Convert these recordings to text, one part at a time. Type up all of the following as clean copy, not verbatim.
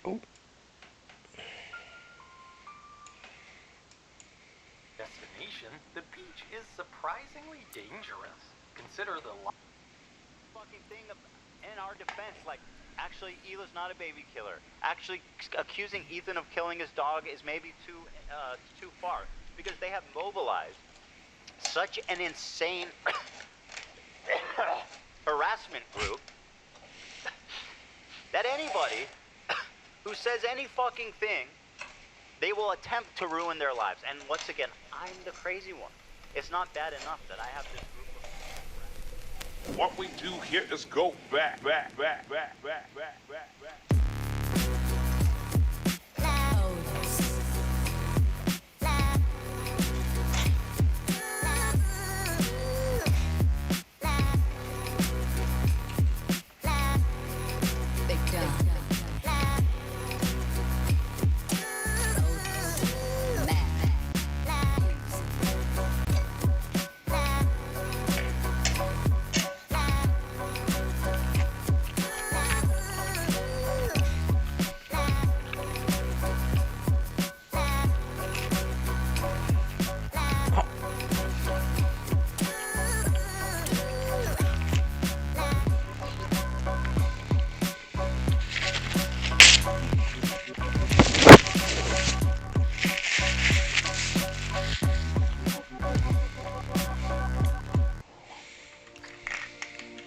Oh. Destination, the beach is surprisingly dangerous. Consider the fucking thing in our defense, like, actually, Hila's not a baby killer. Actually, accusing Ethan of killing his dog is maybe too far, because they have mobilized such an insane harassment group that anybody who says any fucking thing, they will attempt to ruin their lives. And once again, I'm the crazy one. It's not bad enough that I have this group of... What we do here is go back.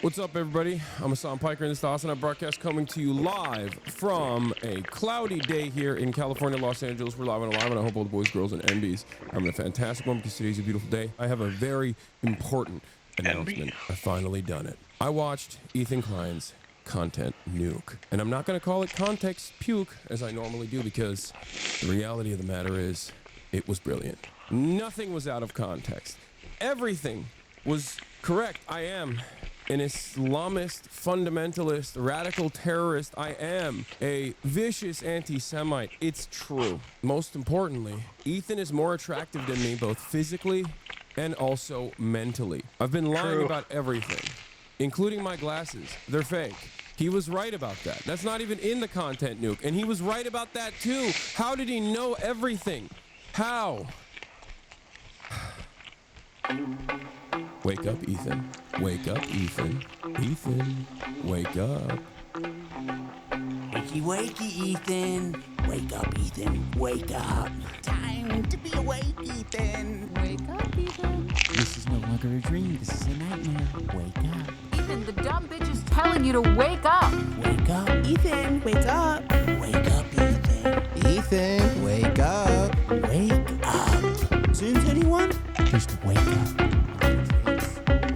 What's up, everybody? I'm Hassan Piker, and this is the Hassan broadcast coming to you live from a cloudy day here in California, Los Angeles. We're live and alive, and I hope all the boys, girls, and NBs are having a fantastic one because today's a beautiful day. I have a very important announcement. I've finally done it. I watched Ethan Klein's Content Nuke, and I'm not going to call it Context Puke as I normally do because the reality of the matter is it was brilliant. Nothing was out of context. Everything was correct. I am an Islamist, fundamentalist, radical terrorist. I am a vicious anti-Semite. It's true. Most importantly, Ethan is more attractive than me, both physically and also mentally. I've been lying about everything, including my glasses. They're fake. He was right about that. That's not even in the Content Nuke. And he was right about that too. How did he know everything? How? Wake up, Ethan. Wake up, Ethan. Ethan, wake up. Wakey, wakey, Ethan. Wake up, Ethan. Wake up. Time to be awake, Ethan. Wake up, Ethan. This is no longer a dream. This is a nightmare. Wake up. Ethan, the dumb bitch is telling you to wake up. Wake up. Ethan, wake up. Wake up, Ethan. Ethan, wake up. Wake up. Since anyone? Just wake up.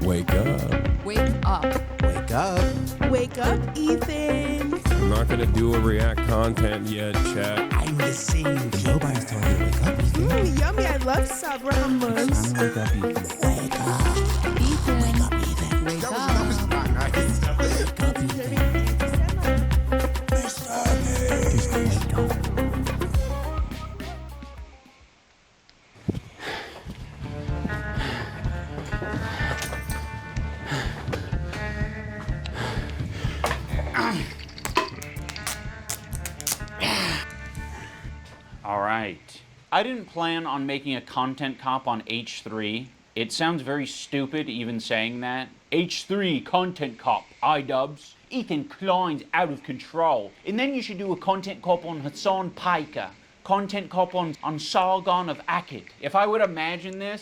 Wake up. Wake up. Wake up. Wake up, Ethan. I'm not gonna do a react content yet, chat. I'm the same. The nobody's telling you to wake up, Ethan. Ooh, yummy. I love Sabra hummus. Time to wake up, Ethan. Wake up. Ethan. Wake up, Ethan. Wake That up. was not nice. Wake up, Ethan. Just wake up. All right. I didn't plan on making a content cop on H3. It sounds very stupid even saying that. H3 content cop, iDubbbz. Ethan Klein's out of control. And then you should do a content cop on Hassan Piker. Content cop on Sargon of Akkad. If I would imagine this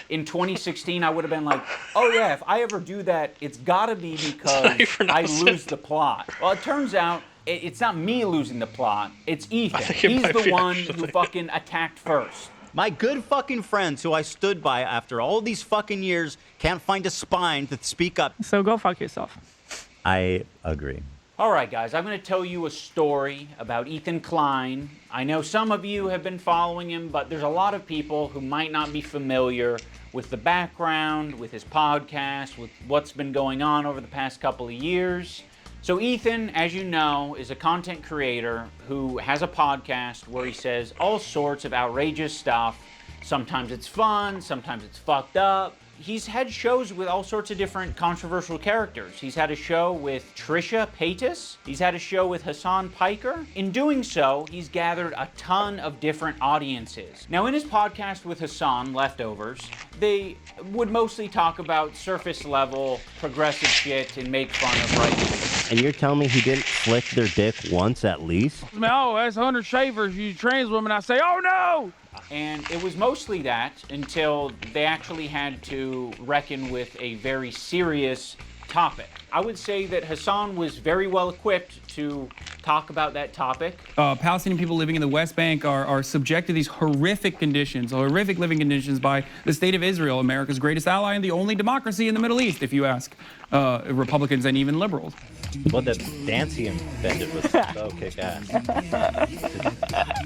in 2016, I would have been like, oh yeah, if I ever do that, it's gotta be because I lose the plot. Well, it turns out it's not me losing the plot, it's Ethan. He's the one who fucking attacked first. My good fucking friends who I stood by after all these fucking years can't find a spine to speak up. So go fuck yourself. I agree. All right, guys, I'm going to tell you a story about Ethan Klein. I know some of you have been following him, but there's a lot of people who might not be familiar with the background, with his podcast, with what's been going on over the past couple of years. So Ethan, as you know, is a content creator who has a podcast where he says all sorts of outrageous stuff. Sometimes it's fun, sometimes it's fucked up, he's had shows with all sorts of different controversial characters. He's had a show with Trisha Paytas. He's had a show with Hassan Piker. In doing so, he's gathered a ton of different audiences. Now, in his podcast with Hassan, Leftovers, they would mostly talk about surface level progressive shit and make fun of right wing. And you're telling me he didn't flick their dick once at least? Oh, that's 100 shavers, you trans women. I say, oh no! And it was mostly that until they actually had to reckon with a very serious topic. I would say that Hassan was very well equipped to talk about that topic. Palestinian people living in the West Bank are subject to these horrific conditions, horrific living conditions by the state of Israel, America's greatest ally and the only democracy in the Middle East, if you ask Republicans and even liberals. Well, the dance he invented was so kick-ass.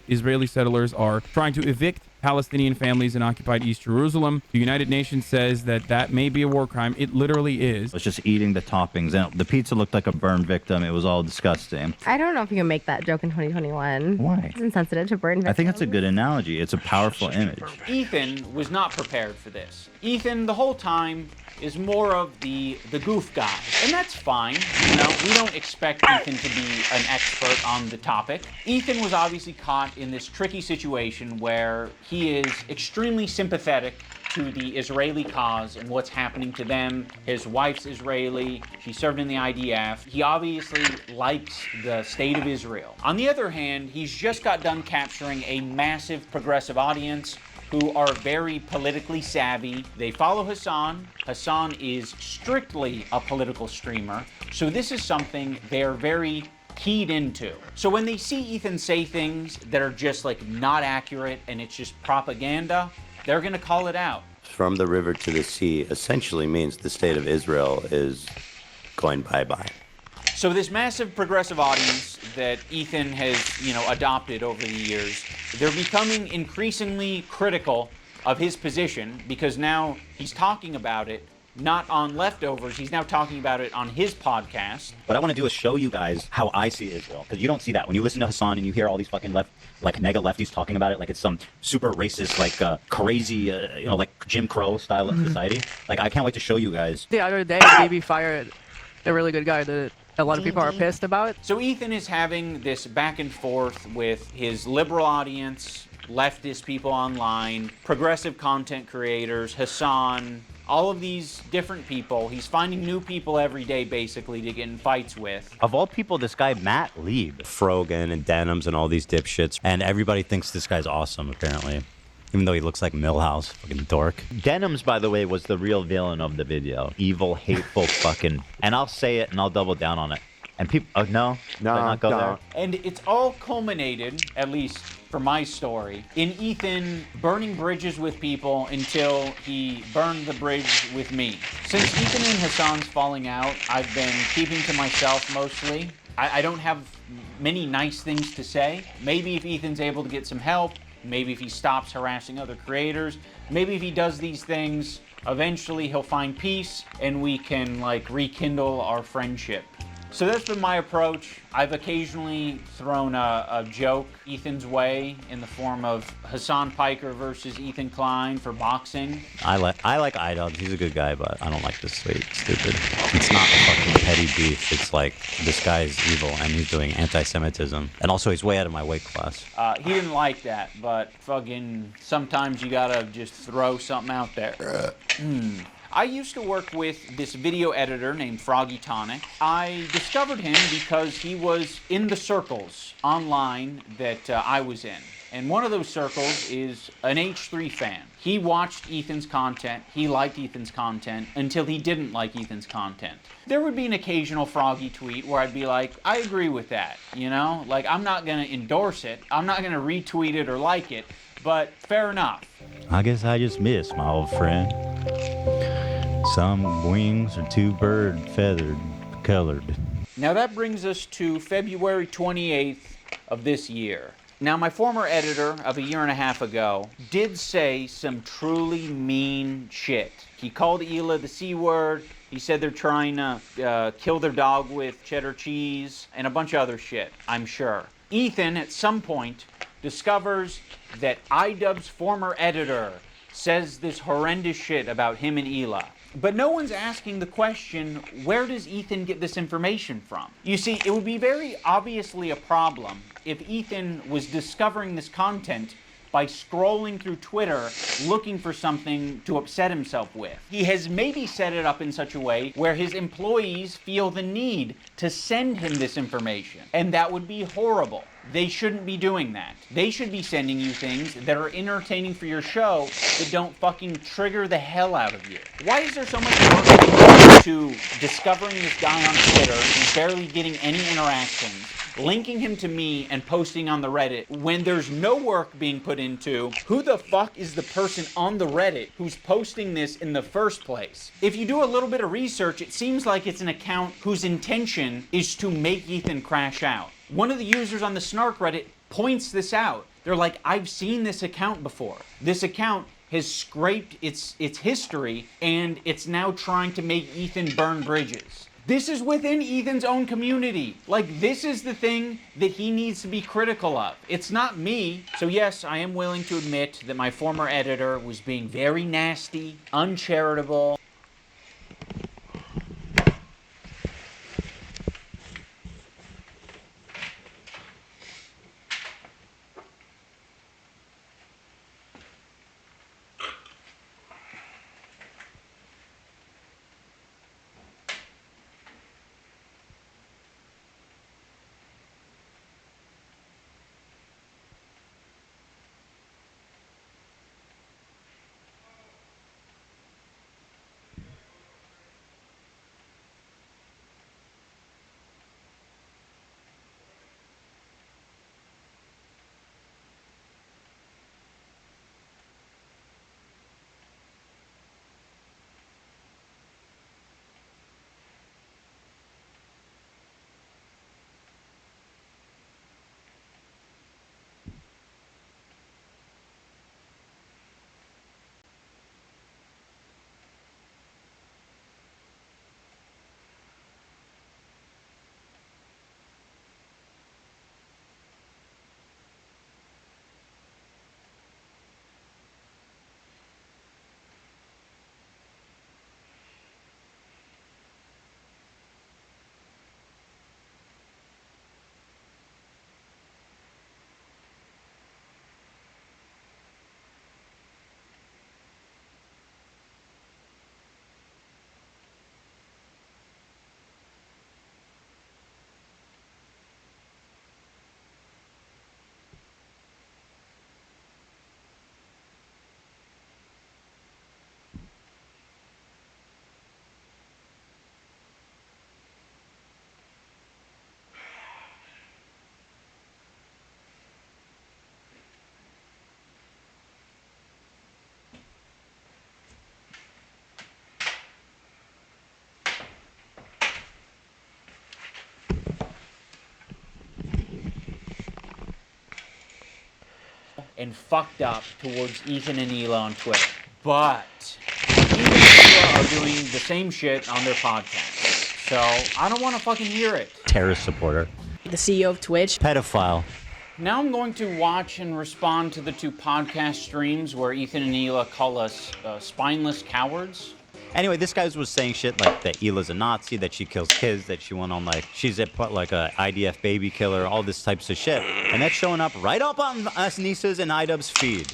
Israeli settlers are trying to evict Palestinian families in occupied East Jerusalem. The United Nations says that may be a war crime. It literally is. I was just eating the toppings, and the pizza looked like a burn victim. It was all disgusting. I don't know if you can make that joke in 2021. Why? It's insensitive to burn victims. I think that's a good analogy. It's a powerful image. Ethan was not prepared for this. Ethan, the whole time, is more of the goof guy. And that's fine. You know, we don't expect Ethan to be an expert on the topic. Ethan was obviously caught in this tricky situation where he is extremely sympathetic to the Israeli cause and what's happening to them. His wife's Israeli. She served in the IDF. He obviously likes the state of Israel. On the other hand, he's just got done capturing a massive progressive audience who are very politically savvy. They follow Hassan. Hassan is strictly a political streamer. So this is something they're very keyed into. So when they see Ethan say things that are just like not accurate and it's just propaganda, they're gonna call it out. From the river to the sea essentially means the state of Israel is going bye-bye. So this massive progressive audience that Ethan has, adopted over the years, they're becoming increasingly critical of his position because now he's talking about it not on Leftovers, he's now talking about it on his podcast. What I want to do is show you guys how I see Israel, because you don't see that. When you listen to Hassan and you hear all these fucking mega lefties talking about it like it's some super racist, crazy, like Jim Crow style of society. Like, I can't wait to show you guys. The other day, Bibi fired a really good guy that a lot of people are pissed about. So Ethan is having this back and forth with his liberal audience, leftist people online, progressive content creators, Hassan, all of these different people. He's finding new people every day, basically, to get in fights with. Of all people, this guy, Matt Lieb, Frogan and Denims and all these dipshits, and everybody thinks this guy's awesome, apparently. Even though he looks like Milhouse, fucking dork. Denims, by the way, was the real villain of the video. Evil, hateful, fucking... And I'll say it and I'll double down on it. And people... Oh, no? Did I not go there? And it's all culminated, at least for my story, in Ethan burning bridges with people until he burned the bridge with me. Since Ethan and Hassan's falling out, I've been keeping to myself mostly. I don't have many nice things to say. Maybe if Ethan's able to get some help, maybe if he stops harassing other creators, maybe if he does these things, eventually he'll find peace and we can rekindle our friendship. So that's been my approach. I've occasionally thrown a joke Ethan's way in the form of Hassan Piker versus Ethan Klein for boxing. I like iDubbbz. He's a good guy, but I don't like this stupid. It's not a fucking petty beef. It's like, this guy's evil and he's doing anti-Semitism. And also he's way out of my weight class. He didn't like that, but fucking sometimes you gotta just throw something out there. I used to work with this video editor named Froggy Tonic. I discovered him because he was in the circles online that I was in. And one of those circles is an H3 fan. He watched Ethan's content, he liked Ethan's content, until he didn't like Ethan's content. There would be an occasional Froggy tweet where I'd be like, I agree with that, I'm not gonna endorse it, I'm not gonna retweet it or like it, but fair enough. I guess I just missed, my old friend. Some wings are too bird feathered colored. Now that brings us to February 28th of this year. Now my former editor of a year and a half ago did say some truly mean shit. He called Hila the C word. He said they're trying to kill their dog with cheddar cheese and a bunch of other shit, I'm sure. Ethan, at some point, discovers that iDubbbz's former editor says this horrendous shit about him and Hila. But no one's asking the question, where does Ethan get this information from? You see, it would be very obviously a problem if Ethan was discovering this content by scrolling through Twitter looking for something to upset himself with. He has maybe set it up in such a way where his employees feel the need to send him this information, and that would be horrible. They shouldn't be doing that. They should be sending you things that are entertaining for your show that don't fucking trigger the hell out of you. Why is there so much work to discovering this guy on Twitter who's barely getting any interactions, linking him to me and posting on the Reddit when there's no work being put into who the fuck is the person on the Reddit who's posting this in the first place? If you do a little bit of research, it seems like it's an account whose intention is to make Ethan crash out. One of the users on the Snark Reddit points this out. They're like, I've seen this account before. This account has scraped its history and it's now trying to make Ethan burn bridges. This is within Ethan's own community. Like, this is the thing that he needs to be critical of. It's not me. So yes, I am willing to admit that my former editor was being very nasty, uncharitable. And fucked up towards Ethan and Hila on Twitter. But Ethan and Hila are doing the same shit on their podcast. So I don't want to fucking hear it. Terrorist supporter. The CEO of Twitch. Pedophile. Now I'm going to watch and respond to the two podcast streams where Ethan and Hila call us spineless cowards. Anyway, this guy was saying shit like that Hila's a Nazi, that she kills kids, that she went on like, she's a IDF baby killer, all this types of shit. And that's showing up right up on us Nisa's and iDubbbz's feed.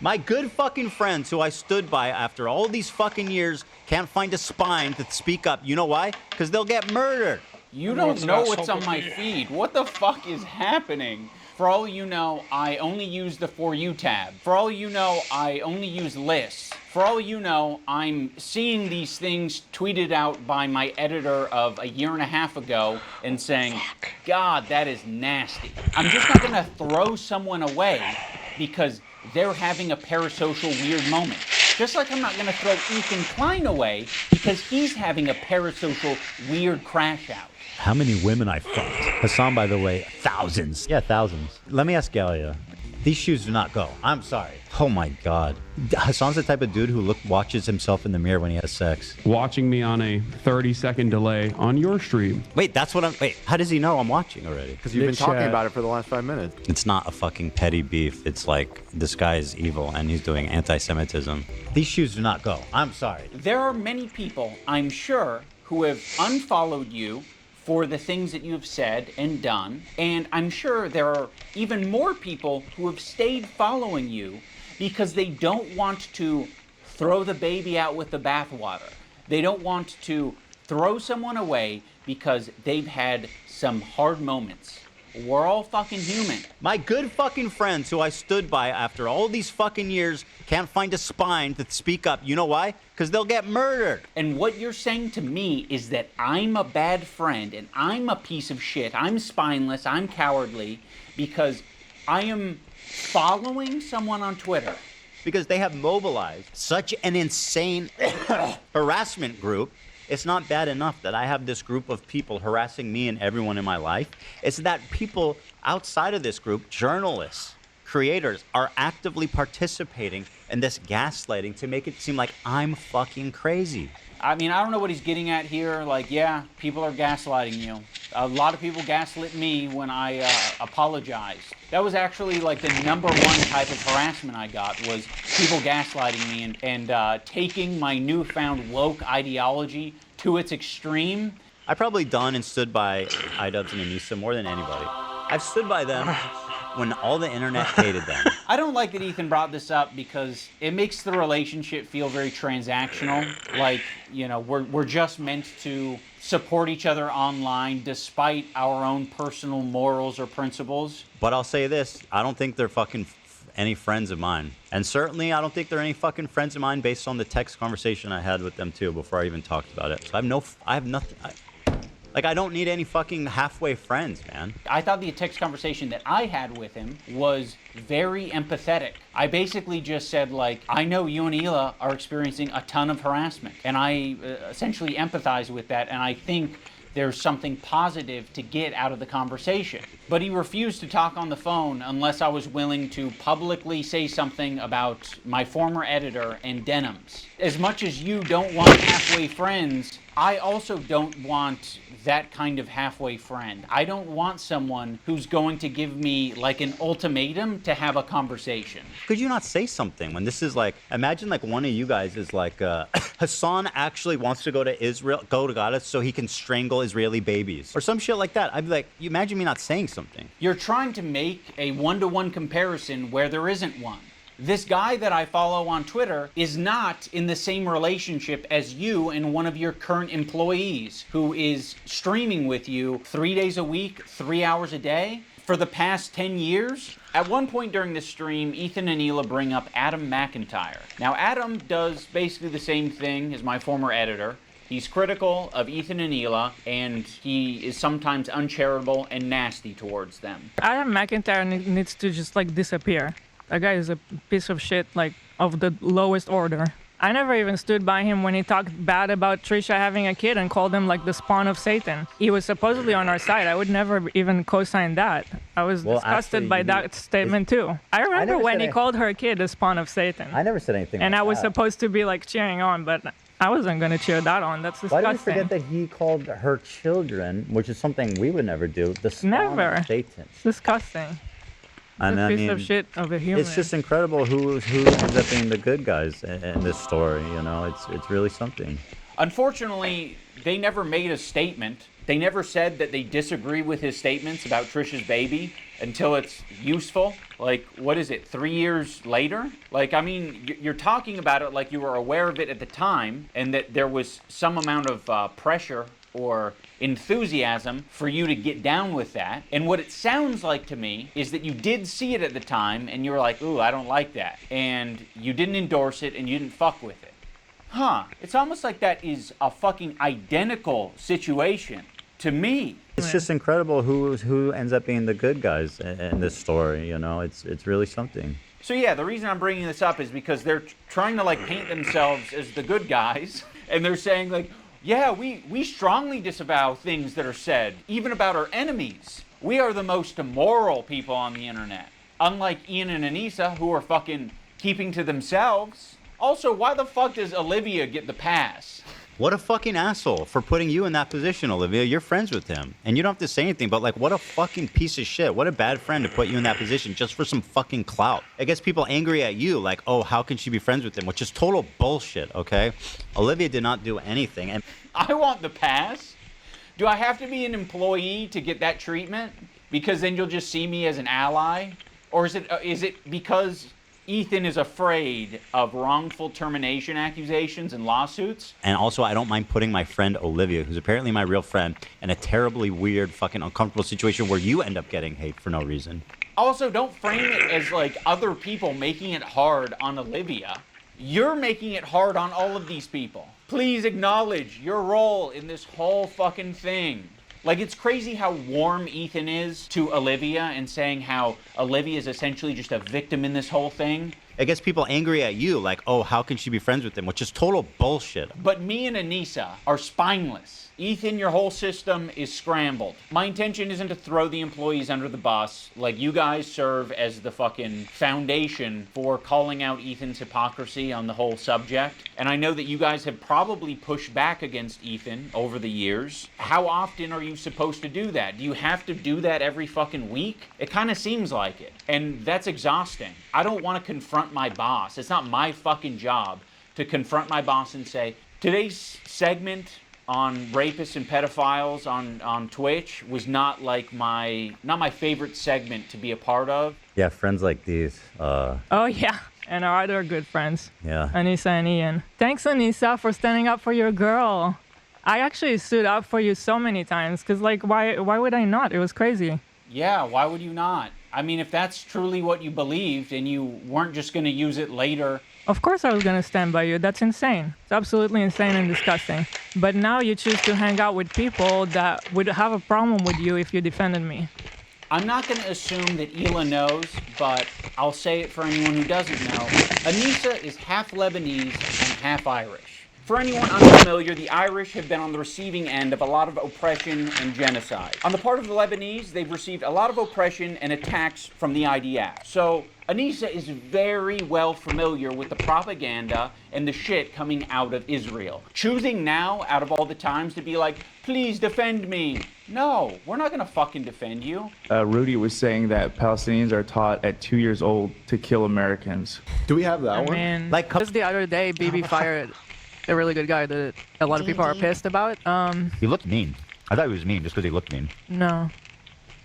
My good fucking friends who I stood by after all these fucking years can't find a spine to speak up. You know why? Because they'll get murdered. You don't know what's on my feed. What the fuck is happening? For all you know, I only use the For You tab. For all you know, I only use lists. For all you know, I'm seeing these things tweeted out by my editor of a year and a half ago and saying, God, that is nasty. I'm just not gonna throw someone away because they're having a parasocial weird moment. Just like I'm not gonna throw Ethan Klein away because he's having a parasocial weird crash out. How many women I fucked? Hassan, by the way, thousands. Yeah, thousands. Let me ask Galia. These shoes do not go. I'm sorry. Oh my God. Hassan's the type of dude who watches himself in the mirror when he has sex. Watching me on a 30-second delay on your stream. Wait, wait, how does he know I'm watching already? Because you've been talking about it for the last 5 minutes. It's not a fucking petty beef. It's like, this guy is evil and he's doing anti-Semitism. These shoes do not go. I'm sorry. There are many people, I'm sure, who have unfollowed you for the things that you've said and done, and I'm sure there are even more people who have stayed following you because they don't want to throw the baby out with the bathwater. They don't want to throw someone away because they've had some hard moments. We're all fucking human. My good fucking friends who I stood by after all these fucking years can't find a spine to speak up. You know why? Because they'll get murdered. And what you're saying to me is that I'm a bad friend and I'm a piece of shit. I'm spineless. I'm cowardly because I am following someone on Twitter. Because they have mobilized such an insane harassment group. It's not bad enough that I have this group of people harassing me and everyone in my life. It's that people outside of this group, journalists, creators, are actively participating in this gaslighting to make it seem like I'm fucking crazy. I mean, I don't know what he's getting at here. Like, yeah, people are gaslighting you. A lot of people gaslit me when I apologized. That was actually like the number one type of harassment I got, was people gaslighting me and taking my newfound woke ideology to its extreme. I probably done and stood by iDubbbz and Anissa more than anybody. I've stood by them when all the internet hated them. I don't like that Ethan brought this up because it makes the relationship feel very transactional. Like, you know, we're just meant to support each other online despite our own personal morals or principles. But I'll say this, I don't think they're fucking any friends of mine. And certainly I don't think they're any fucking friends of mine based on the text conversation I had with them too before I even talked about it. So I have nothing. Like, I don't need any fucking halfway friends, man. I thought the text conversation that I had with him was very empathetic. I basically just said, like, I know you and Hila are experiencing a ton of harassment, and I essentially empathize with that, and I think there's something positive to get out of the conversation. But he refused to talk on the phone unless I was willing to publicly say something about my former editor and Denims. As much as you don't want halfway friends, I also don't want that kind of halfway friend. I don't want someone who's going to give me like an ultimatum to have a conversation. Could you not say something when this is like, imagine like one of you guys is like, Hassan actually wants to go to Gaza so he can strangle Israeli babies or some shit like that. I'd be like, you imagine me not saying something. You're trying to make a one-to-one comparison where there isn't one. This guy that I follow on Twitter is not in the same relationship as you and one of your current employees who is streaming with you 3 days a week, 3 hours a day for the past 10 years. At one point during the stream, Ethan and Hila bring up Adam McIntyre. Now, Adam does basically the same thing as my former editor. He's critical of Ethan and Hila, and he is sometimes uncharitable and nasty towards them. Adam McIntyre needs to just like disappear. That guy is a piece of shit, like, of the lowest order. I never even stood by him when he talked bad about Trisha having a kid and called him, like, the spawn of Satan. He was supposedly on our side. I would never even co-sign that. I was disgusted by that statement, too. I remember when he called her kid the spawn of Satan. I never said anything and I was supposed to be, like, cheering on, but I wasn't going to cheer that on. That's disgusting. Why do we forget that he called her children, which is something we would never do, the spawn of Satan? It's disgusting. And a piece of shit of a human. It's just incredible who ends up being the good guys in this story. You know, it's really something. Unfortunately, they never made a statement. They never said that they disagree with his statements about Trisha's baby until it's useful. Like, what is it, 3 years later? Like, I mean, you're talking about it like you were aware of it at the time and that there was some amount of pressure or enthusiasm for you to get down with that. And what it sounds like to me is that you did see it at the time and you were like, ooh, I don't like that. And you didn't endorse it and you didn't fuck with it. Huh, it's almost like that is a fucking identical situation to me. It's just incredible who ends up being the good guys in this story. You know, it's really something. So yeah, the reason I'm bringing this up is because they're trying to like paint themselves as the good guys, and they're saying like, yeah, we strongly disavow things that are said, even about our enemies. We are the most immoral people on the internet. Unlike Ian and Anissa, who are fucking keeping to themselves. Also, why the fuck does Olivia get the pass? What a fucking asshole for putting you in that position, Olivia. You're friends with him. And you don't have to say anything, but like, what a fucking piece of shit. What a bad friend to put you in that position just for some fucking clout. It gets people angry at you, like, oh, how can she be friends with him? Which is total bullshit, okay? Olivia did not do anything. And I want the pass. Do I have to be an employee to get that treatment? Because then you'll just see me as an ally? Or is it because Ethan is afraid of wrongful termination accusations and lawsuits? And also, I don't mind putting my friend Olivia, who's apparently my real friend, in a terribly weird, fucking uncomfortable situation where you end up getting hate for no reason. Also, don't frame it as like other people making it hard on Olivia. You're making it hard on all of these people. Please acknowledge your role in this whole fucking thing. Like, it's crazy how warm Ethan is to Olivia and saying how Olivia is essentially just a victim in this whole thing. It gets people angry at you, like, oh, how can she be friends with him? Which is total bullshit. But me and Anissa are spineless. Ethan, your whole system is scrambled. My intention isn't to throw the employees under the bus. Like, you guys serve as the fucking foundation for calling out Ethan's hypocrisy on the whole subject. And I know that you guys have probably pushed back against Ethan over the years. How often are you supposed to do that? Do you have to do that every fucking week? It kind of seems like it. And that's exhausting. I don't want to confront my boss. It's not my fucking job to confront my boss and say, today's segment on rapists and pedophiles on Twitch was not my favorite segment to be a part of. Yeah, friends like these. Oh, yeah. And our other good friends. Yeah. Anissa and Ian. Thanks, Anissa, for standing up for your girl. I actually stood up for you so many times, because, like, why would I not? It was crazy. Yeah, why would you not? I mean, if that's truly what you believed and you weren't just going to use it later. Of course I was going to stand by you. That's insane. It's absolutely insane and disgusting. But now you choose to hang out with people that would have a problem with you if you defended me. I'm not going to assume that Hila knows, but I'll say it for anyone who doesn't know. Anissa is half Lebanese and half Irish. For anyone unfamiliar, the Irish have been on the receiving end of a lot of oppression and genocide. On the part of the Lebanese, they've received a lot of oppression and attacks from the IDF. So Anissa is very well familiar with the propaganda and the shit coming out of Israel. Choosing now, out of all the times, to be like, please defend me. No, we're not gonna fucking defend you. Rudy was saying that Palestinians are taught at 2 years old to kill Americans. Do we have that one? Like, just the other day, BB fired a really good guy that a lot of people are pissed about. He looked mean. I thought he was mean just because he looked mean. No,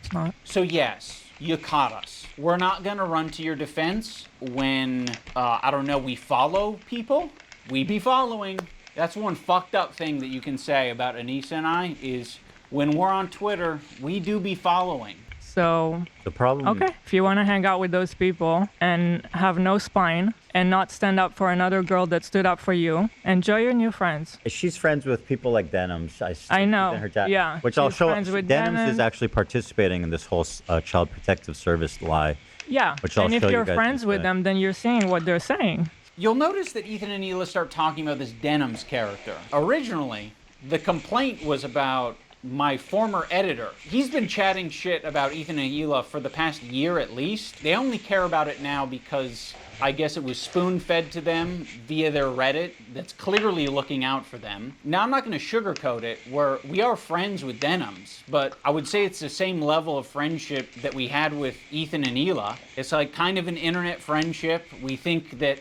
it's not. So yes, you caught us. We're not gonna run to your defense when, I don't know, we follow people. We be following. That's one fucked up thing that you can say about Anissa and I is when we're on Twitter, we do be following. So, the problem. Okay, if you want to hang out with those people and have no spine and not stand up for another girl that stood up for you, enjoy your new friends. She's friends with people like Denims. I know. Yeah. Which I'll she's show. friends with Denims is actually participating in this whole Child Protective Service lie. Yeah. Which I'll and if show you're you guys friends with instead. them, then you're saying what they're saying. You'll notice that Ethan and Hila start talking about this Denims character. Originally, the complaint was about my former editor. He's been chatting shit about Ethan and Hila for the past year at least. They only care about it now because I guess it was spoon-fed to them via their Reddit that's clearly looking out for them. Now, I'm not going to sugarcoat it. We are friends with Denims, but I would say it's the same level of friendship that we had with Ethan and Hila. It's like kind of an internet friendship. We think that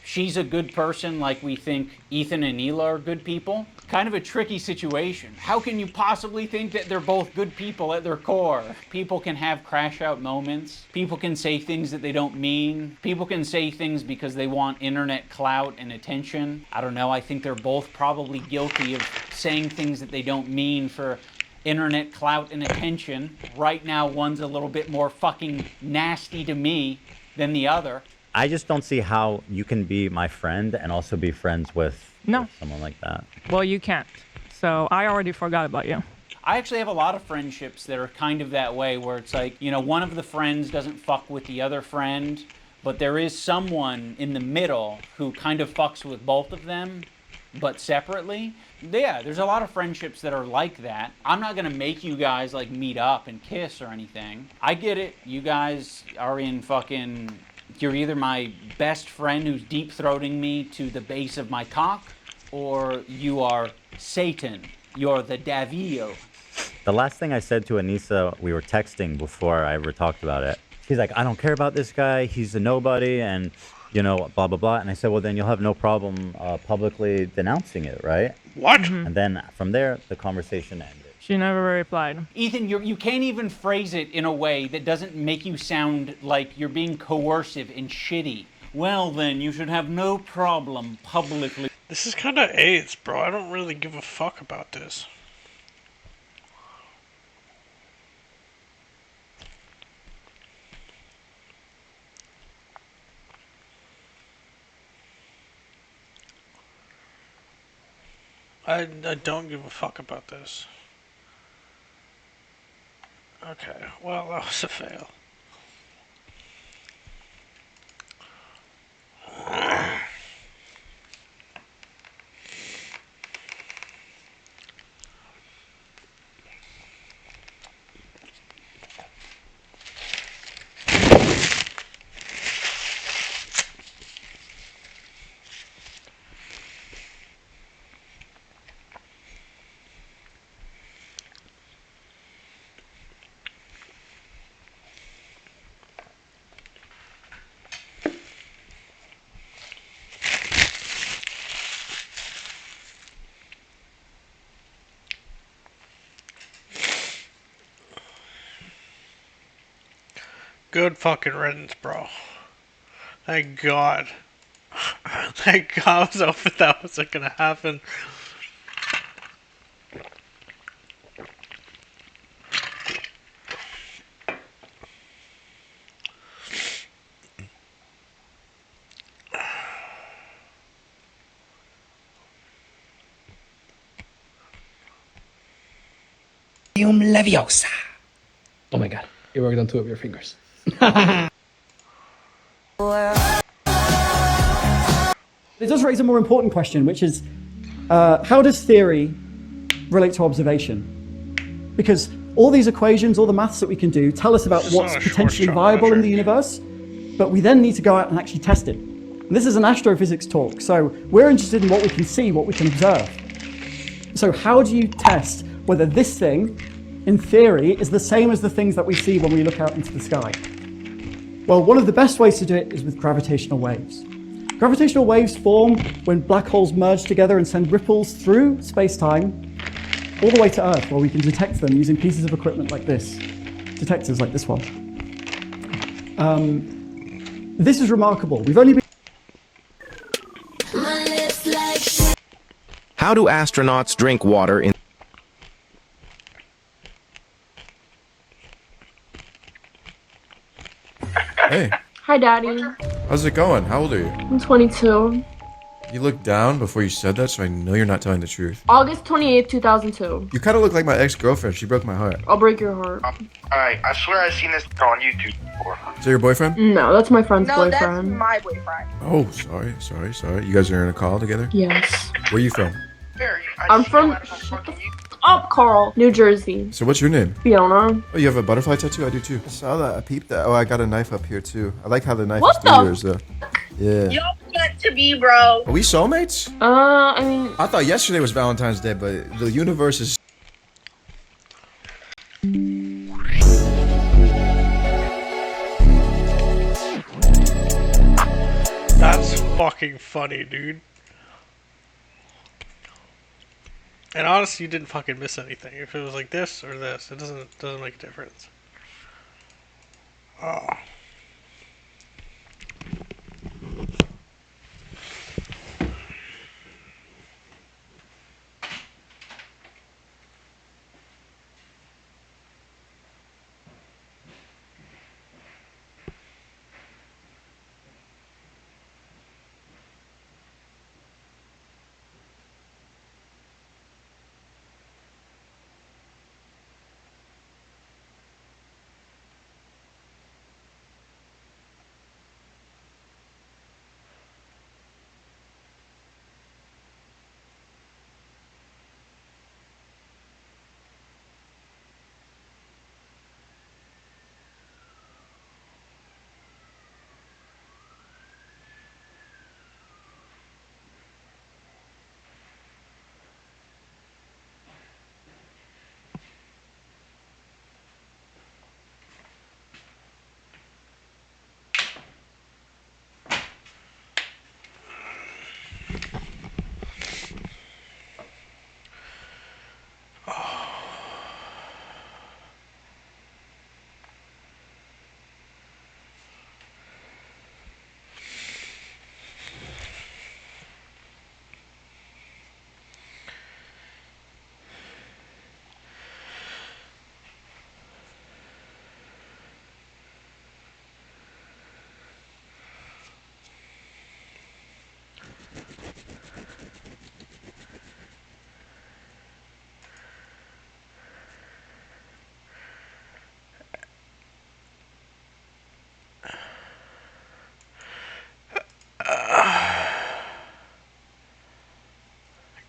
she's a good person like we think Ethan and Hila are good people. Kind of a tricky situation. How can you possibly think that they're both good people at their core? People can have crash out moments. People can say things that they don't mean. People can say things because they want internet clout and attention. I don't know, I think they're both probably guilty of saying things that they don't mean for internet clout and attention. Right now, one's a little bit more fucking nasty to me than the other. I just don't see how you can be my friend and also be friends with someone like that. Well, you can't. So I already forgot about you. I actually have a lot of friendships that are kind of that way, where it's like, you know, one of the friends doesn't fuck with the other friend, but there is someone in the middle who kind of fucks with both of them. but separately, yeah, there's a lot of friendships that are like that. I'm not gonna make you guys like meet up and kiss or anything. I get it. You guys are in fucking. You're either my best friend who's deep throating me to the base of my cock, or you are Satan. You're the Davio. The last thing I said to Anissa, we were texting before I ever talked about it. She's like, I don't care about this guy. He's a nobody, and you know, blah blah blah. And I said, well, then you'll have no problem publicly denouncing it, right? What? And then from there, the conversation ended. She never replied. Ethan, you can't even phrase it in a way that doesn't make you sound like you're being coercive and shitty. Well, then, you should have no problem publicly. This is kind of AIDS, bro. I don't really give a fuck about this. I don't give a fuck about this. Okay, well, that was a fail. Good fucking riddance, bro. Thank God. Thank God I was hoping that wasn't gonna happen. Leviosa. Oh my god, you worked on 2 of your fingers. It does raise a more important question, which is how does theory relate to observation? Because all these equations, all the maths that we can do tell us about what's potentially viable in the universe, but we then need to go out and actually test it. And this is an astrophysics talk, so we're interested in what we can see, what we can observe. So how do you test whether this thing, in theory, is the same as the things that we see when we look out into the sky? Well, one of the best ways to do it is with gravitational waves. Gravitational waves form when black holes merge together and send ripples through space-time all the way to Earth, where we can detect them using pieces of equipment like this, detectors like this one. This is remarkable. We've only been... How do astronauts drink water in... Hey, Hi, Daddy. how's it going? How old are you? I'm 22. You looked down before you said that, so I know you're not telling the truth. August 28th, 2002. You kind of look like my ex-girlfriend. She broke my heart. I'll break your heart. Alright, I swear I've seen this on YouTube before. Is that your boyfriend? No, that's my friend's No, boyfriend. that's my boyfriend. Oh, sorry. You guys are in a call together? Yes. Where you from? I'm from... Up, Carl, New Jersey. So what's your name? Fiona. Oh, you have a butterfly tattoo? I do too. I saw that. I peeped that. Oh, I got a knife up here too. I like how the knife What is 3 the years though. Yeah. Y'all meant to be, bro. Are we soulmates? I mean... I thought yesterday was Valentine's Day, but the universe is... That's fucking funny, dude. And honestly, you didn't fucking miss anything. If it was like this or this, it doesn't make a difference. Oh.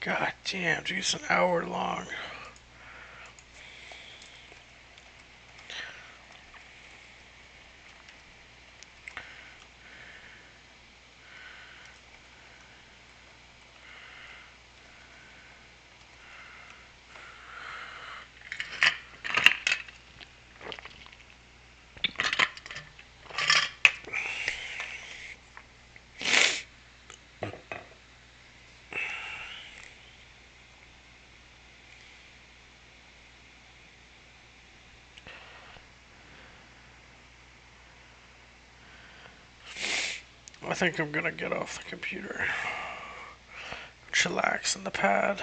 God damn, geez, an hour long. I think I'm gonna get off the computer. Chillax in the pad.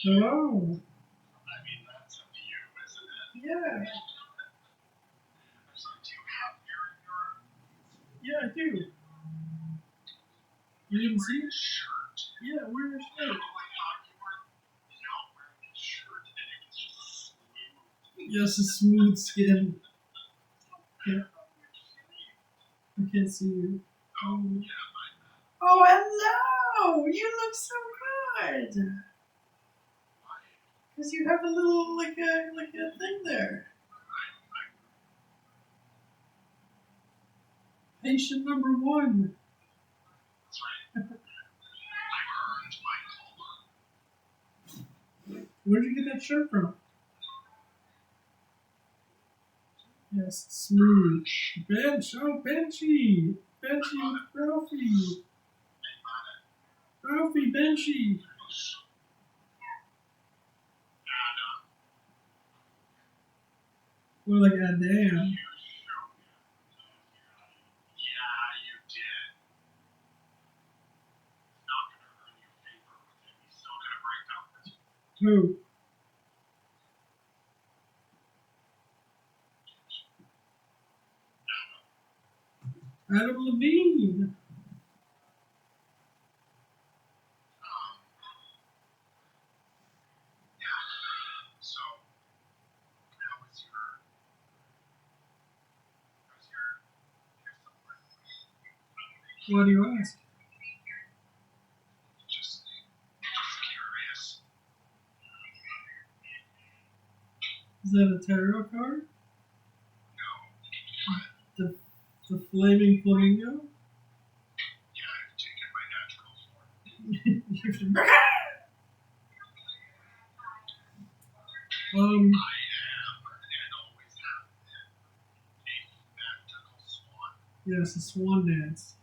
Hello. Yeah. Yeah, I do. You didn't see it? Yeah, wear your shirt. Yes, a smooth skin. Yeah. I can't see you. Oh, hello! You look so good. Because you have a little, like a thing there. Patient number 1. Where'd you get that shirt from? Yes, smooth. Bench, oh, Benchy! Benchy with Ralphie! Ralphie, Benchy! We're like, ah, damn. Who? Adam Levine. Why do you ask? Is that a tarot card? The flaming flamingo? Yes, a swan dance.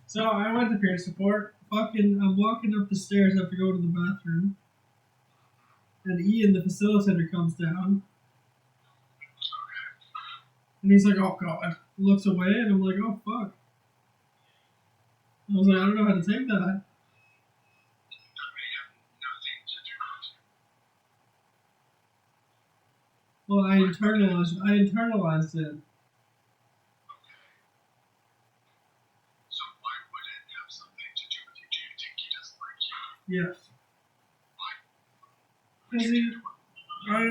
So I went to peer support. I'm walking up the stairs. I have to go to the bathroom. And Ian, the facilitator, comes down. And he's like, oh god. Looks away, and I'm like, oh fuck. I was like, I don't know how to take that. Well, I internalized it. Yes. Because I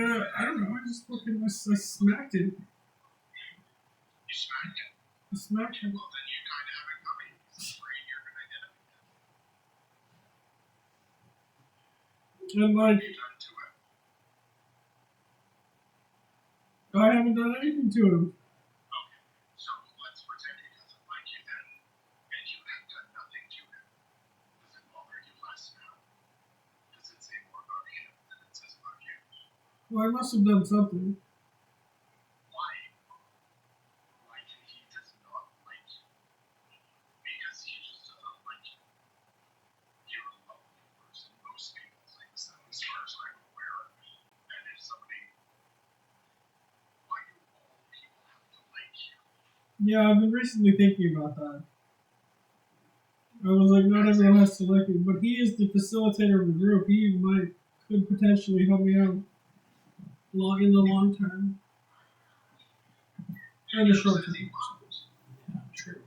don't know, I just fucking, I smacked it. I smacked him. And like, I haven't done anything to him. Well, I must have done something. Yeah, I've been recently thinking about that. I was like, not everyone has to like me, but he is the facilitator of the group. He could potentially help me out in the long term. And the short term. Yeah, true.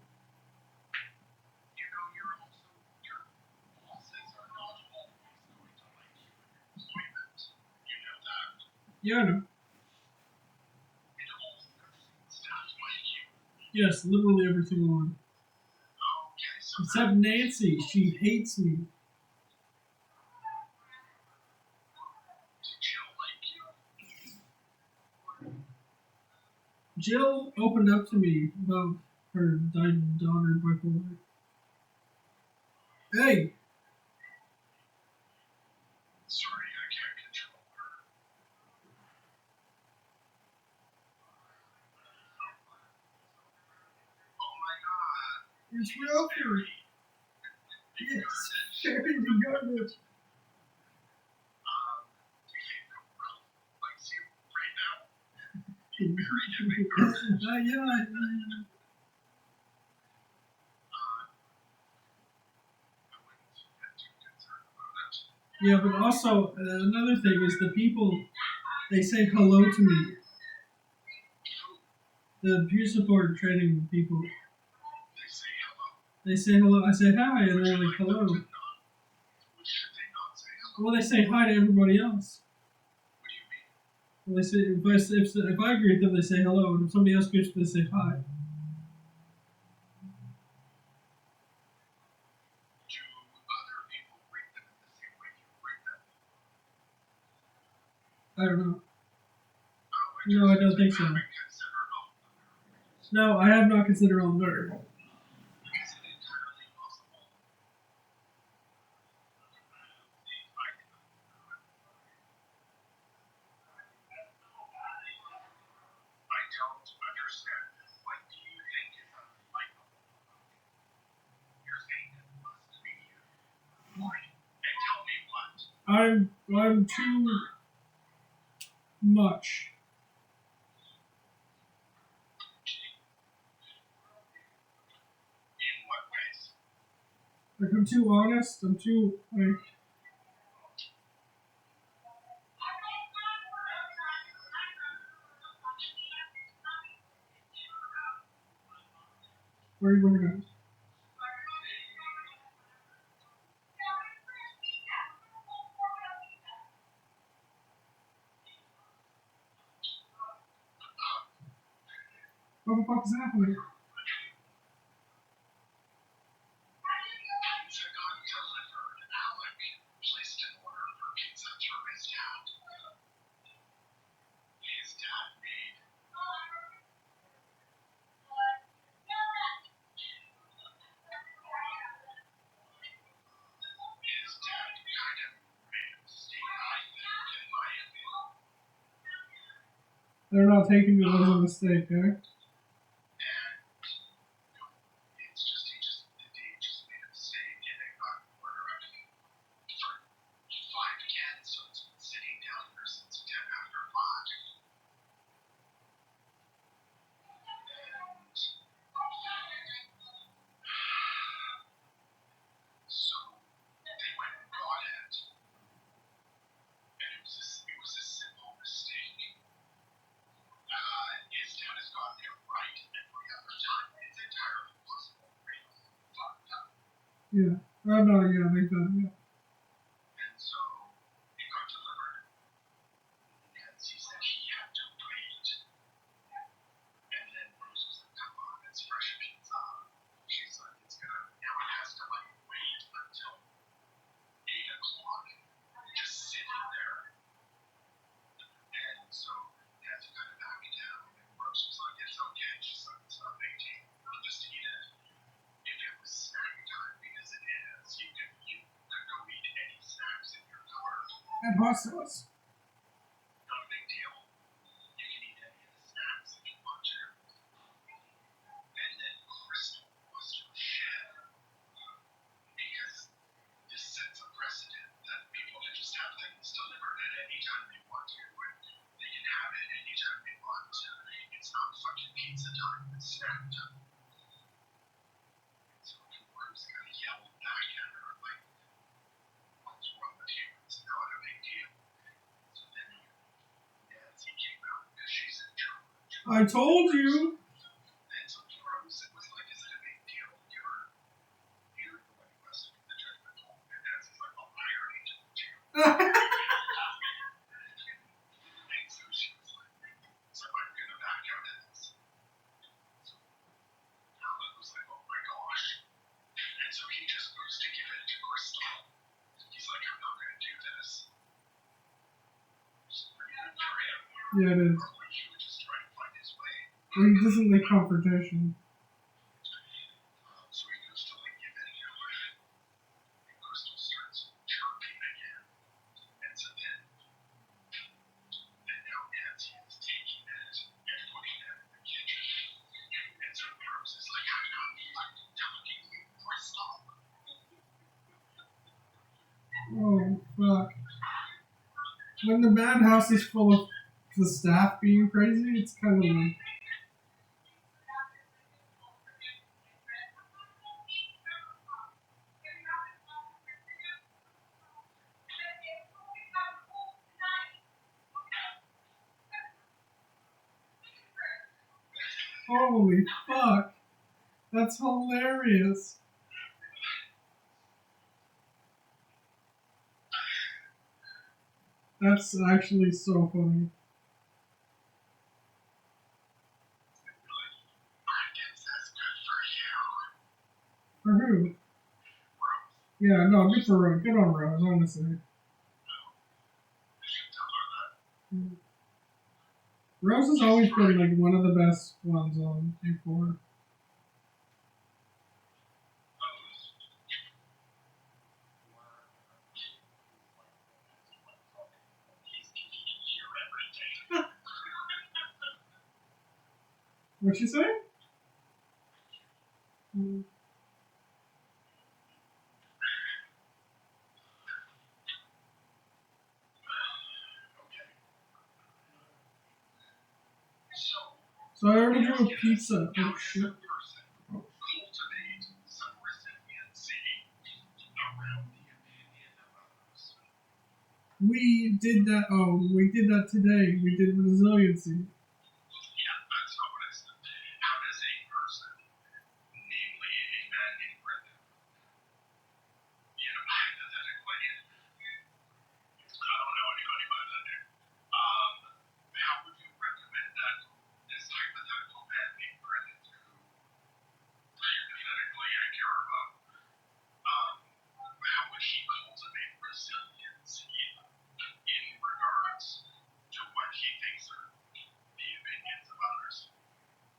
Yeah, I know. Yes, literally every single one. Except Nancy, she hates me. Jill opened up to me about her died daughter bipolar. Hey! Sorry, I can't control her. Oh my god! It's Ralphie! Yes, sharing the garbage. Yeah. Yeah, but also another thing is the people, they say hello to me. The peer support training people. They say hello. I say hi, and they're like hello. Well, they say hi to everybody else. Well, they say if I greet them, they say hello, and if somebody else greets them, they say hi. I don't know. No, I don't think so. No, I have not considered all nerd. I'm too much. Like I'm too honest. I'm too like. Where are you looking at? What the fuck is happening? They're not taking it as a mistake, eh? Yeah. Oh no, yeah, make that, yeah. And hot sauce. I told you. Yeah, it is. Well, he doesn't like confrontation. Oh, fuck. When the madhouse is full of the staff being crazy, it's kind of like... Holy fuck. That's hilarious. That's actually so funny. For who? Yeah, no, good for Rose. Good on Rose, honestly. Rose has always been like one of the best ones on A4. What'd she say? So I ordered you a pizza. Oh shit. We did that. Oh, we did that today. We did resiliency.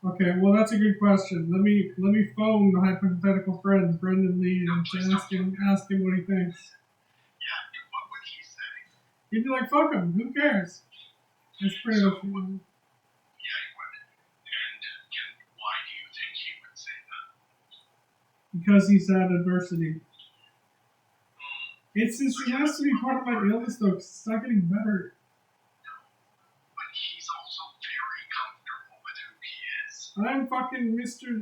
Okay, well that's a good question. Let me phone the hypothetical friend, Brendan Lee, and ask him what he thinks. He'd be like, "Fuck him. Who cares?" It's pretty much. Because he's had adversity. It has to be part of my illness though, 'cause it's not getting better. I'm fucking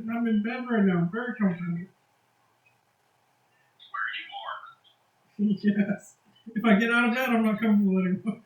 I'm in bed right now. I'm very comfortable. Yes. If I get out of bed, I'm not comfortable anymore.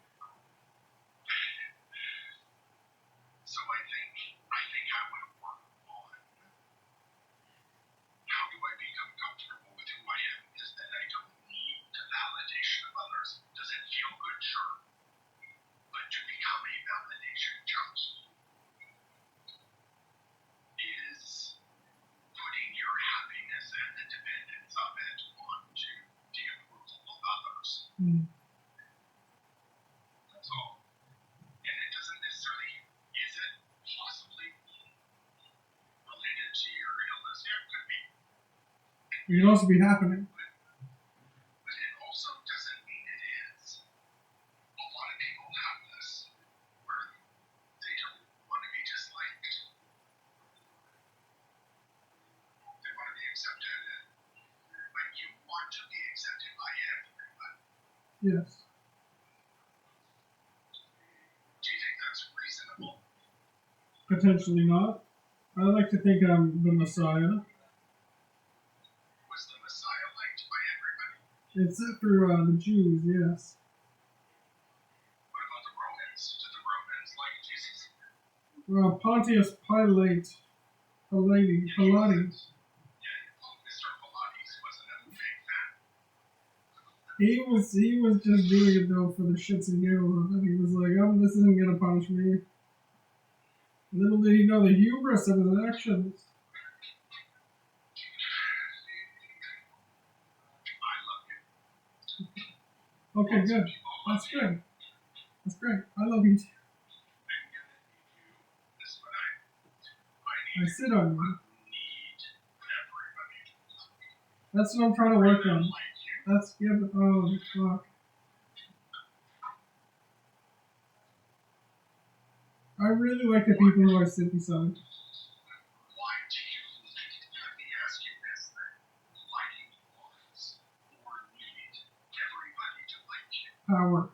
It can also be happening. Yes. Potentially not. I like to think I'm the Messiah. Except for the Jews, yes. Pontius Pilate. Pilates. He was just doing it though for the shits and giggles. And he was like, "Oh, this isn't gonna punish me." Little did he know the hubris of his actions. Okay, good. That's good. That's great. I love you too. I sit on you. That's what I'm trying to work on. That's good. Oh, fuck. I really like the people who are sit beside. Power.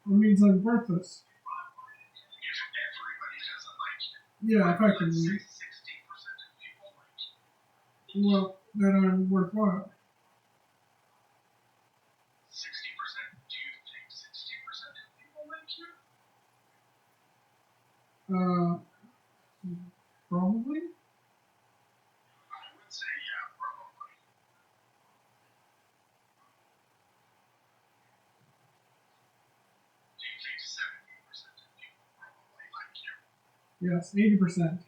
It means I'm worthless. Yeah, effectively. Well, that I'm worthwhile. Probably. Yes, 80%.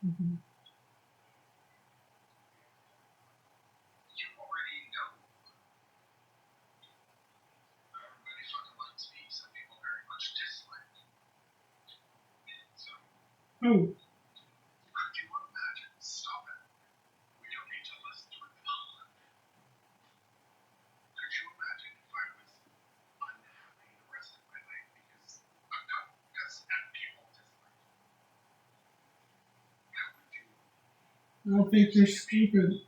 Mm-hmm. Oh. I don't think they're stupid.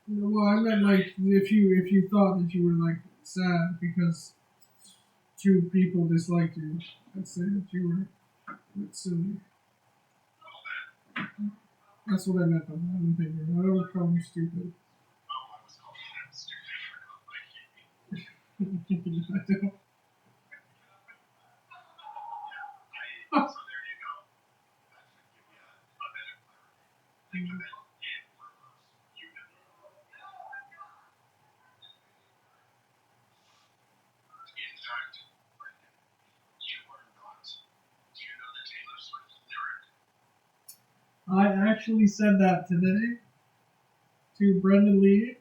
Well, I meant like if you thought that you were like sad because two people disliked you, I'd say that you were a bit silly. That's what I meant by that. I didn't think I don't call you stupid. I don't. I actually said that today to Brendan Lee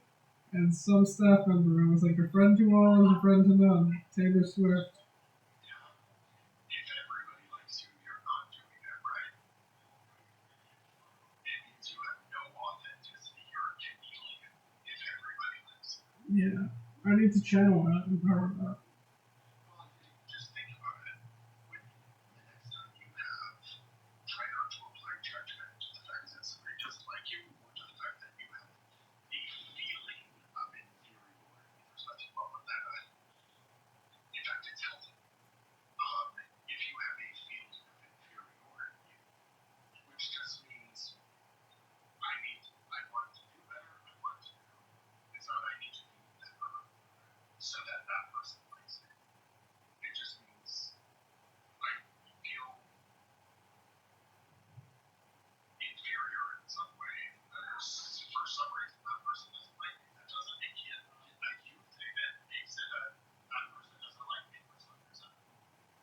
and some staff member. I was like, a friend to all is a friend to none. Taylor Swift. Yeah, I need to channel that and power that.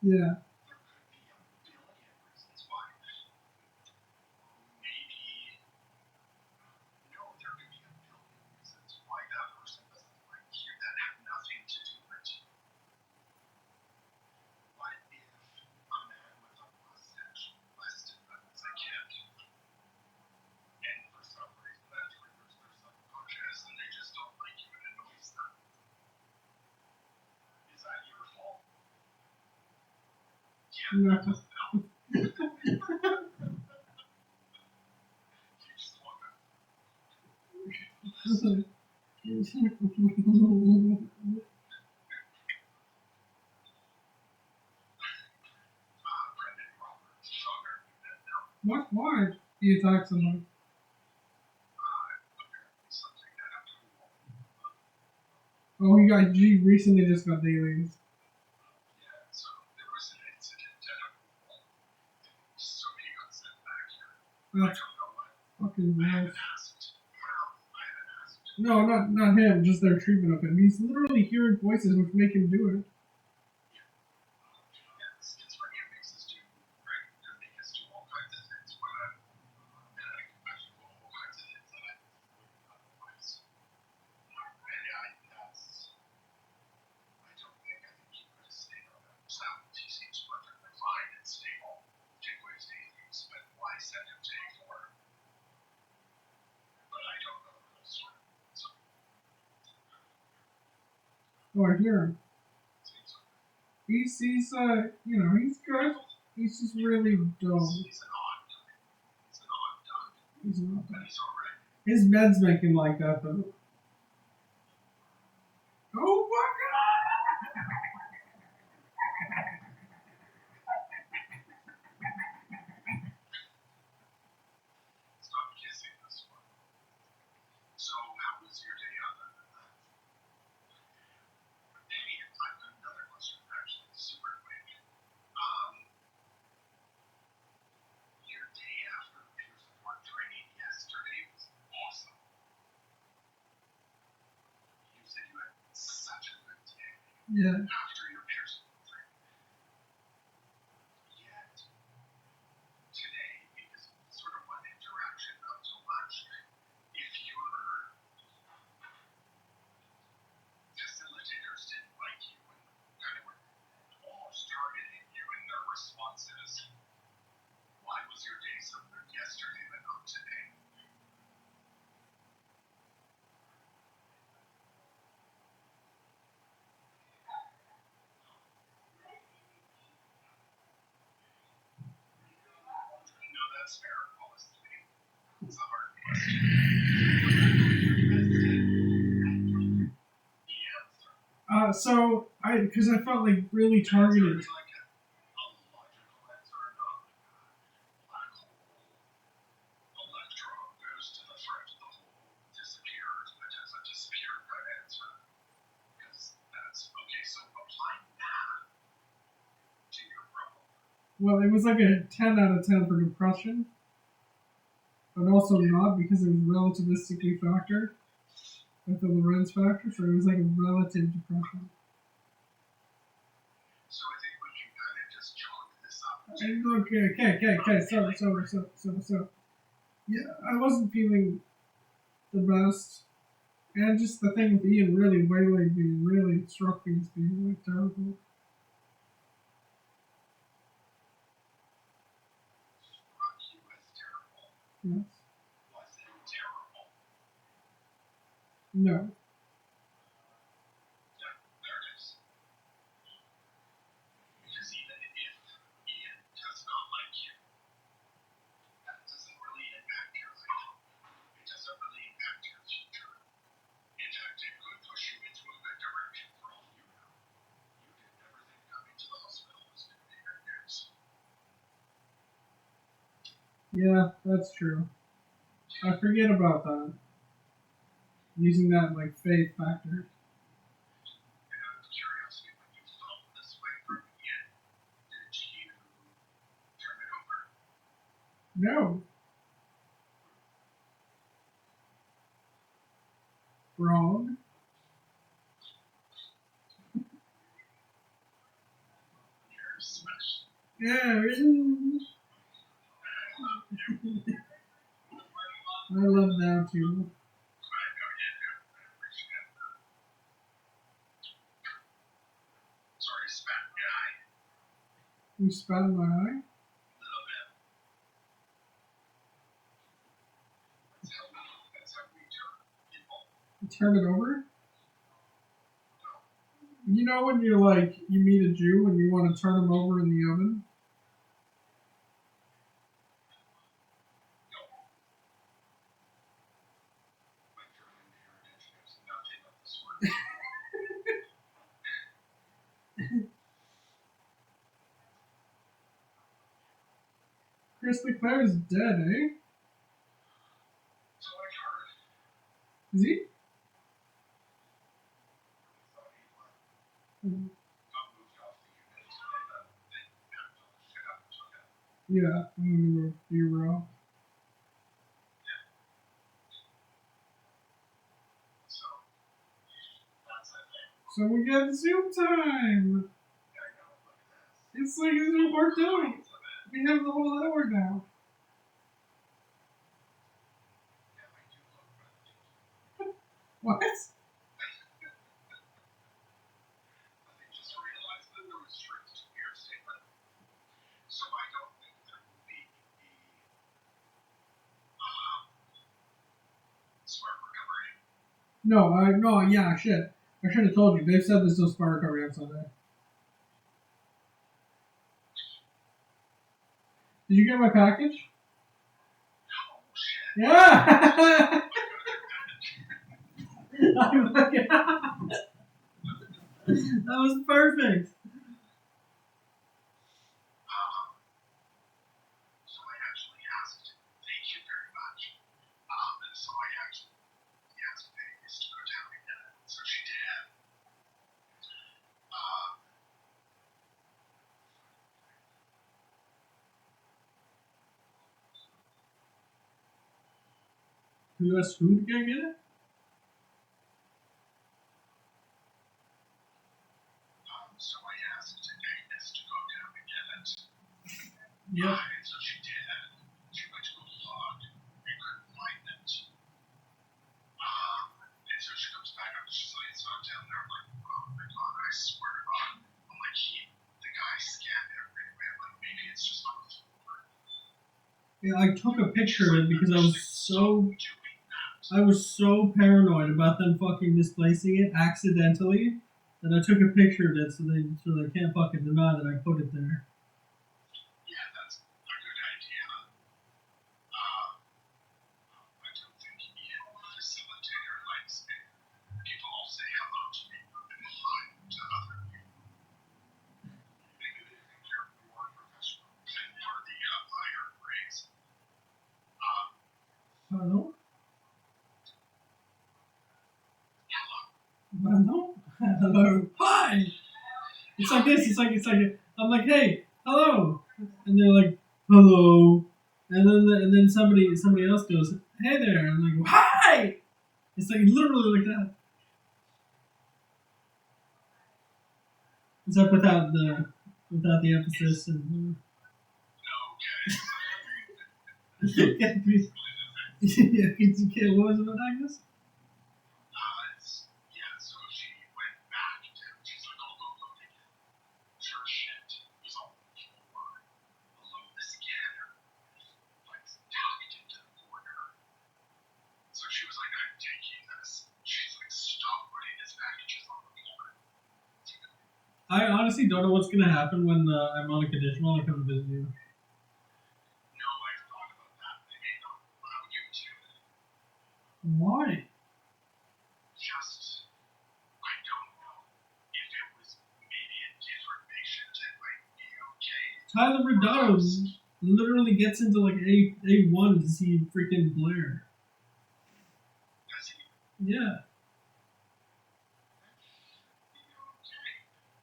Yeah. No. What? Why? He attacked someone. Oh, he recently just got dailies. That's fucking gross. No, not him, just their treatment of him. He's literally hearing voices which make him do it. Oh, I hear him. He's he's good. He's just really dull. He's not that. His meds make him like that though. Oh my god! So, how was your day other than that? Hey, I've got another question, actually, super quick. Your day after the peer support training yesterday was awesome. You said you had such a good day Yeah. after your peer support training. Yet, today, because of sort of one interaction, not so much, if your facilitators didn't like you and kind of were almost targeting you in their responses, why was your day so good yesterday but not today? No, that's fair, honestly. It's a hard So because I felt like really targeted. electron goes to the front of the hole, disappears, but has a disappear kind of answer. Because that's okay, so applying that to your problem. Well, it was like a 10 out of 10 for depression, but also not because it was relativistically factored with the Lorentz factor, so it was like a relative depression. So I think we can kind of just chalk this up. Okay. So. Yeah, I wasn't feeling the best. And just the thing with Ian really waylaid me, really struck me as being like terrible. Yes. Was it terrible? No. Yeah, there it is. Because even if Ian does not like you, that doesn't really impact your life. It doesn't really impact your future. In fact, it could push you into a good direction for all you know. You did everything coming to the hospital was going to be good news. Yeah, that's true. I forget about that. Using that like faith factor. And out of curiosity, when you felt this way from Ian, did you turn it over? No. Wrong. You're special. Yeah. I love that too. Sorry, spat guy. You spat in my eye? Little bit. That's how we turn people. You turn it over? You know when you're like, you meet a Jew and you want to turn him over in the oven? My German heritage knows nothing of the sort. Chris Leclerc's dead, eh? So I heard. Is he? Got moved off the unit and they packed all the shit up and took it. Yeah, I'm gonna go be real. So that's that thing. So we got Zoom time! It's like a Zoom part 2! We have the whole hour now. What? I just realized that there was truth to your statement. So I don't think there will be smart recovery. No, yeah, shit. I should have told you. They've said there's no spy recovery on Sunday. Did you get my package? Yeah! That was perfect. So I actually asked, thank you very much. And so I actually asked Vegas to go down and get it. So she did. You asked who to go get it? So I asked Agnes to go down and get it. Yep. And so she did. She went to go log and couldn't find it. And so she comes back up and she's like, it's not down there. I'm like, oh my god, I swear to god. I'm like, the guy scanned everywhere. I'm like, maybe it's just on the floor. Yeah, I took a picture of it because I was so paranoid about them fucking misplacing it accidentally that I took a picture of it so they can't fucking deny that I put it there. Yeah, that's a good idea. I don't think Ian, the facilitator, likes it. People all say hello to me and hi to other people. Maybe they think you're more professional and you're the higher grades. Hello? Hello? Hello? Hi! It's like this, I'm like, hey, hello! And they're like, hello. And then somebody else goes, hey there. And I'm like, hi! It's like literally like that. Except without the emphasis and yeah, what was it about Agnes? Yeah, so she went back to, she's like, oh, look again. Her shit was on the floor below the scanner, like tucked into the corner. So she was like, I'm taking this. She's like, stop putting his packages on the floor. I honestly don't know what's gonna happen when I'm on a conditional and I come to visit you. No, I thought about that. They may not allow you to. Why? Just, I don't know. If it was maybe a different patient, it might be okay. Tyler Redondo literally gets into like A1 to see freaking Blair. Does he? Yeah.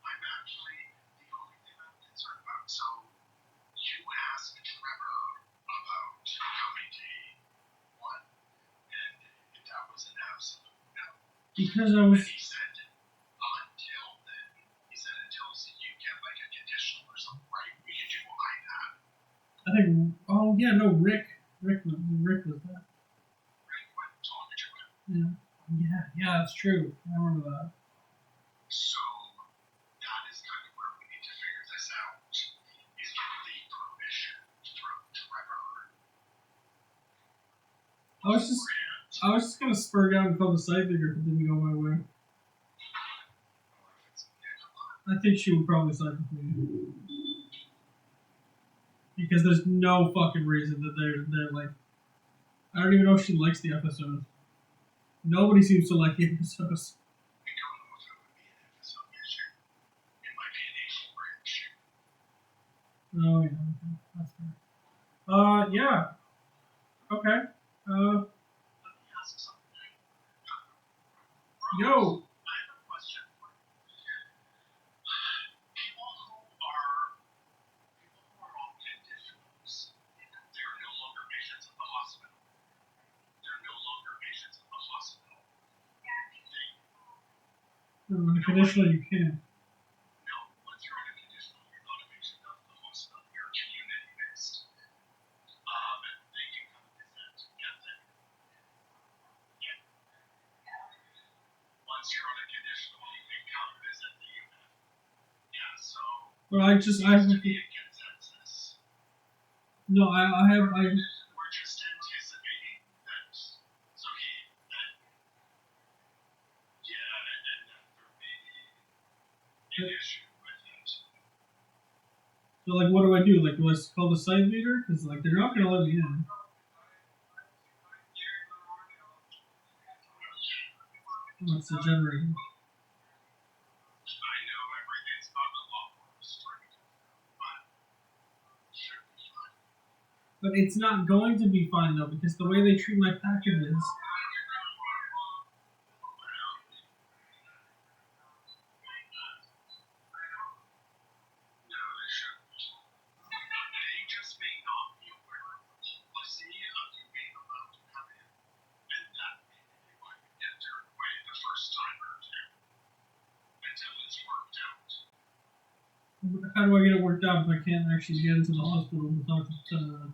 I'm actually the only thing I'm concerned about. So, you asked Trevor about coming to A1, and that was an absolute no. Because I was. And he said, until then, until you get like a conditional or something, right? We could do that. I think. Oh yeah, no, Rick was that. Rick went and talked to him. Yeah, that's true. I remember that. So, that is kind of where we need to figure this out. Is the permission from Trevor? I was just gonna spur down and call the site digger if it didn't go my way. I think she would probably side with me. Because there's no fucking reason that they're like. I don't even know if she likes the episodes. Nobody seems to like the episodes. I don't know if it would be an episode issue. It might be an April issue. Oh yeah, okay. That's fair. Yeah. Okay. Let me ask something. Yo. I have a question for you. People who are on conditionals, they're no longer patients at the hospital. They're no longer patients at the hospital. On a conditional, you can. No, once you're on a conditional, you're not a patient of the hospital. You're community-based. They can come visit, get them. Yeah. Once you're on a conditional, you can come visit the unit. Yeah, so. But I have. To be a consensus. No, I have. We're just anticipating that. So yeah, and So, like, what do I do? Like, do I call the site leader? Because, like, they're not going to let me in. What's the generator? But it's not going to be fine, though, because the way they treat my packages. How do I get it worked out if I can't actually get into the hospital to talk to the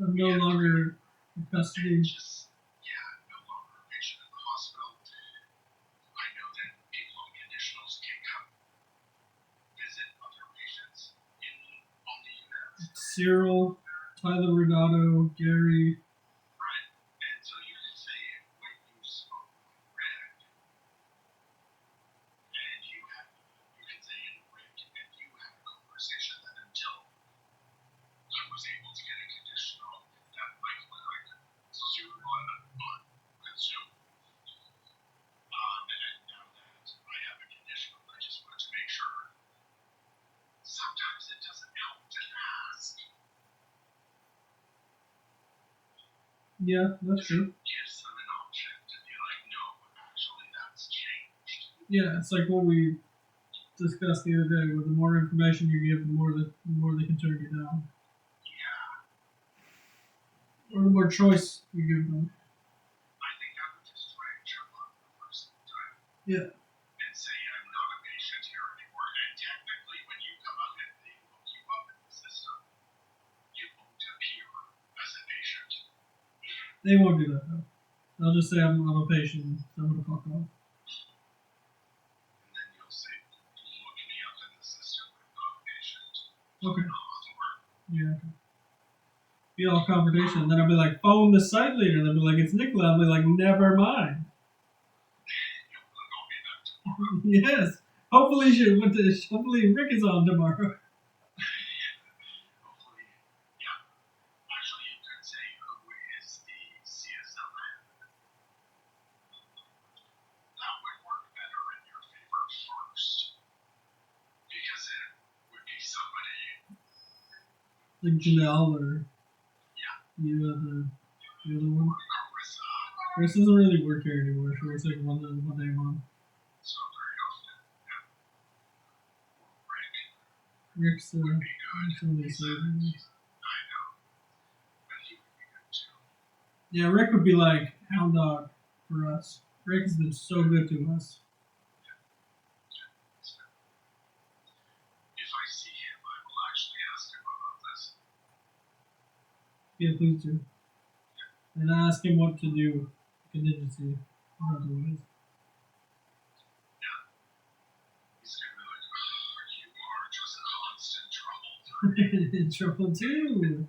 I'm no longer in custody. Cyril, Tyler Renato, Gary. Yeah, that's true. Yeah, it's like what we discussed the other day. With the more information you give, the more they can turn you down. Or the more choice you give them. Yeah. They won't do that though. They'll just say I'm a patient, so I'm gonna fuck off. Okay. Yeah. Okay. Be all confrontation, and then I'll be like, phone the site leader, and they'll be like, it's Nicola. I'll be like, never mind. Yes. Hopefully Rick is on tomorrow. Like Janelle or the other one. Chris doesn't really work here anymore. She works like one day a month. Rick's somebody saving. Yeah, Rick would be like hound dog for us. Rick has been so good to us. Yeah, please do. And ask him what to do. Contingency. Otherwise. In trouble too.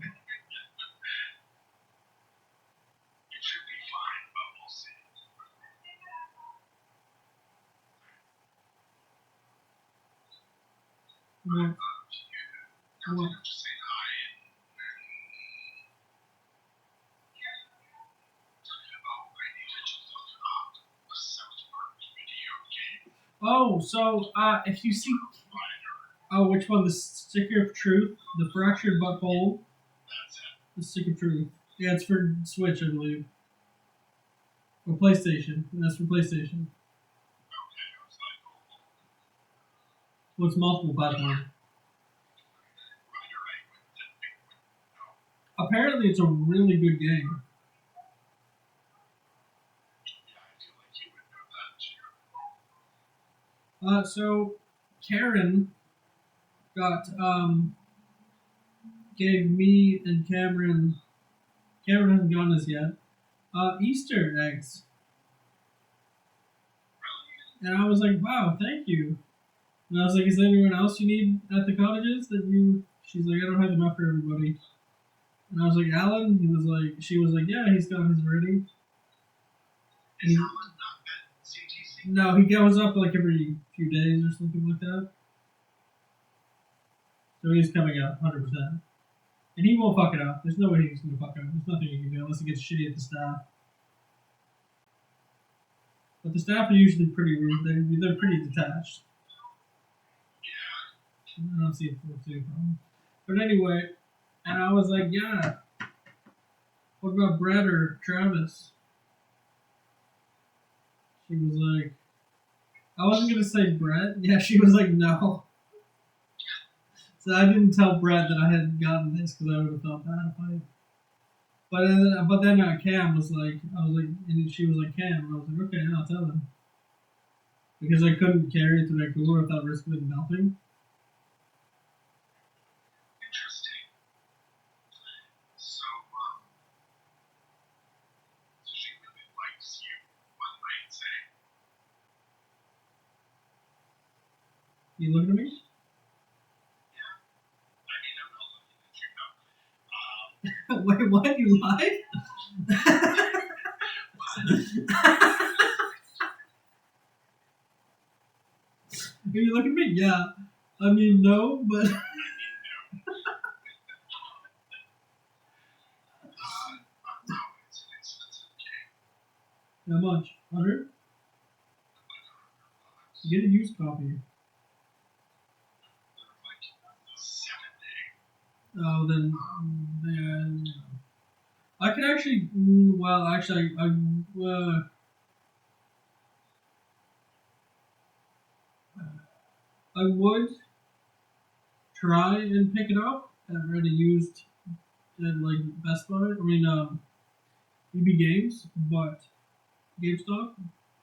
What? What? Oh, so if you see, which one? The Stick of Truth, the Fractured Butthole, the Stick of Truth. Yeah, it's for Switch, I believe, or PlayStation. That's for PlayStation. Well, it's multiple platforms. Apparently, it's a really good game. So Karen gave me and Cameron hasn't gotten this yet, Easter eggs. And I was like, wow, thank you. And I was like, is there anyone else you need at the cottages that you... She's like, I don't have enough for everybody. And I was like, Alan? She was like, yeah, he's got his ready. No, he goes up like every few days or something like that. So he's coming up, 100%. And he won't fuck it up. There's no way he's going to fuck it up. There's nothing he can do unless he gets shitty at the staff. But the staff are usually pretty rude. They're pretty detached. I don't see a problem. But anyway, and I was like, yeah. What about Brett or Travis? She was like, I wasn't going to say Brett. Yeah, she was like, no. So I didn't tell Brett that I had gotten this because I would have felt bad if I... But then Cam was like, and she was like, Cam, and I was like, okay, I'll tell him. Because I couldn't carry it to Vancouver without risking melting. Interesting. So she really likes you, one might say. You looking at me? Wait, what? You lied? Are you looking at me? Yeah. I mean, no, but... How much? 100? Get a used copy. Oh, then I could actually. Well, actually, I would try and pick it up at a used at like Best Buy. I mean, EB Games, but GameStop.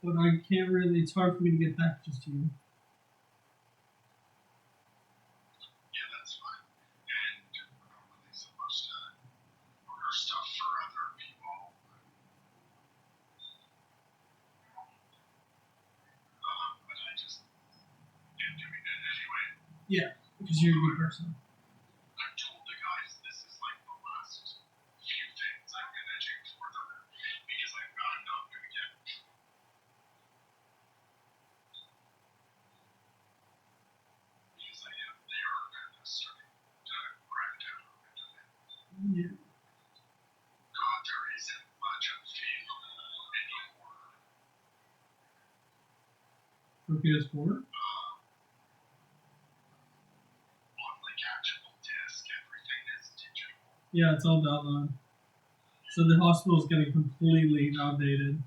But I can't really. It's hard for me to get packages to you. Yeah, because you're a good person. I've told the guys this is like the last few things I'm gonna do for them because I'm not gonna get in trouble. Because they are kind of starting to crack down on internet. Yeah. God, there isn't much available anymore. For PS4? Yeah, it's all download. So the hospital is getting completely outdated.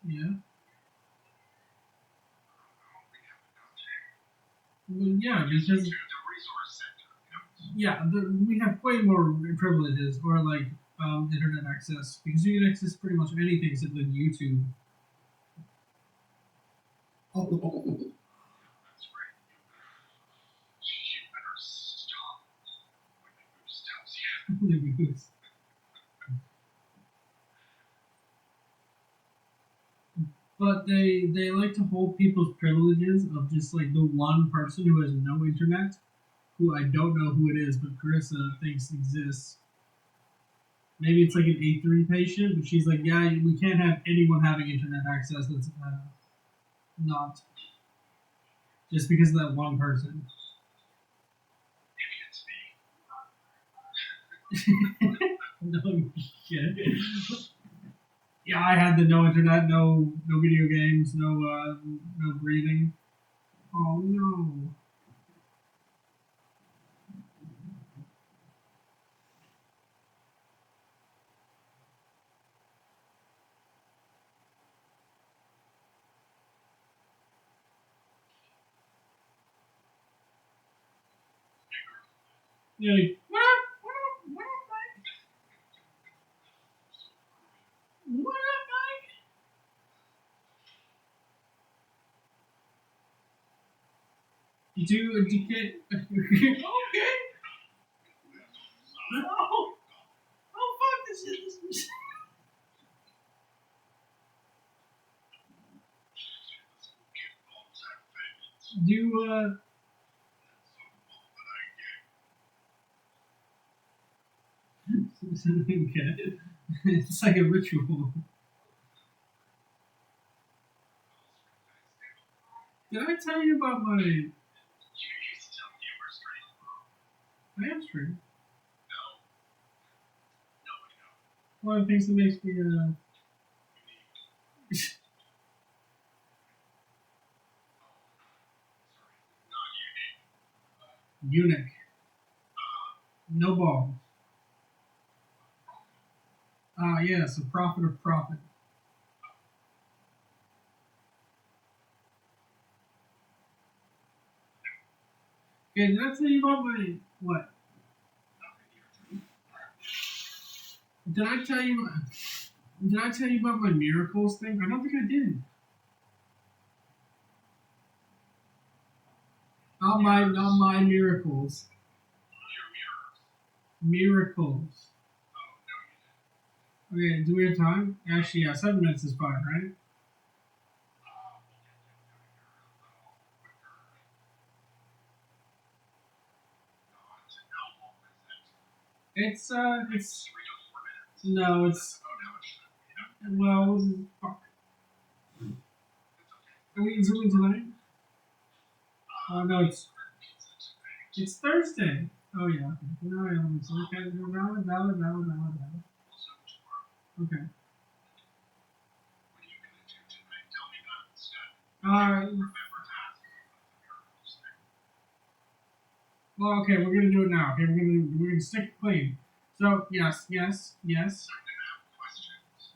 Yeah. Well, yeah, because we have way more privileges or like internet access because you can access pretty much anything except like YouTube. That's right. You better stop when the goose tells you. The goose. But they like to hold people's privileges of just like the one person who has no internet, who I don't know who it is, but Carissa thinks exists. Maybe it's like an A3 patient, but she's like, yeah, we can't have anyone having internet access that's not just because of that one person. Maybe it's me. No shit. Yeah, I had the no internet, no video games, no breathing. Oh no. Yeah. Do okay. Okay. Oh, oh fuck this shit. Do okay. It's like a ritual. Did I tell you about my? I am straight. One of the things that makes me eunuch. No balls. Ah, yes, a prophet of profit. Okay, did I tell you about my what? Did I tell you? Did I tell you about my miracles thing? I don't think I did. Not my miracles. Miracles. Okay, do we have time? Actually, yeah, 7 minutes is fine, right? It's no, it's well, fuck. Are we zooming tonight? Oh no, it's Thursday. Oh yeah. No, it's okay. Valid. Okay. Well, okay, we're gonna do it now. Okay, we're gonna stick it clean. So yes.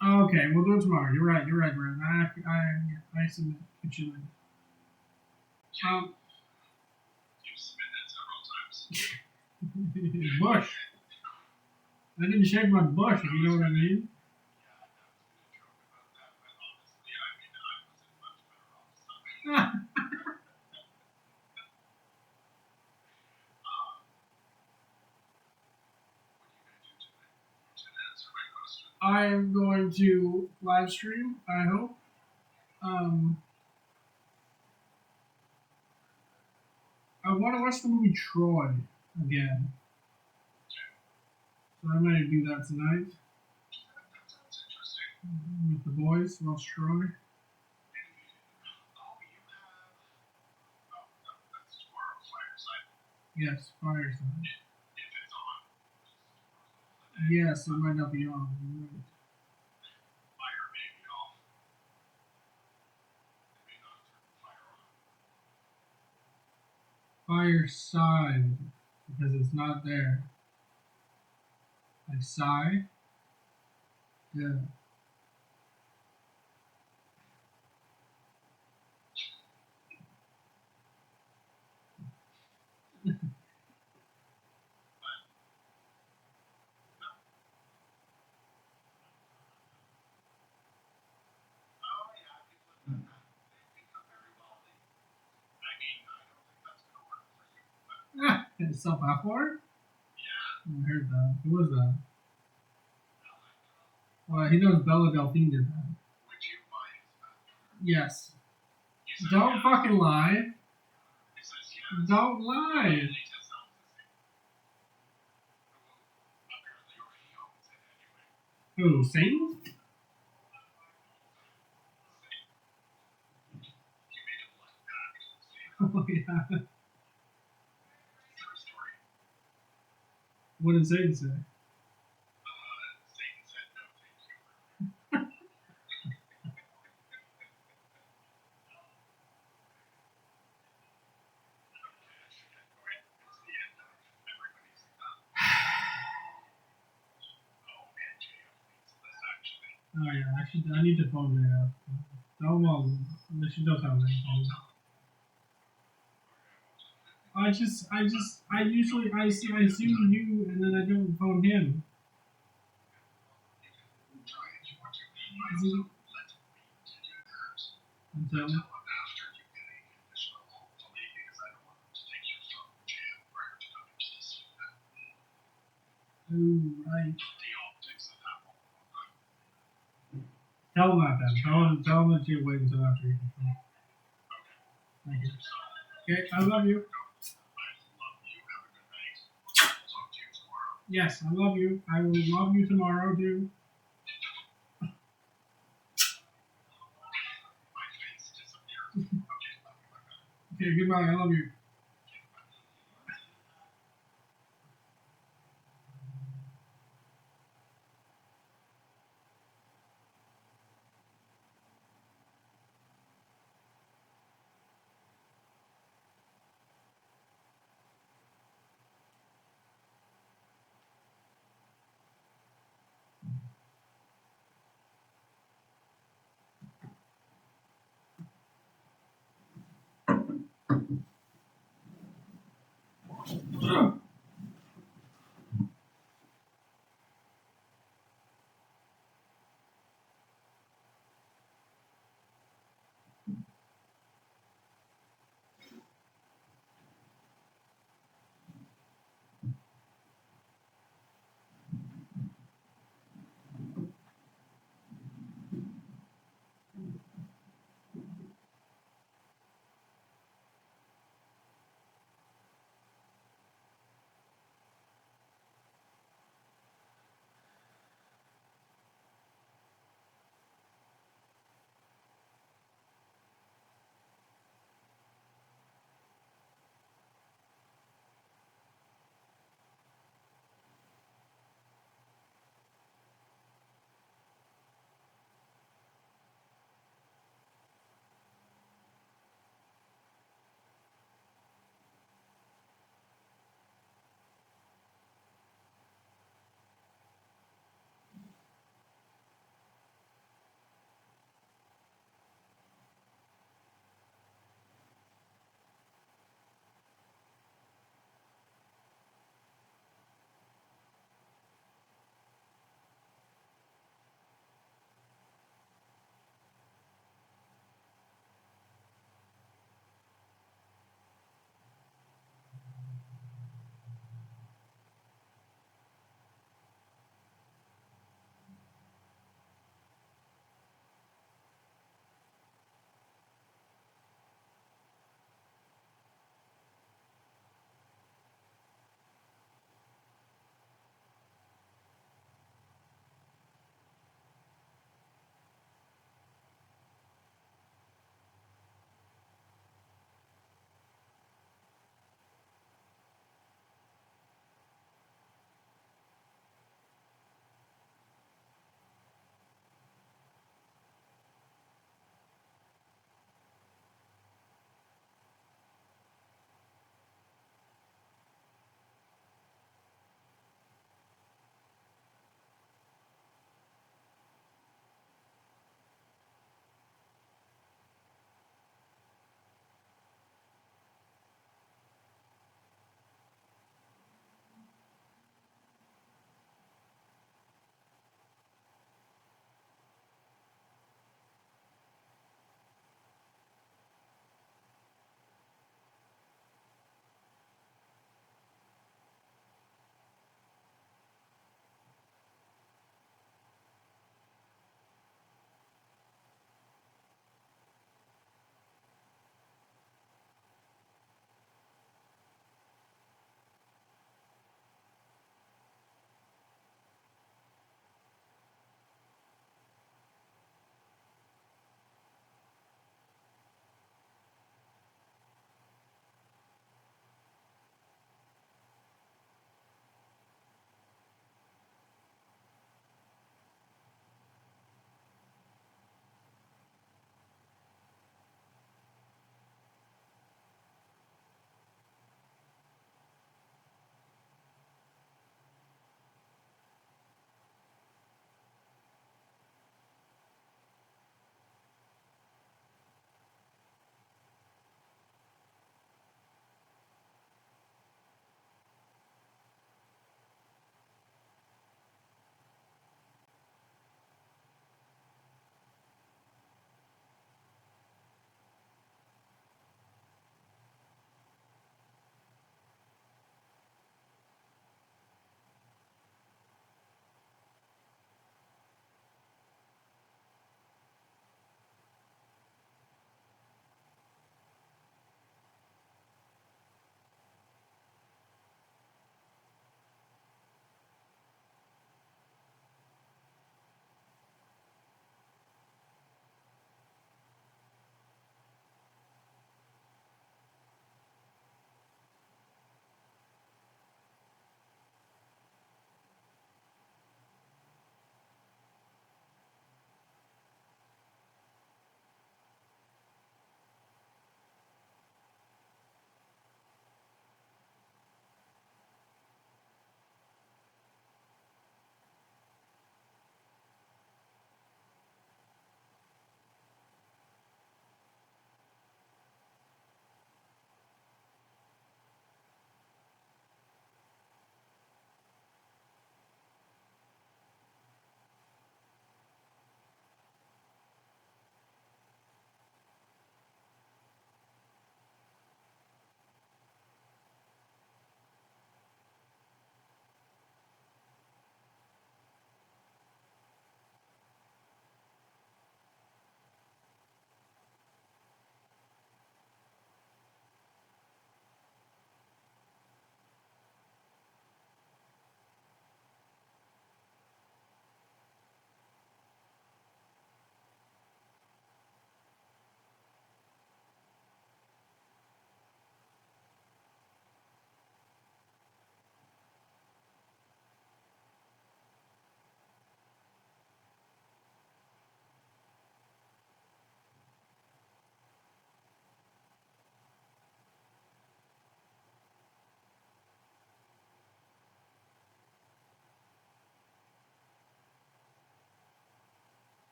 Okay, we'll do it tomorrow. You're right, Brent. I submit. Get you later. Bush. I didn't shave my bush, if you know what I mean. I am going to live stream, I hope. I want to watch the movie Troy again. So I might do that tonight. With the boys, watch Troy. Yes, Fireside. Yes, it might not be on. You're right. Fireside, because it's not there. Like sigh? Yeah. Self-afford? I heard that. Who was that? Well, he knows Bella Delphine did that. Yes. Don't fucking lie. Don't lie. Who, Satan? Oh, yeah. What did Satan say? Oh yeah, I need to phone her. She does have a phone. I usually zoom you and then I don't phone him. Until Ooh, right. Tell him that then. Tell him that you wait until after you control. Thank you. Okay, I love you. Yes, I love you. I will love you tomorrow, too. Okay, goodbye. I love you.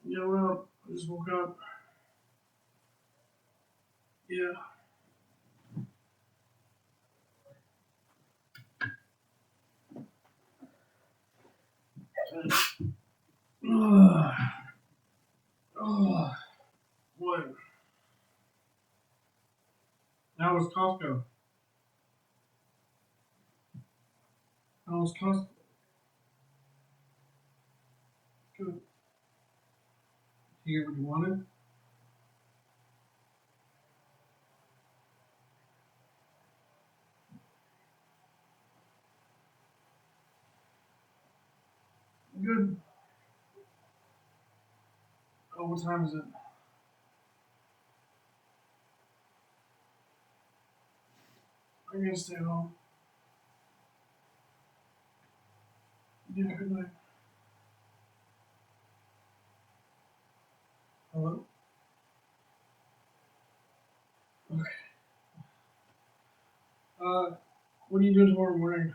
Yeah, well, I just woke up. Yeah. Oh, what? That was Costco. That was Costco. Good. You get what you wanted? Good. Oh, what time is it? I'm gonna stay home. Yeah, good night. Hello? Okay. What are you doing tomorrow morning?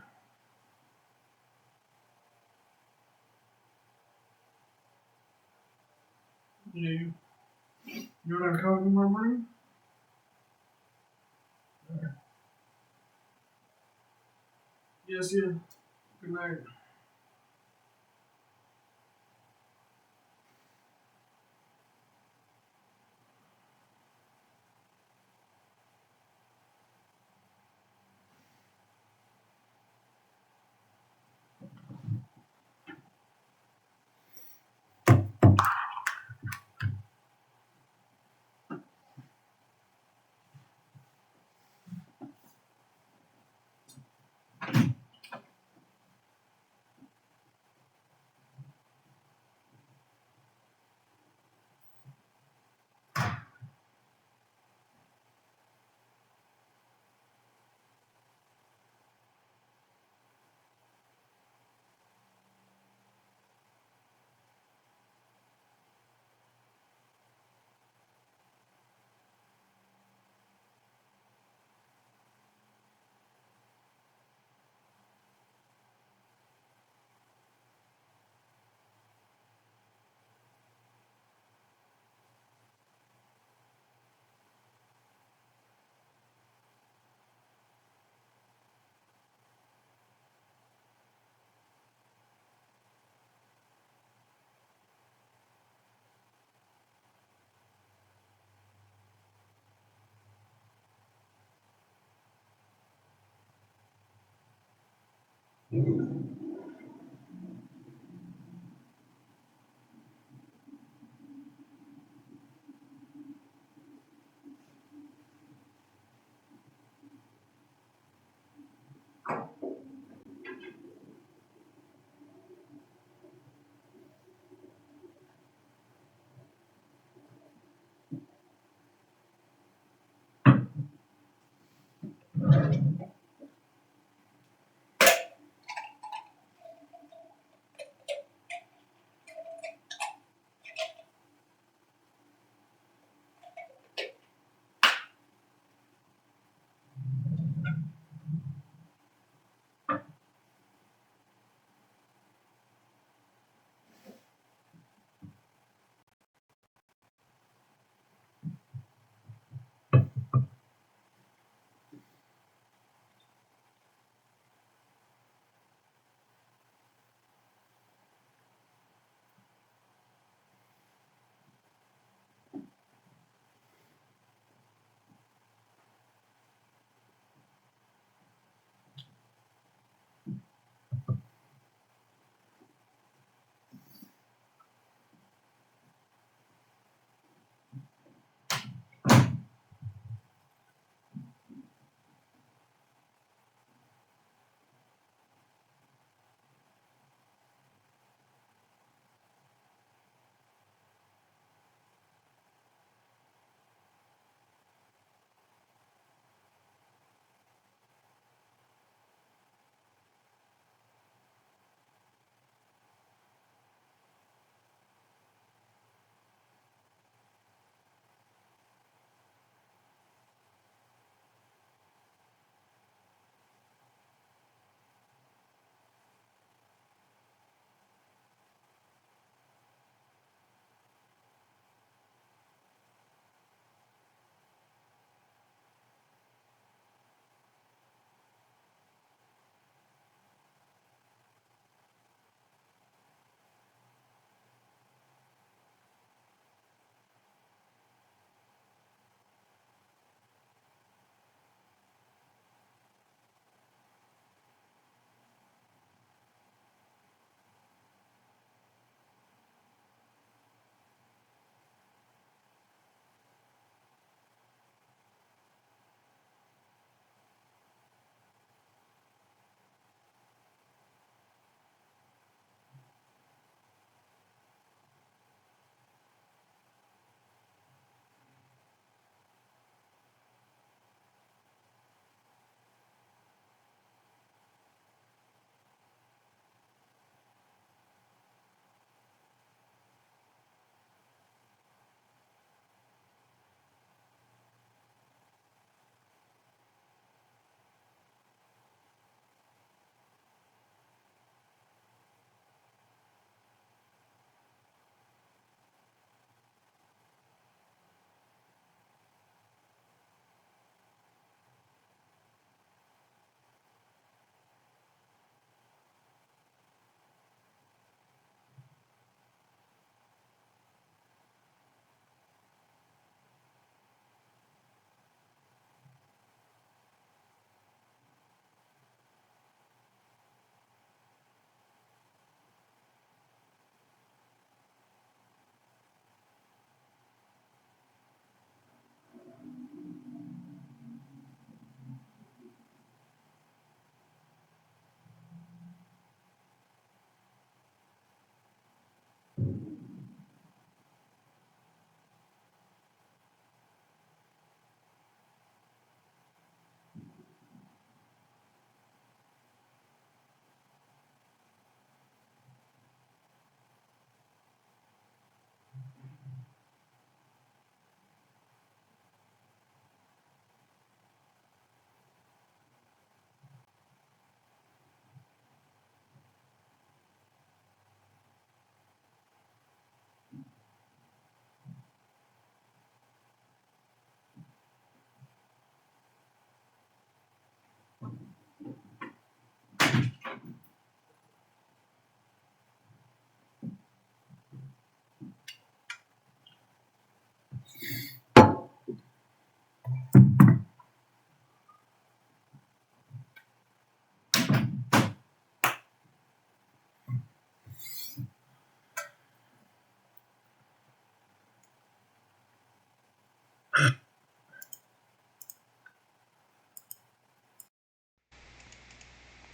Yeah, you don't have coffee tomorrow morning? Okay. Yes, yeah. Good night.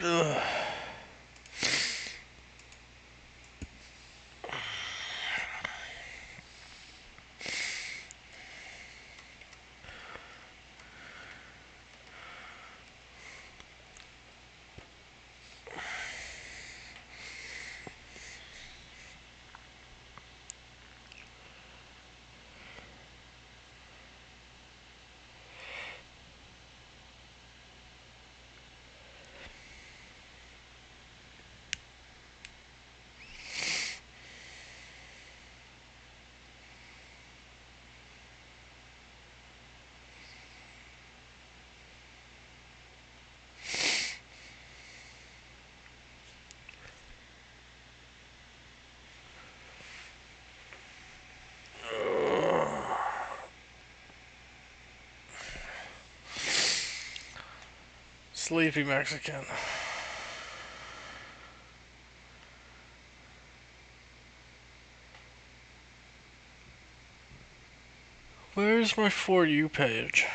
Ugh. Sleepy Mexican. Where's my For You page?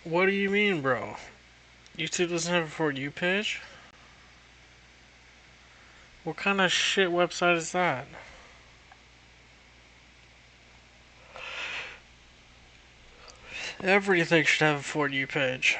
What do you mean, bro? YouTube doesn't have a For You page? What kind of shit website is that? Everything should have a For You page.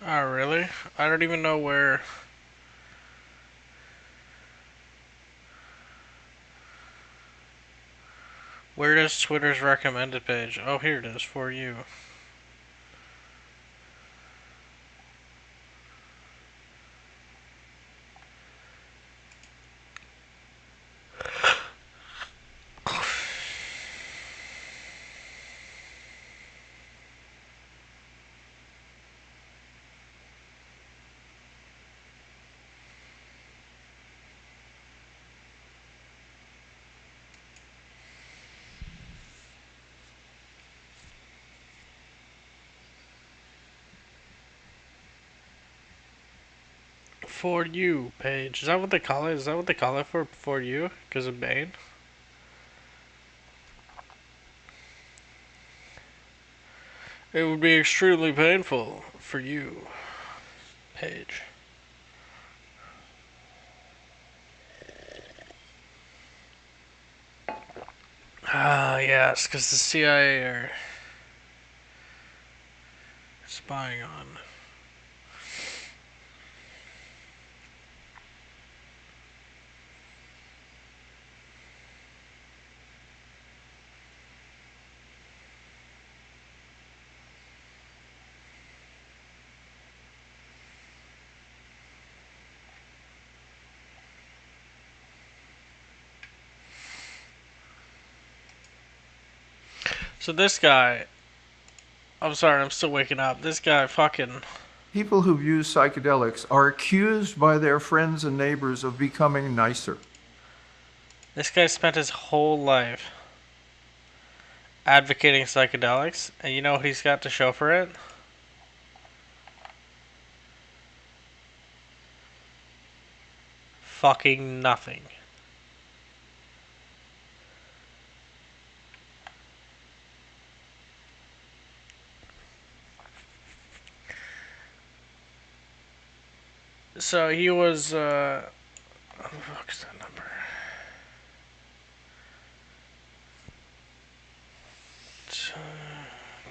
Oh, really? I don't even know where... Where does Twitter's recommended page? Oh, here it is, For You. For You page. Is that what they call it? Is that what they call it for You? Because of Bane? It would be extremely painful for you, Paige. Ah, yes, because the CIA are spying on. So this guy, I'm sorry, I'm still waking up. This guy fucking... People who've used psychedelics are accused by their friends and neighbors of becoming nicer. This guy spent his whole life advocating psychedelics, and you know what he's got to show for it? Fucking nothing. So he was, what the fuck is that number?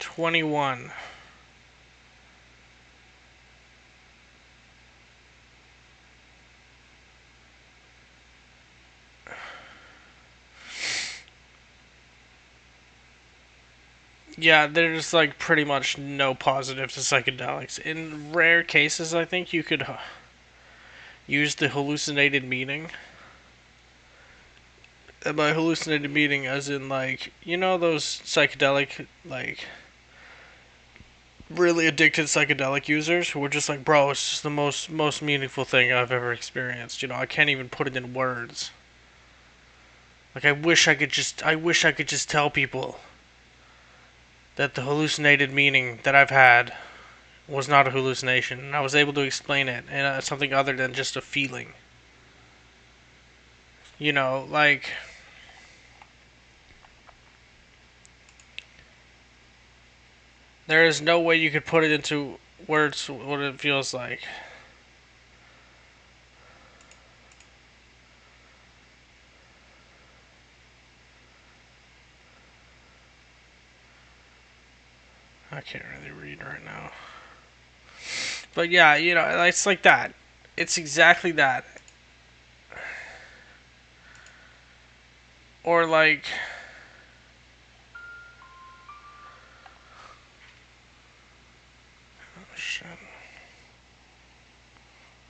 21. Yeah, there's like pretty much no positive to psychedelics. In rare cases, I think you could use the hallucinated meaning. And by hallucinated meaning, as in like, you know those psychedelic, like, really addicted psychedelic users who were just like, bro, it's just the most meaningful thing I've ever experienced. You know, I can't even put it in words. Like, I wish I could just tell people that the hallucinated meaning that I've had was not a hallucination, and I was able to explain it in something other than just a feeling. You know, like, there is no way you could put it into words what it feels like. I can't really read right now. But yeah, you know, it's like that. It's exactly that. Or like... Oh, shit.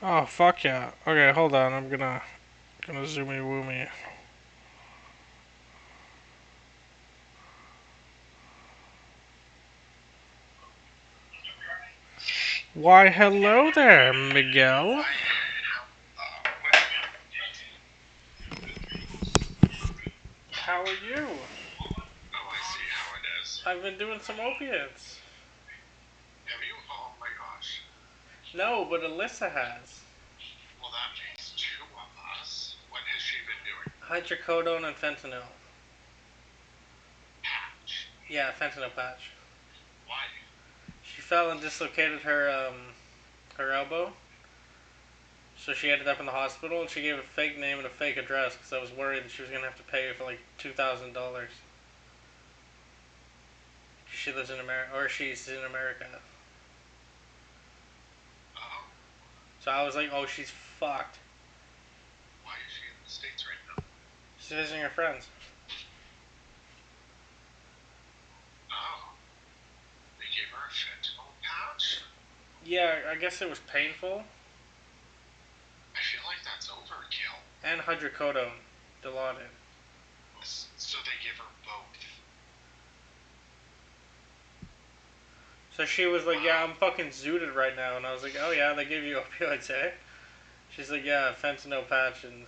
Oh, fuck yeah. Okay, hold on. I'm gonna zoomy woomy. Why, hello there, Miguel. How are you? Oh, I see how it is. I've been doing some opiates. Have you? Oh my gosh. No, but Alyssa has. Well, that makes two of us. What has she been doing? Hydrocodone and fentanyl. Patch. Yeah, fentanyl patch. Why? She fell and dislocated her elbow. So she ended up in the hospital, and she gave a fake name and a fake address because I was worried that she was going to have to pay for like $2,000. She lives in America, or she's in America. Oh. So I was like, oh, she's fucked. Why is she in the States right now? She's visiting her friends. Oh. They gave her a fentanyl patch? Yeah, I guess it was painful. I feel like that's overkill. And hydrocodone, Dilaudid. So they give her both. So she was like, yeah, I'm fucking zooted right now. And I was like, oh yeah, they give you opioids, eh? She's like, yeah, fentanyl patch and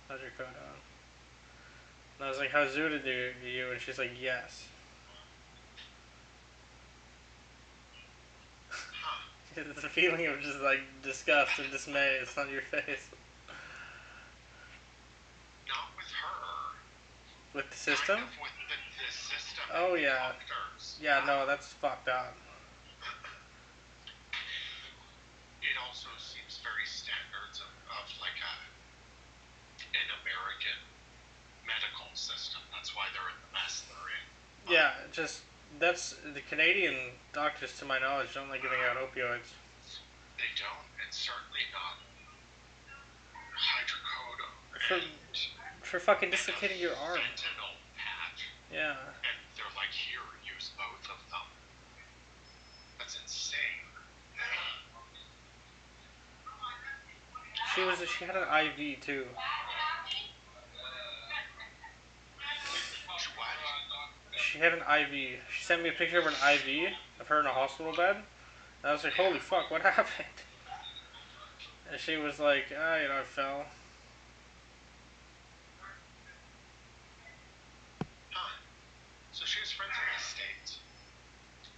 hydrocodone. And I was like, how zooted are you? And she's like, yes. It's a feeling of just like disgust and dismay. It's on your face. Not with her. With the system? Kind of with the system. Oh yeah. Yeah, no, that's fucked up. It also seems very standards of like an American medical system. That's why they're in the mess they're in. Yeah, just that's the Canadian doctors, to my knowledge, don't like giving out opioids. They don't, and certainly not hydrocodone. For fucking dislocating your arm. Fentanyl patch. Yeah. And they're like, here, use both of them. That's insane. She had an IV too. She had an IV. She sent me a picture of an IV of her in a hospital bed. And I was like, holy fuck, what happened? And she was like, I fell. So she has friends in the States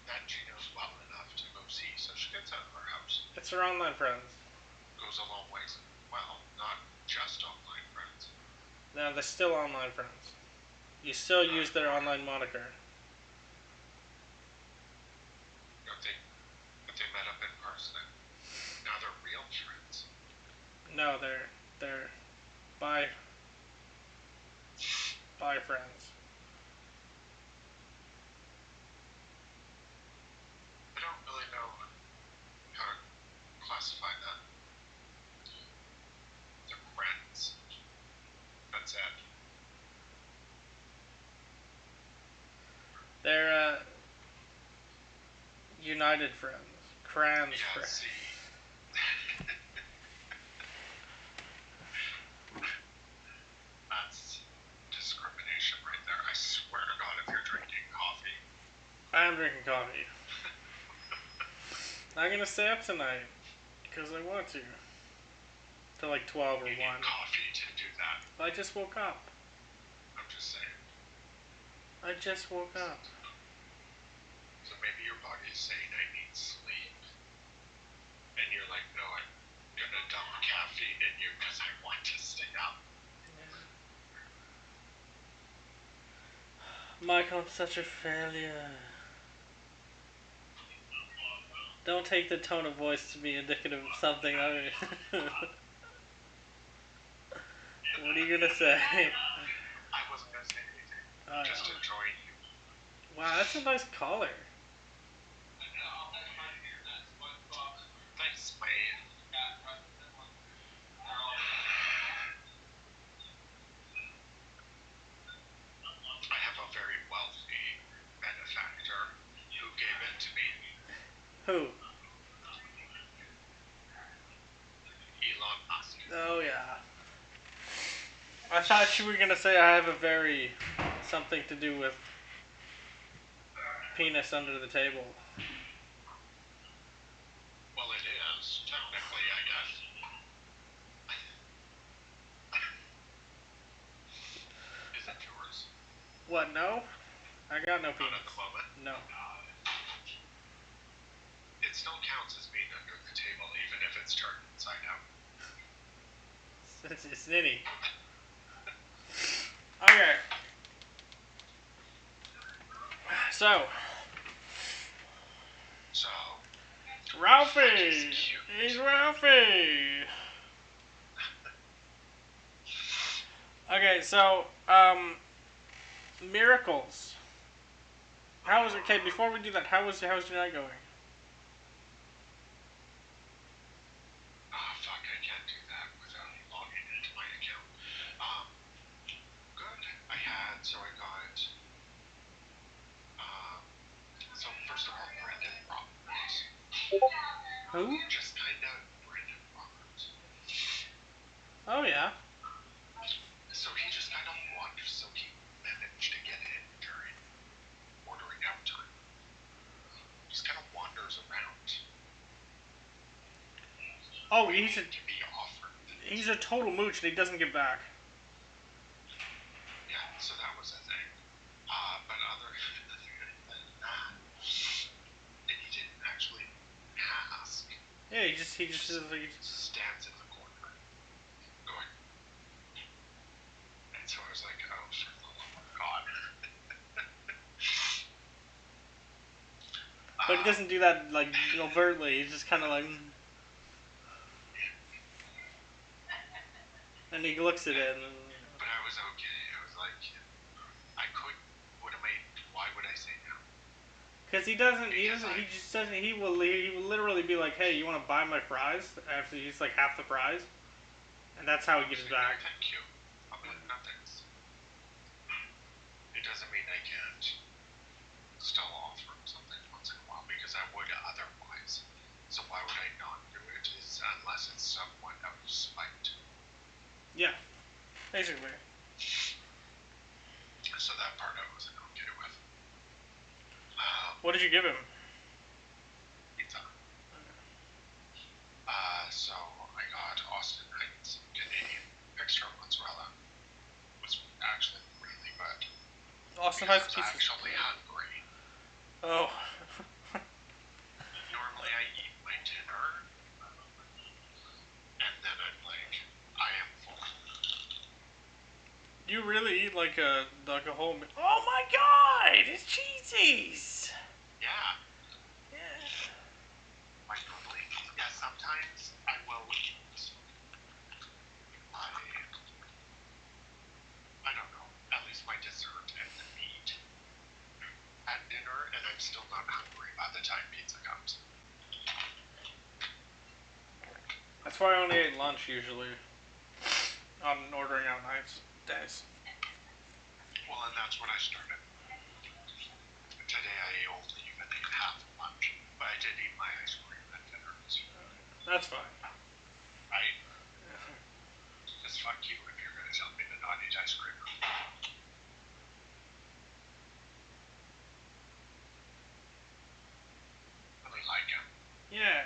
that she knows well enough to go see, so she gets out of her house. It's her online friends. Goes a long ways. Well, not just online friends. No, they're still online friends. You still use their online moniker. But they met up in person. Now they're real friends. No, they're bi friends. I don't really know how to classify that. They're friends. That's it. They're United friends. Crans friends. That's discrimination right there. I swear to God, if you're drinking coffee. I am drinking coffee. I'm gonna stay up tonight because I want to. Till like 12 or 1. Coffee to do that. I just woke up. I'm just saying. I just woke up. So maybe your body is saying I need sleep. And you're like, no, I'm gonna dump caffeine in you because I want to stay up. Michael, I'm such a failure. Don't take the tone of voice to be indicative of something. What are you gonna say? I wasn't gonna say anything. Just enjoying you. Wow, that's a nice collar. Thanks, man. I have a very wealthy benefactor who gave it to me. Who? Elon Musk. Oh yeah. I thought you were gonna say I have a very something to do with penis under the table. Well, it is, technically, I guess. Is it yours? What, no? I got no penis. Not at the moment? No. It still counts as being under the table, even if it's turned inside out. It's nitty. Okay. So. Ralphie! He's Ralphie! Okay, so, miracles. How was it? Okay, before we do that, how's your night going? Fuck, I can't do that without logging into my account. Good. I got, so first of all, Brendan Roberts. Who? Just kinda Brendan Roberts. Oh, yeah. So he just kind of wanders, so he managed to get in during ordering out time. Just kind of wanders around. Oh, he's a total mooch and he doesn't give back. Yeah, so that was a thing. But other than that, and he didn't actually ask. Yeah, he just stands in the corner, going. And so I was like, oh, for the love of God. But he doesn't do that like overtly. He's just kind of like, and he looks at it. And, But I was okay. I was like, I could. What am I? Why would I say no? Cause he doesn't. He just doesn't. He will literally be like, "Hey, you want to buy my fries?" After he's like half the price, and that's how he gets No, back. thank you. I'm like, no thanks. It doesn't mean I can't still offer him something once in a while because I would otherwise. So why would I not do it? Is unless it's somewhat out of spite. Yeah, basically. So that part I wasn't okay with. What did you give him? Pizza. So I got Austin Heights Canadian extra mozzarella. Was actually really good. Austin Heights pizza. I was pizza. actually hungry. Oh. Normally I eat my dinner, and then I'm like, I am full. You really eat like a whole. Oh my God! It's cheesies. Yeah. Like normally, yeah. Sometimes I will eat. I don't know. At least my dessert and the meat at dinner, and I'm still not hungry by the time pizza comes. That's why I only ate lunch usually. On ordering out days. Well, and that's what I started. Today I only even ate half lunch, but I did eat my ice cream at dinner. That's fine. Right? Just fuck you if you're gonna tell me to not eat ice cream. Really like him. Yeah.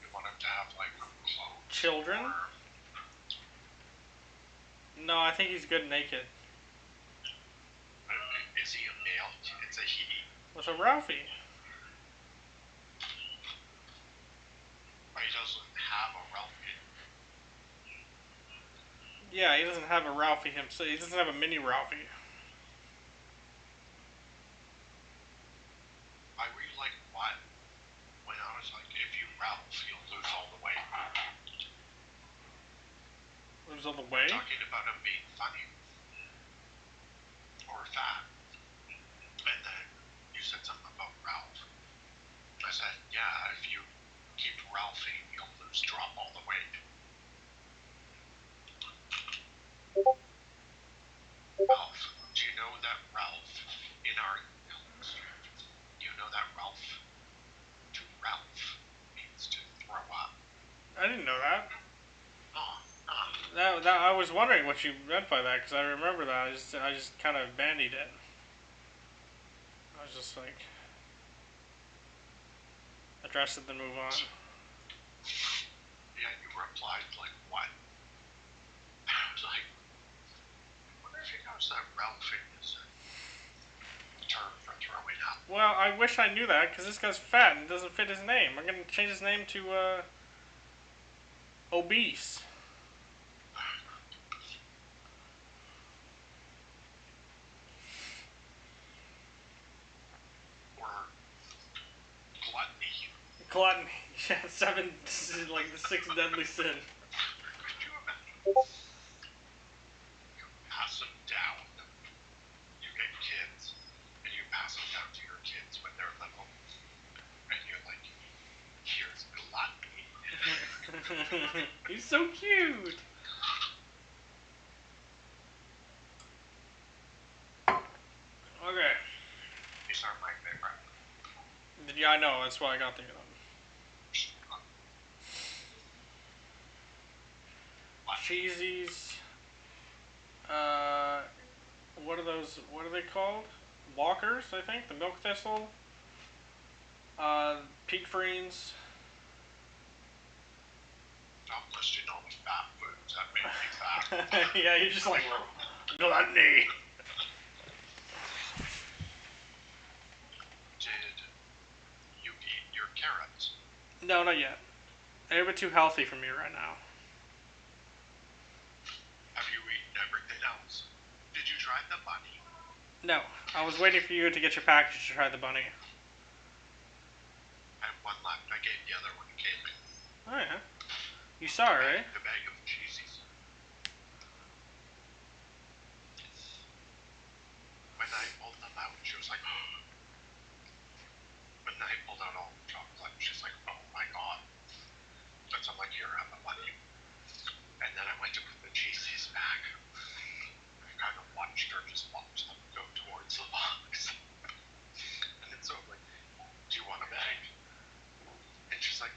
You want him to have like clothes? Children? No, I think he's good naked. Is he a male? It's a he. What's a Ralphie? But he doesn't have a Ralphie. Yeah, he doesn't have a Ralphie himself. He doesn't have a mini Ralphie. I really like what? When I was like, if you Ralph, you'll lose all the weight. Lose all the weight? Talking about him being funny. Or fat. And then you said something about Ralph. I said, yeah, if you keep Ralphing, you'll drop all the weight. Ralph, do you know that Ralph in our you know that Ralph to Ralph means to throw up? I didn't know that. Oh, That I was wondering what you meant by that because I remember that. I just kind of bandied it. I was just like, address it then move on. Yeah, you replied like what? I was like, I wonder if he knows that Ralphing is a term for throwing up. Well, I wish I knew that because this guy's fat and it doesn't fit his name. I'm gonna change his name to obese. Gluttony. Yeah, 7, like the 6th deadly sin. Pass them down. You get kids, and you pass them down to your kids when they're little. And you're like, here's gluttony. He's so cute. Okay. These are my favorite. Yeah, I know. That's why I got the cheesies. What are those? What are they called? Walkers, I think. The milk thistle. Peak Freens. Stop listing all the fat foods that make me fat. Yeah, you're just like gluttony. Did you eat your carrots? No, not yet. They're a bit too healthy for me right now. Have you eaten everything else? Did you try the bunny? No, I was waiting for you to get your package to try the bunny. I have one left. I gave the other one to Caitlin. Oh yeah. You saw it, right? The bag of cheesies. When I pulled them out, she was like, when I pulled out all the chocolate, she's like, oh my god. And so I'm like, here, have a bunny. And then I went to put the cheesies back. I kind of watched her just watch them go towards the box. And then so I'm like, do you want a bag? And she's like,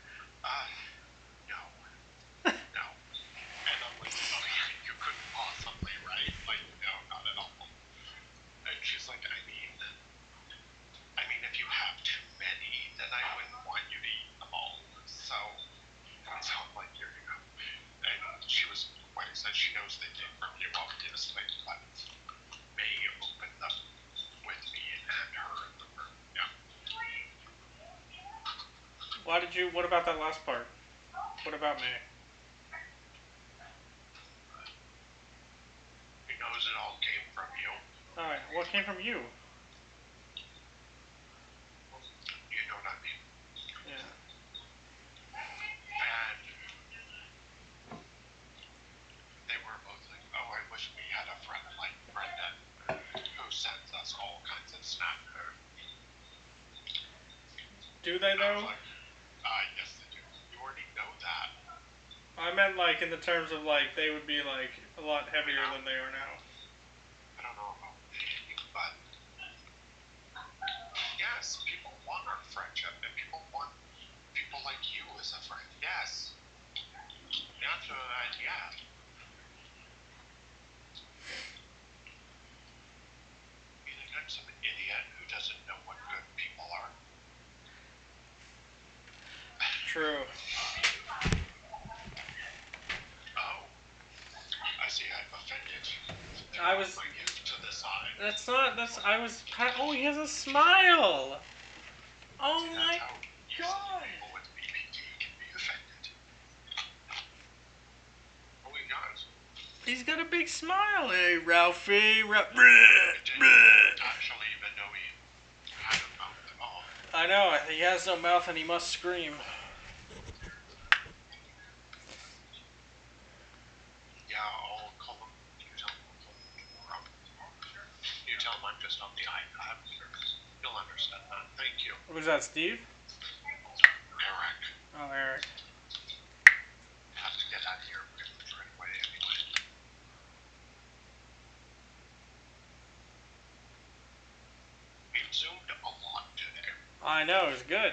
no. No. And I'm like, oh yeah, you couldn't possibly, right? Like, no, not at all. And she's like, I mean, if you have too many, then I wouldn't want you to eat them all. So I'm like, here you go. And she was quite excited. She knows they came from you, obviously, but May opened them with me and her in the room. Yeah. What about that last part? What about me? He knows it all came from you. Alright, what came from you? You know what I mean? Yeah. And they were both like, oh, I wish we had a friend like Brendan who sends us all kinds of snap food. Do they though? Yes they do. You already know that. I meant like in the terms of like they would be like a lot heavier than they are now. I don't know about me, but yes, people want our friendship and people want people like you as a friend. Yes. After that, yeah. You think I'm some idiot who doesn't know what good people are? True. Oh. I see I've offended you. I was. My gift to the side. That's not. I was. Oh, he has a smile. Oh my god. People with BPD can be offended. Oh, he does. He's got a big smile. Hey, Ralphie. I didn't actually even know he had a mouth at all. I know. He has no mouth and he must scream. Yeah, I'll call him. You tell him I'll call him tomorrow. You tell him I'm just on the iPad. He'll understand that. Thank you. Was that Steve? Eric. Oh, Eric. I have to get out of here right away anyway. We've zoomed a lot today. I know. It's good.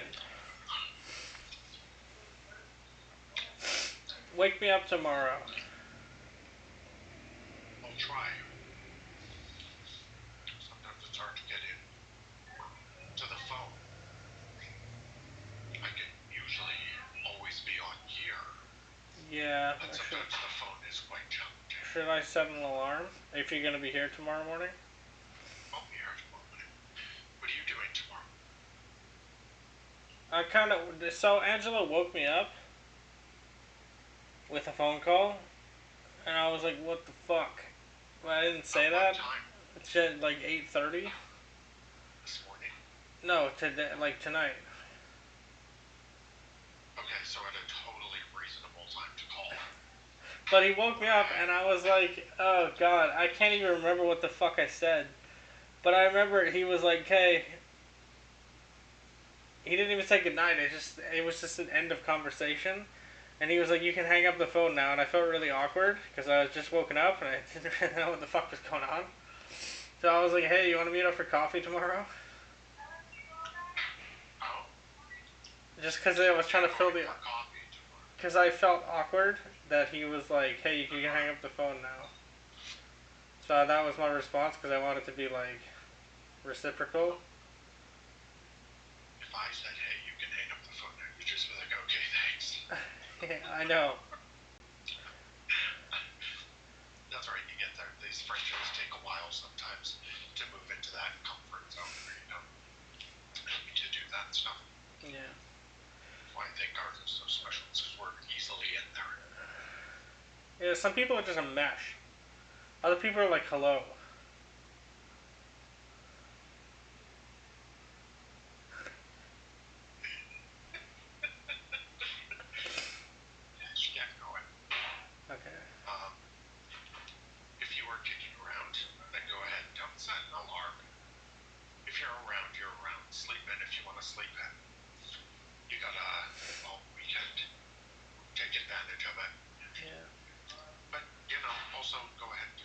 Wake me up tomorrow. I'll try. Sometimes it's hard to get in to the phone. I can usually always be on here. Yeah. But sometimes the phone is quite challenging. Should I set an alarm if you're gonna be here tomorrow morning? I'll be here tomorrow morning. What are you doing tomorrow? I kind of. So Angela woke me up with a phone call, and I was like, "What the fuck?" But I didn't say that. It's at like 8:30. This morning? No, today, like tonight. Okay, so at a totally reasonable time to call. But he woke me up, and I was like, "Oh God, I can't even remember what the fuck I said." But I remember he was like, "Hey." He didn't even say goodnight. It was just an end of conversation. And he was like, you can hang up the phone now. And I felt really awkward because I was just woken up and I didn't really know what the fuck was going on. So I was like, hey, you want to meet up for coffee tomorrow? Just because I was trying to fill the... Because I felt awkward that he was like, hey, you can hang up the phone now. So that was my response because I wanted to be like reciprocal. If I said, hey, you can hang up the phone now, you'd just be like, okay, thanks. Yeah, I know. That's right, you get there. These friendships take a while sometimes to move into that comfort zone where you know to do that stuff. Yeah. Why I think ours is so special is because we're easily in there. Yeah, some people are just a mesh. Other people are like, hello.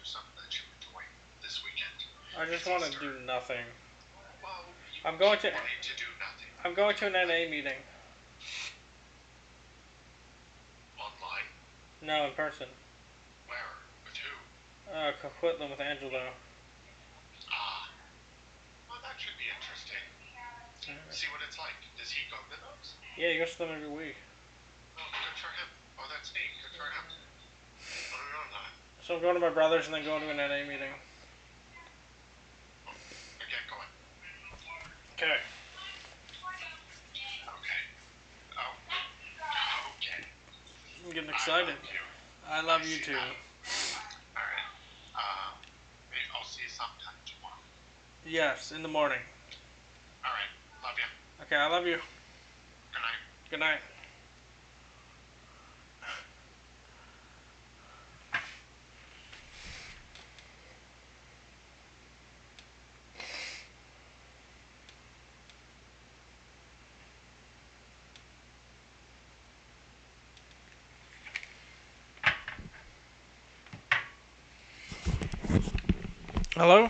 something that you enjoy this weekend. I just want to do nothing. Well, I'm going to. wanting to do nothing. I'm going to an NA meeting. Online? No, in person. Where? With who? Coquitlam with Angelo. Ah. Well, that should be interesting. See what it's like. Does he go to those? Yeah, he goes to them every week. Oh, good for him. Oh, that's neat. Good for him. I don't know that. So I'm going to my brother's and then going to an NA meeting. Okay, go on. Okay. Okay. Oh. Okay. I'm getting excited. I love you too. Alright. Maybe I'll see you sometime tomorrow. Yes, in the morning. Alright. Love you. Okay, I love you. Good night. Good night. Hello?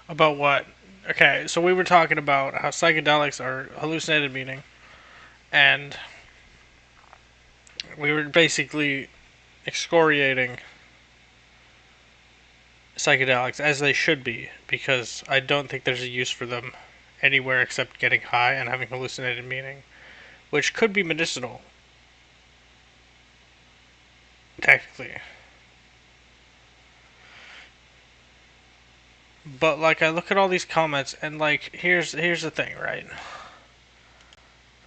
About what? Okay, so we were talking about how psychedelics are hallucinated meaning, and we were basically excoriating psychedelics as they should be, because I don't think there's a use for them anywhere except getting high and having hallucinated meaning, which could be medicinal, technically. But like, I look at all these comments and like, here's the thing, right?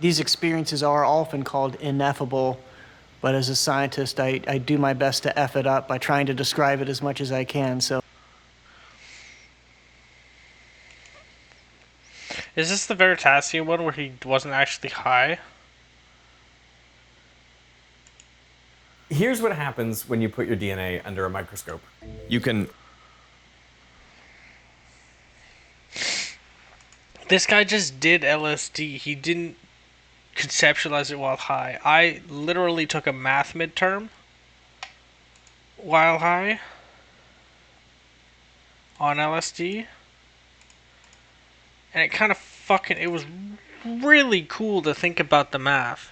These experiences are often called ineffable, but as a scientist, I do my best to F it up by trying to describe it as much as I can, so. Is this the Veritasium one where he wasn't actually high? Here's what happens when you put your DNA under a microscope. You can... This guy just did LSD. He didn't conceptualize it while high. I literally took a math midterm while high on LSD. And it kind of it was really cool to think about the math.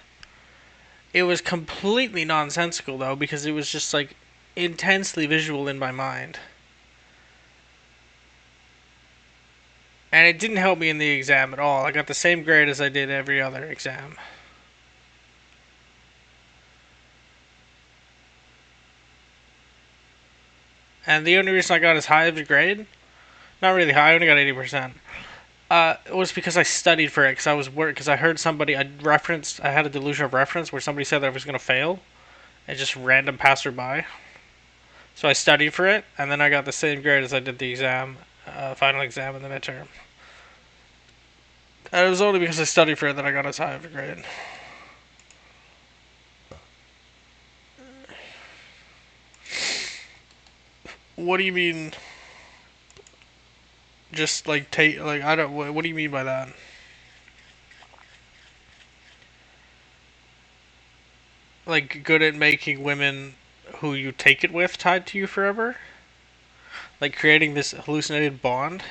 It was completely nonsensical though, because it was just like intensely visual in my mind. And it didn't help me in the exam at all. I got the same grade as I did every other exam. And the only reason I got as high of a grade, not really high, I only got 80%, it was because I studied for it, because I was worried, because I heard somebody, I had a delusion of reference where somebody said that I was going to fail, and just random passerby. So I studied for it, and then I got the same grade as I did the exam, final exam in the midterm. And it was only because I studied for it that I got as high of a grade. What do you mean? Just like take like I don't. What do you mean by that? Like good at making women who you take it with tied to you forever? Like creating this hallucinated bond?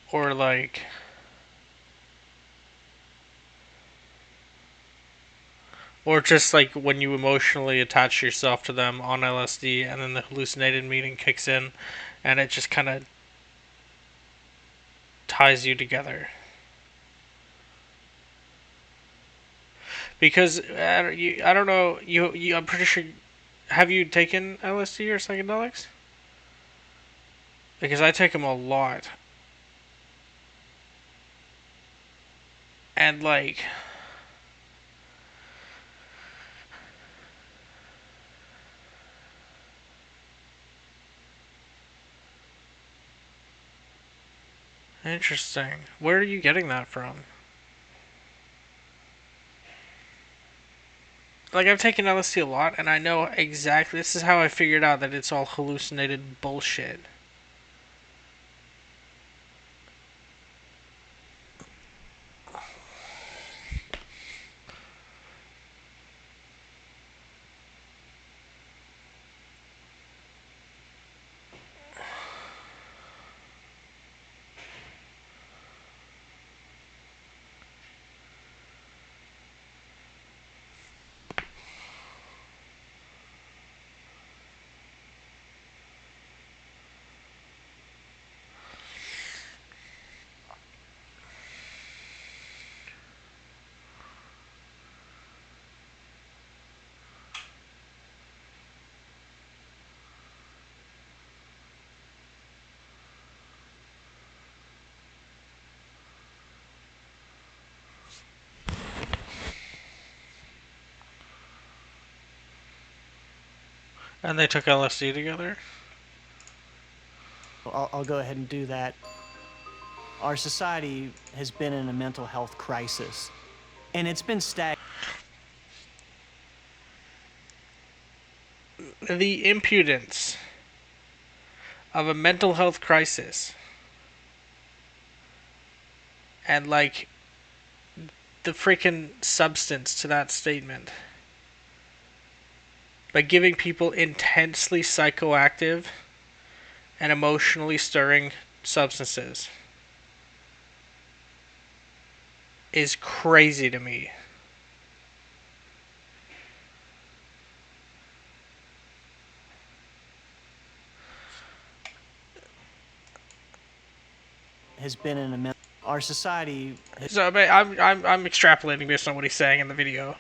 Or like... Or just like when you emotionally attach yourself to them on LSD and then the hallucinated meaning kicks in and it just kind of ties you together. Because I don't know, I'm pretty sure, have you taken LSD or psychedelics? Because I take them a lot. And like... Interesting. Where are you getting that from? Like, I've taken LSD a lot, and I know exactly... This is how I figured out that it's all hallucinated bullshit. And they took LSD together? I'll go ahead and do that. Our society has been in a mental health crisis, and it's been The impudence of a mental health crisis and like the freaking substance to that statement by giving people intensely psychoactive and emotionally stirring substances is crazy to me. has been in our society. So I'm extrapolating based on what he's saying in the video.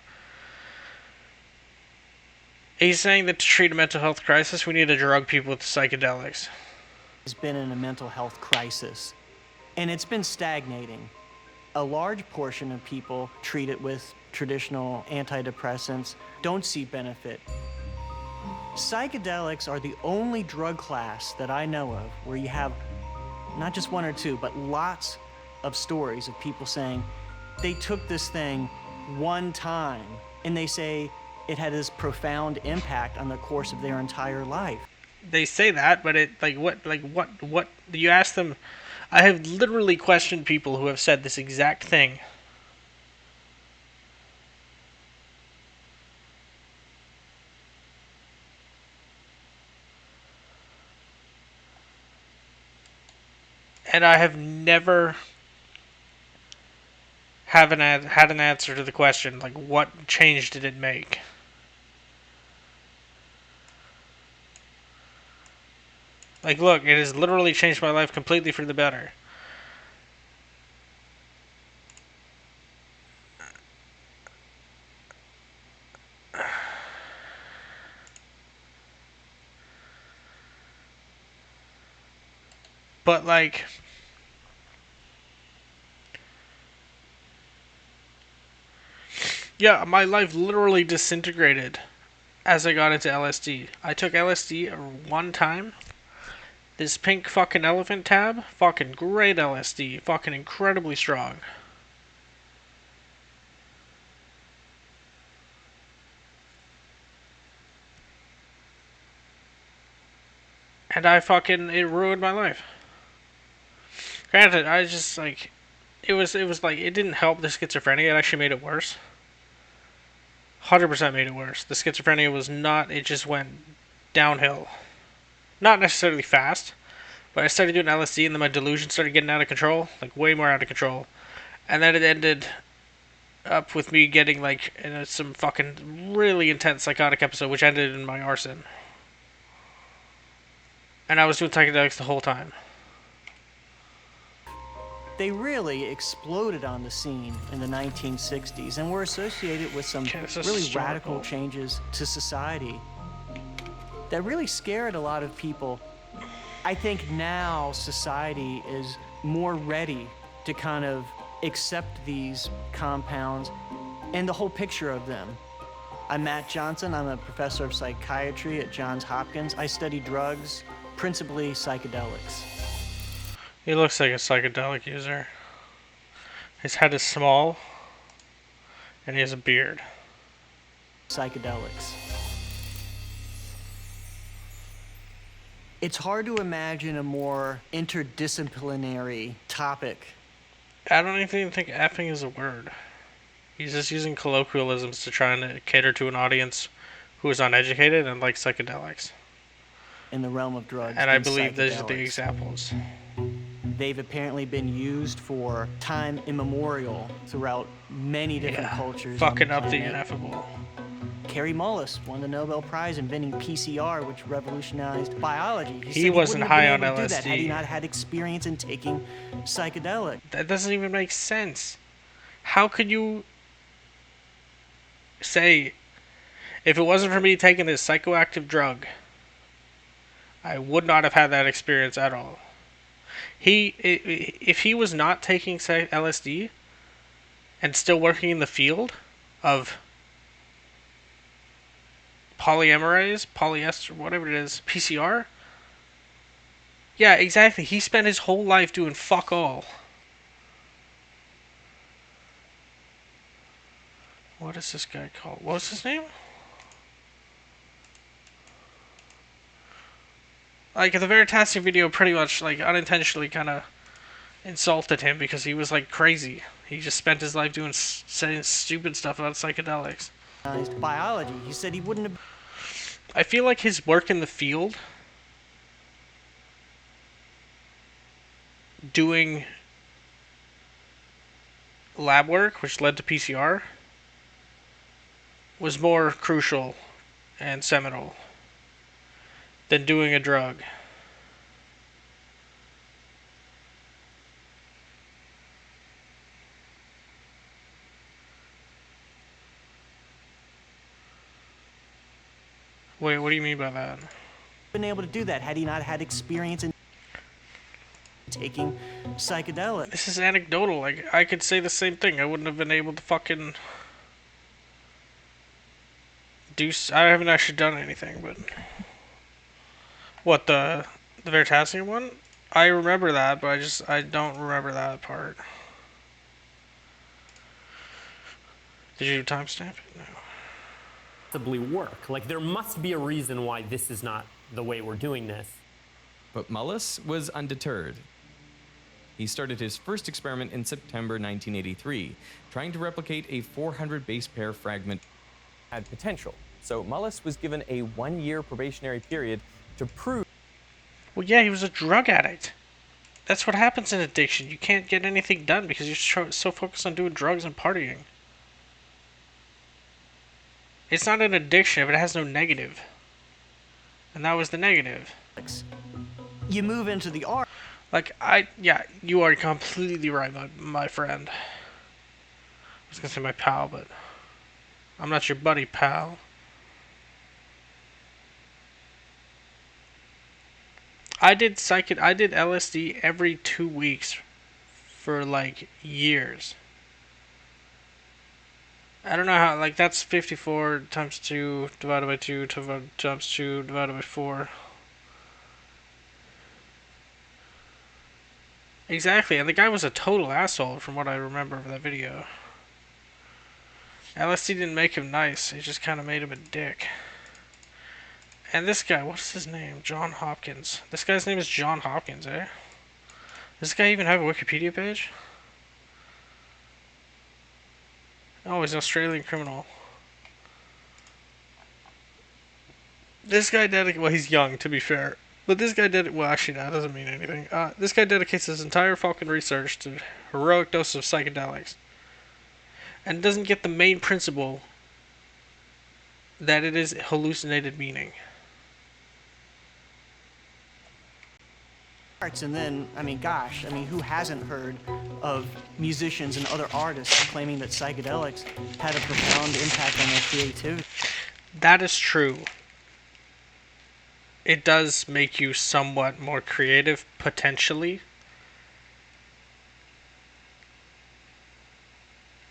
He's saying that to treat a mental health crisis, we need to drug people with psychedelics. Has been in a mental health crisis, and it's been stagnating. A large portion of people treated with traditional antidepressants don't see benefit. Psychedelics are the only drug class that I know of where you have not just one or two, but lots of stories of people saying they took this thing one time and they say it had this profound impact on the course of their entire life. They say that, but it what you ask them. I have literally questioned people who have said this exact thing. And I have never had an answer to the question, like, what change did it make? Like, look, it has literally changed my life completely for the better. But, like, yeah, my life literally disintegrated as I got into LSD. I took LSD one time. This pink fucking elephant tab, fucking great LSD, fucking incredibly strong. And it ruined my life. Granted, I just, like, it was like, it didn't help the schizophrenia, it actually made it worse. 100% made it worse. The schizophrenia was not, it just went downhill. Not necessarily fast, but I started doing LSD and then my delusion started getting out of control, like way more out of control. And then it ended up with me getting, like, some fucking really intense psychotic episode, which ended in my arson. And I was doing psychedelics the whole time. They really exploded on the scene in the 1960s and were associated with some really radical changes to society that really scared a lot of people. I think now society is more ready to kind of accept these compounds and the whole picture of them. I'm Matt Johnson. I'm a professor of psychiatry at Johns Hopkins. I study drugs, principally psychedelics. He looks like a psychedelic user. His head is small, and he has a beard. Psychedelics. It's hard to imagine a more interdisciplinary topic. I don't even think effing is a word. He's just using colloquialisms to try and cater to an audience who is uneducated and likes psychedelics. In the realm of drugs. And I believe those are the examples. They've apparently been used for time immemorial throughout many different cultures. Fucking up the ineffable. Kary Mullis won the Nobel Prize inventing PCR, which revolutionized biology. He wasn't high on LSD. That had he not had experience in taking psychedelic. That doesn't even make sense. How could you say, if it wasn't for me taking this psychoactive drug, I would not have had that experience at all? If he was not taking LSD and still working in the field of polymerase, polyester, whatever it is, PCR, yeah, exactly. He spent his whole life doing fuck all. What is this guy called? What was his name? Like, the Veritasium video pretty much, like, unintentionally kind of insulted him because he was, like, crazy. He just spent his life saying stupid stuff about psychedelics. Biology. He said he wouldn't have... I feel like his work in the field, doing lab work, which led to PCR, was more crucial and seminal than doing a drug. Wait, what do you mean by that? Been able to do that had he not had experience in taking psychedelics. This is anecdotal. Like, I could say the same thing. I wouldn't have been able to fucking do. I haven't actually done anything, but what, the Veritasium one? I remember that, but I don't remember that part. Did you timestamp it? No. Possibly work. Like, there must be a reason why this is not the way we're doing this. But Mullis was undeterred. He started his first experiment in September 1983, trying to replicate a 400 base pair fragment. Had potential. So Mullis was given a 1-year probationary period to prove. Well, yeah, he was a drug addict. That's what happens in addiction. You can't get anything done because you're so focused on doing drugs and partying. It's not an addiction if it has no negative. And that was the negative. you move into the art. Like, yeah, you are completely right, my friend. I was gonna say my pal, but I'm not your buddy, pal. I did LSD every 2 weeks for like years. I don't know how, like, that's 54 times 2 divided by 2 times 2 divided by 4. Exactly, and the guy was a total asshole from what I remember of that video. LSD didn't make him nice, it just kind of made him a dick. And this guy, what's his name? John Hopkins. This guy's name is John Hopkins, eh? Does this guy even have a Wikipedia page? Oh, he's an Australian criminal. This guy well, he's young, to be fair. But this guy well, actually, that doesn't mean anything. This guy dedicates his entire fucking research to heroic doses of psychedelics. And doesn't get the main principle that it is hallucinated meaning. And then, I mean, gosh, I mean, who hasn't heard of musicians and other artists claiming that psychedelics had a profound impact on their creativity? That is true. It does make you somewhat more creative, potentially.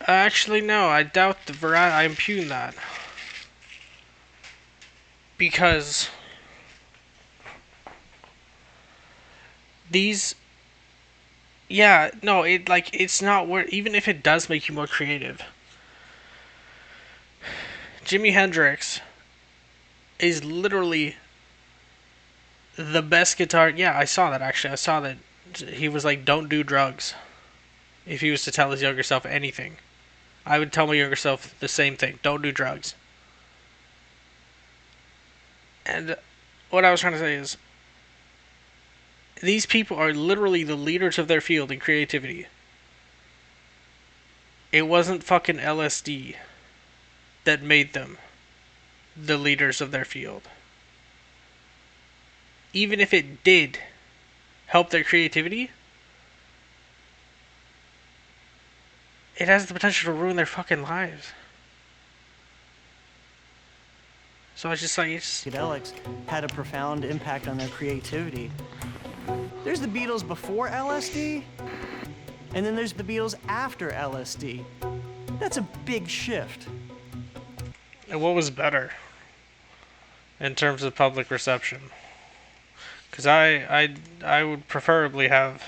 Actually, no, I doubt I impugn that. Because these, yeah, no, it's not worth, even if it does make you more creative. Jimi Hendrix is literally the best guitar. Yeah, I saw that actually. I saw that he was like, don't do drugs. If he was to tell his younger self anything, I would tell my younger self the same thing. Don't do drugs. And what I was trying to say is, these people are literally the leaders of their field in creativity. It wasn't fucking LSD that made them the leaders of their field. Even if it did help their creativity, it has the potential to ruin their fucking lives. So it's just like, Psychedelics had a profound impact on their creativity. There's the Beatles before LSD, and then there's the Beatles after LSD. That's a big shift. And what was better in terms of public reception? Because I would preferably have.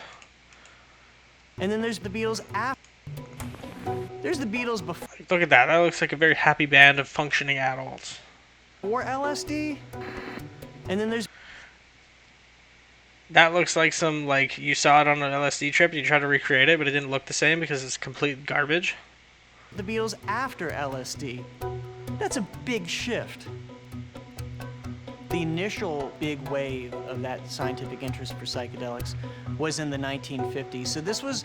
And then there's the Beatles after. There's the Beatles before. Look at that. That looks like a very happy band of functioning adults. Or LSD. And then there's. That looks like some, like, you saw it on an LSD trip and you tried to recreate it, but it didn't look the same because it's complete garbage. The Beatles after LSD. That's a big shift. The initial big wave of that scientific interest for psychedelics was in the 1950s. So this was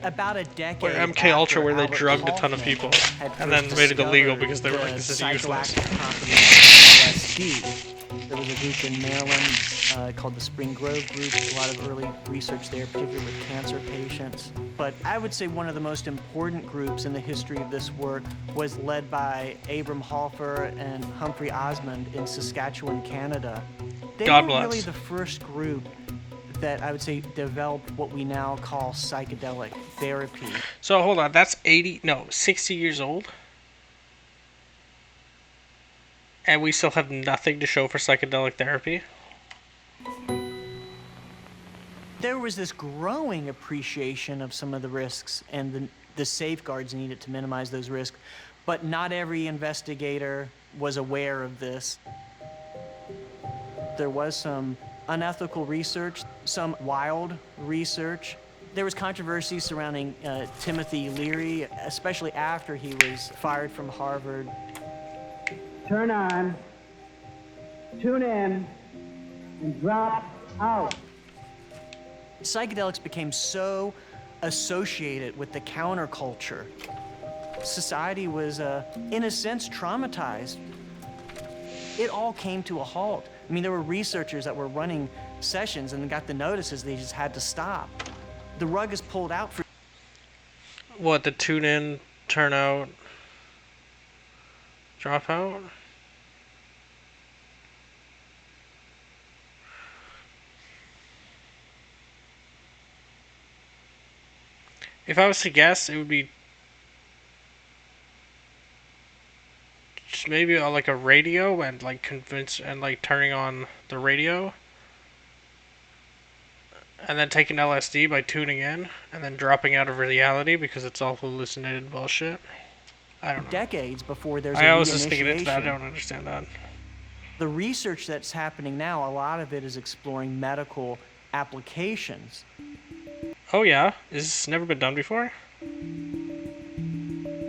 about a decade. Or MK Ultra, where they drugged a ton of people and then made it illegal because they were like, this is useless. LSD. There was a group in Maryland called the Spring Grove Group. A lot of early research there, particularly with cancer patients. But I would say one of the most important groups in the history of this work was led by Abram Halfer and Humphrey Osmond in Saskatchewan, Canada. They were really the first group that I would say developed what we now call psychedelic therapy. So hold on, that's 60 years old? And we still have nothing to show for psychedelic therapy? There was this growing appreciation of some of the risks and the safeguards needed to minimize those risks, but not every investigator was aware of this. There was some unethical research, some wild research. There was controversy surrounding Timothy Leary, especially after he was fired from Harvard. Turn on, tune in, and drop out. Psychedelics became so associated with the counterculture. Society was, in a sense, traumatized. It all came to a halt. I mean, there were researchers that were running sessions and got the notices, they just had to stop. The rug is pulled out for What, the tune in, turn out, drop out? If I was to guess, it would be just maybe like a radio and like convince and like turning on the radio and then taking LSD by tuning in and then dropping out of reality because it's all hallucinated bullshit. I don't know. decades before there's I a was just thinking into that. I reinitiation. don't understand that. The research that's happening now, a lot of it is exploring medical applications. Oh yeah, has this never been done before?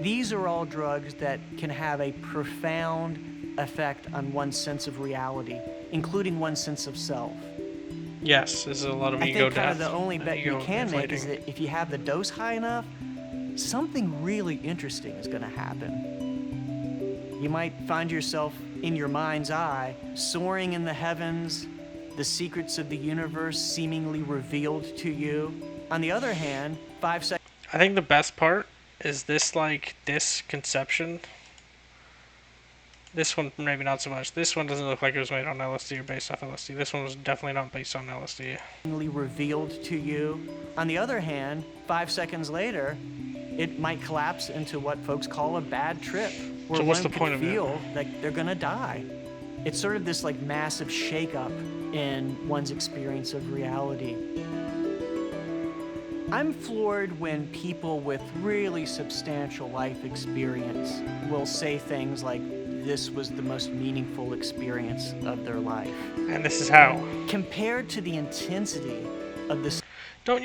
These are all drugs that can have a profound effect on one's sense of reality, including one's sense of self. Yes, there's a lot of I ego think kind of death. the only bet you ego can make is inflating. that if you have the dose high enough, something really interesting is going to happen. You might find yourself in your mind's eye, soaring in the heavens, the secrets of the universe seemingly revealed to you. On the other hand, 5 seconds. I think the best part is this, like, this conception. This one, maybe not so much. This one doesn't look like it was made on LSD or based off LSD. This one was definitely not based on LSD. Revealed to you. On the other hand, 5 seconds later, it might collapse into what folks call a bad trip, where So what's one the point could of it? feel like they're gonna die. It's sort of this like massive shakeup in one's experience of reality. I'm floored when people with really substantial life experience will say things like, this was the most meaningful experience of their life. And this is how. Compared to the intensity of this. Don't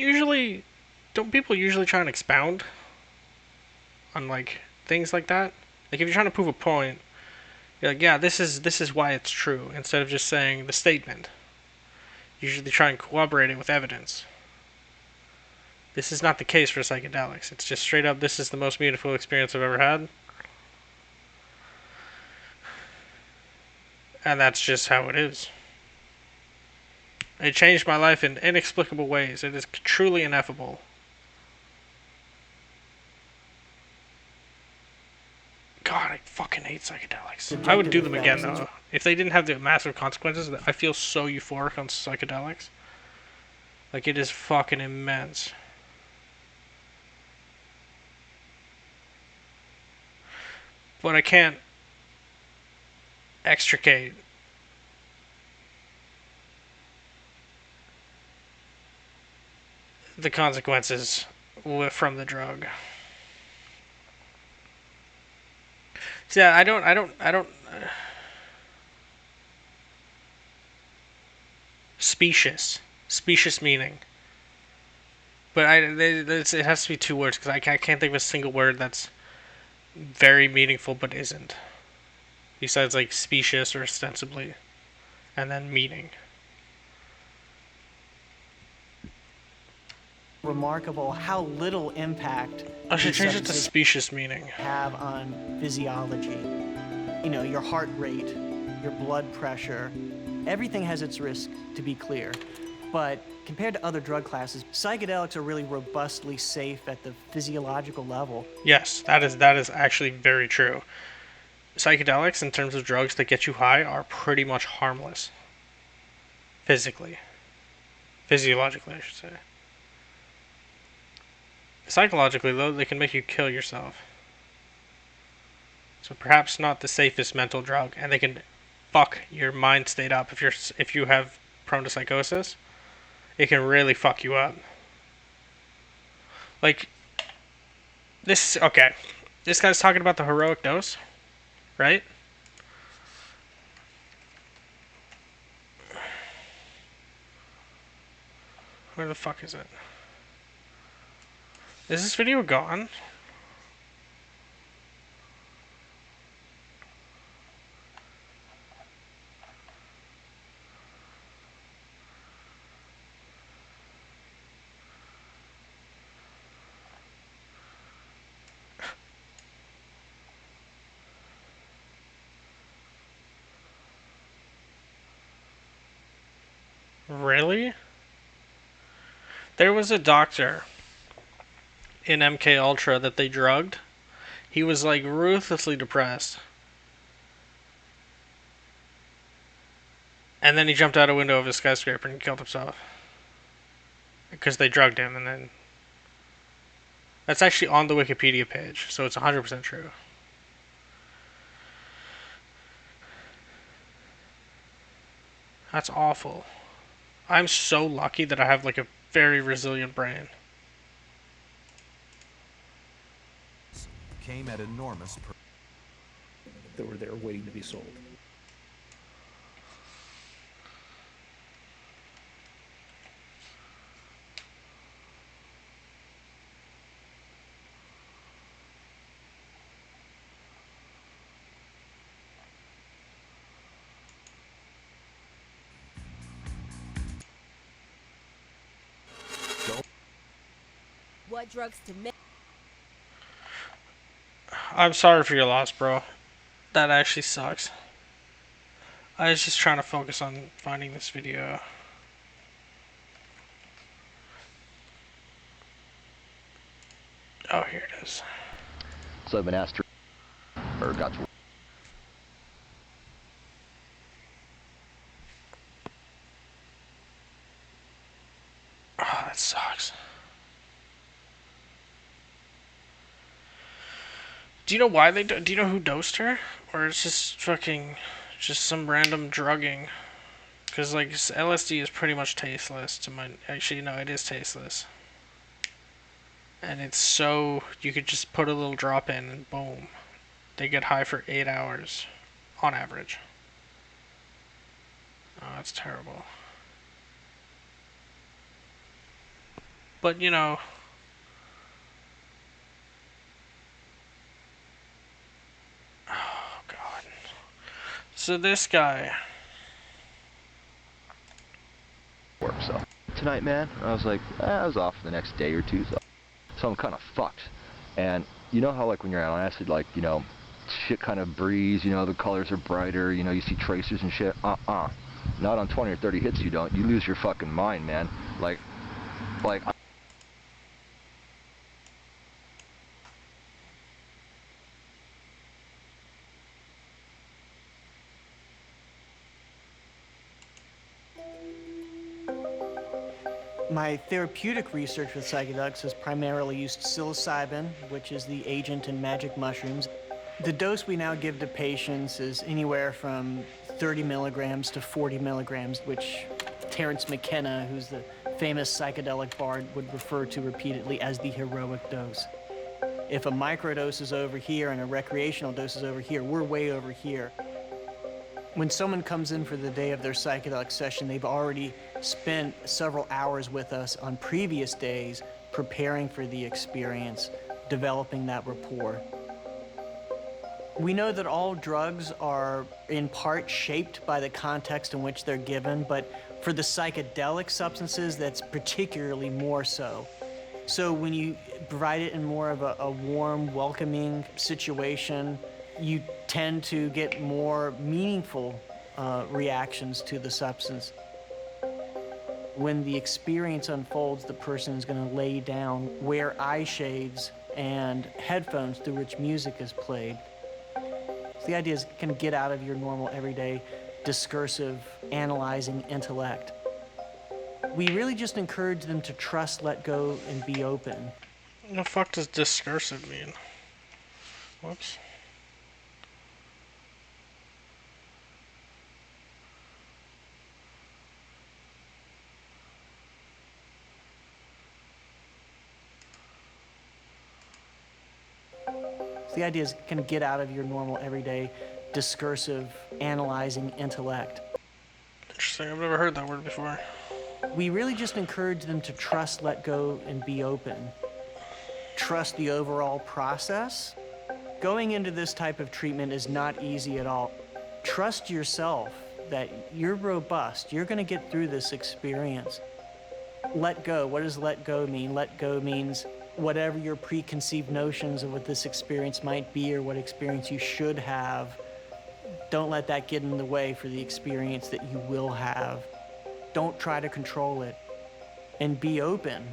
people usually try and expound on, like, things like that? Like, if you're trying to prove a point, you're like, yeah, this is why it's true, instead of just saying the statement. Usually try and corroborate it with evidence. This is not the case for psychedelics. It's just straight up, this is the most beautiful experience I've ever had. And that's just how it is. It changed my life in inexplicable ways. It is truly ineffable. God, I fucking hate psychedelics. I would do them again, though. If they didn't have the massive consequences, I feel so euphoric on psychedelics. Like, it is fucking immense. But I can't extricate the consequences from the drug. So yeah, I don't. Specious meaning. But it has to be 2 words because I can't think of a single word that's very meaningful but isn't. Besides like specious or ostensibly, and then meaning. Remarkable how little impact I should these change it to substances specious meaning. have on physiology. You know, your heart rate, your blood pressure, everything has its risk, to be clear. But compared to other drug classes, psychedelics are really robustly safe at the physiological level. Yes, that is actually very true. Psychedelics, in terms of drugs that get you high, are pretty much harmless. Physically. Physiologically, I should say. Psychologically, though, they can make you kill yourself. So perhaps not the safest mental drug, and they can fuck your mind state up if you have prone to psychosis. It can really fuck you up. Like, this, okay. This guy's talking about the heroic dose, right? Where the fuck is it? Is this video gone? Really? There was a doctor in MK Ultra that they drugged. He was like ruthlessly depressed. And then he jumped out a window of a skyscraper and killed himself. Because they drugged him, and then... That's actually on the Wikipedia page, so it's 100% true. That's awful. I'm so lucky that I have like a very resilient brain. Came at enormous that were there waiting to be sold. What drugs to mix? I'm sorry for your loss, bro. That actually sucks. I was just trying to focus on finding this video. Oh, here it is. So I've been asked to, or got to. Oh, that sucks. Do you know why they do you know who dosed her? Or it's just fucking, just some random drugging? Because, like, LSD is pretty much tasteless to my... Actually, no, it is tasteless. And it's so... You could just put a little drop in and boom. They get high for 8 hours. On average. Oh, that's terrible. But, you know... Oh, God. So this guy... So tonight, man, I was like, I was off the next day or two, so I'm kind of fucked. And you know how, like, when you're on acid, like, you know, shit kind of breeze, you know, the colors are brighter, you know, you see tracers and shit. Not on 20 or 30 hits, you don't. You lose your fucking mind, man. Like. My therapeutic research with psychedelics has primarily used psilocybin, which is the agent in magic mushrooms. The dose we now give to patients is anywhere from 30 milligrams to 40 milligrams, which Terence McKenna, who's the famous psychedelic bard, would refer to repeatedly as the heroic dose. If a microdose is over here and a recreational dose is over here, we're way over here. When someone comes in for the day of their psychedelic session, they've already spent several hours with us on previous days preparing for the experience, developing that rapport. We know that all drugs are in part shaped by the context in which they're given, but for the psychedelic substances, that's particularly more so. So when you provide it in more of a warm, welcoming situation, you tend to get more meaningful reactions to the substance. When the experience unfolds, the person is going to lay down, wear eye shades and headphones through which music is played. So the idea is kind of get out of your normal, everyday, discursive, analyzing intellect. We really just encourage them to trust, let go, and be open. What the fuck does discursive mean? Whoops. The idea is kind of get out of your normal, everyday, discursive, analyzing intellect. Interesting, I've never heard that word before. We really just encourage them to trust, let go, and be open. Trust the overall process. Going into this type of treatment is not easy at all. Trust yourself that you're robust. You're going to get through this experience. Let go. What does let go mean? Let go means whatever your preconceived notions of what this experience might be or what experience you should have, don't let that get in the way for the experience that you will have. don't try to control it, and be open.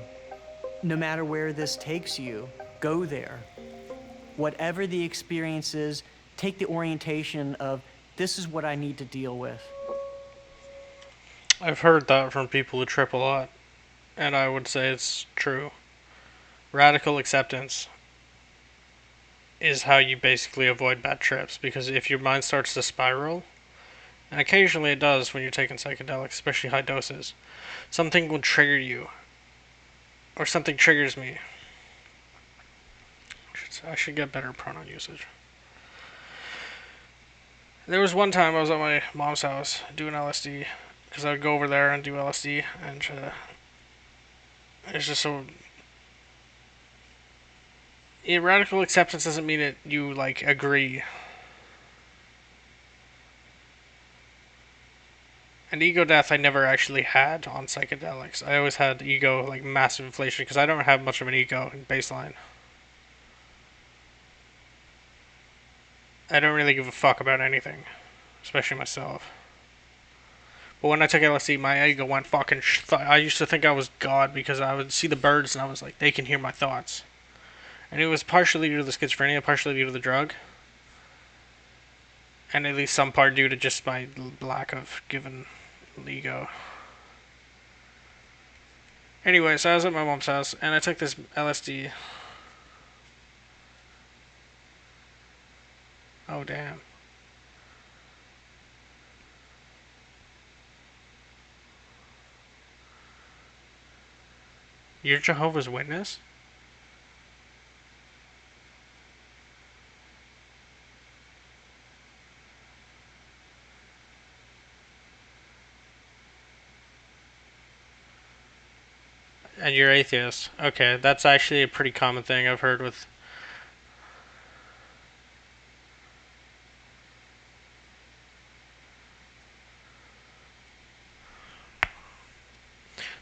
No matter where this takes you, go there. Whatever the experience is, take the orientation of, this is what I need to deal with. I've heard that from people who trip a lot, and I would say it's true. Radical acceptance is how you basically avoid bad trips, because if your mind starts to spiral, and occasionally it does when you're taking psychedelics, especially high doses, something will trigger you, or something triggers me. I should get better pronoun usage. There was one time I was at my mom's house doing LSD, because I would go over there and do LSD, and it's just so... Yeah, radical acceptance doesn't mean that you, like, agree. An ego death I never actually had on psychedelics. I always had ego, like, massive inflation, because I don't have much of an ego in baseline. I don't really give a fuck about anything, especially myself. But when I took LSD, my ego went fucking... I used to think I was God, because I would see the birds, and I was like, they can hear my thoughts. And it was partially due to the schizophrenia, partially due to the drug. And at least some part due to just my lack of given ego. Anyway, so I was at my mom's house, and I took this LSD. Oh, damn. You're Jehovah's Witness? And you're atheist. Okay, that's actually a pretty common thing I've heard with...